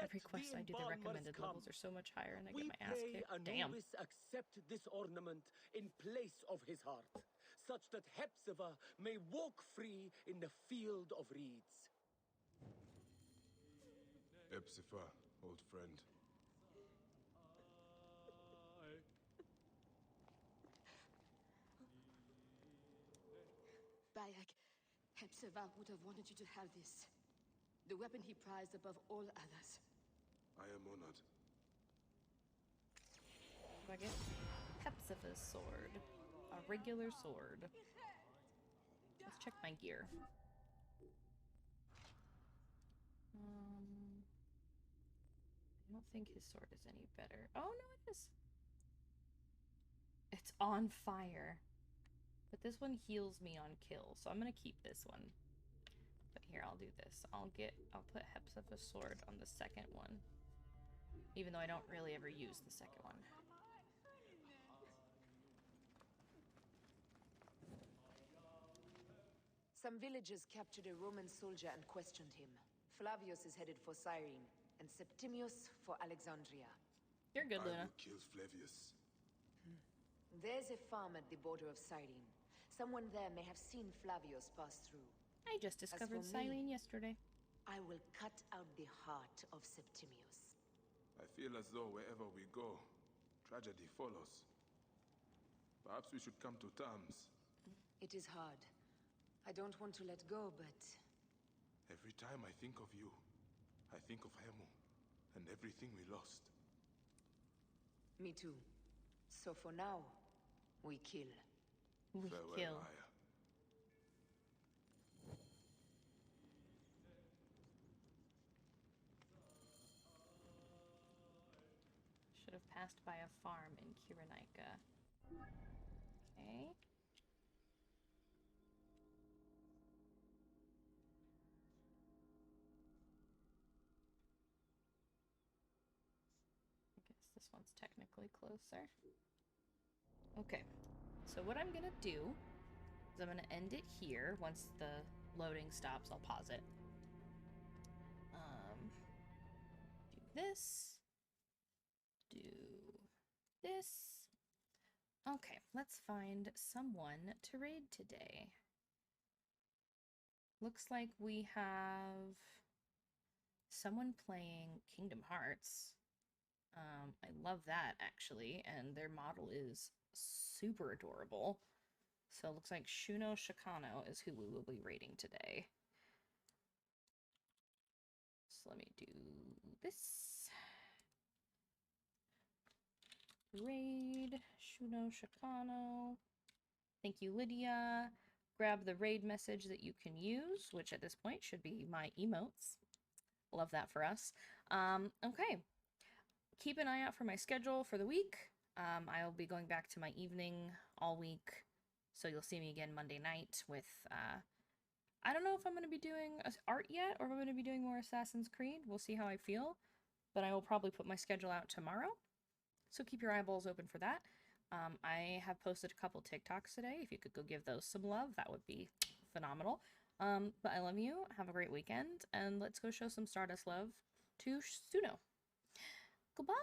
Speaker 1: Every quest I do, the recommended levels are so much higher, and I get my ass kicked. Damn.
Speaker 21: Anubis accept this ornament in place of his heart, such that Hepzibah may walk free in the field of reeds.
Speaker 3: Hepzibah, old friend.
Speaker 15: Bayek, Hepzibah would have wanted you to have this. The weapon he prized above all others.
Speaker 3: I am honored.
Speaker 1: Do I get Hepzibah's sword? A regular sword. Let's check my gear. I don't think his sword is any better. Oh, no, it is. It's on fire. But this one heals me on kill, so I'm gonna keep this one. But here, I'll do this. I'll put Hepzibah's sword on the second one. Even though I don't really ever use the second one.
Speaker 9: Some villagers captured a Roman soldier and questioned him. Flavius is headed for Cyrene, and Septimius for Alexandria.
Speaker 1: You're good, Luna.
Speaker 3: I will kill Flavius.
Speaker 9: There's a farm at the border of Cyrene. Someone there may have seen Flavius pass through.
Speaker 1: I just discovered Cyrene yesterday.
Speaker 9: I will cut out the heart of Septimius.
Speaker 3: I feel as though wherever we go, tragedy follows. Perhaps we should come to terms.
Speaker 9: It is hard. I don't want to let go, but...
Speaker 3: Every time I think of you, I think of Hemu, and everything we lost.
Speaker 9: Me too. So for now, we kill.
Speaker 1: We
Speaker 3: Farewell,
Speaker 1: kill.
Speaker 3: Aya.
Speaker 1: Should have passed by a farm in Kyrenaika. Okay. I guess this one's technically closer. Okay. So what I'm gonna do is I'm gonna end it here. Once the loading stops, I'll pause it. Do this. Do this. Okay, let's find someone to raid today. Looks like we have someone playing Kingdom Hearts. I love that, actually, and their model is super adorable. So it looks like Shuno Shikano is who we will be raiding today. So let me do this. Raid Shuno Shikano. Thank you, Lydia. Grab the raid message that you can use, which at this point should be my emotes. Love that for us. Okay. Keep an eye out for my schedule for the week. I'll be going back to my evening all week, so you'll see me again Monday night with, I don't know if I'm going to be doing art yet, or if I'm going to be doing more Assassin's Creed. We'll see how I feel, but I will probably put my schedule out tomorrow, so keep your eyeballs open for that. I have posted a couple TikToks today. If you could go give those some love, that would be phenomenal. But I love you, have a great weekend, and let's go show some Stardust love to Suno. Goodbye!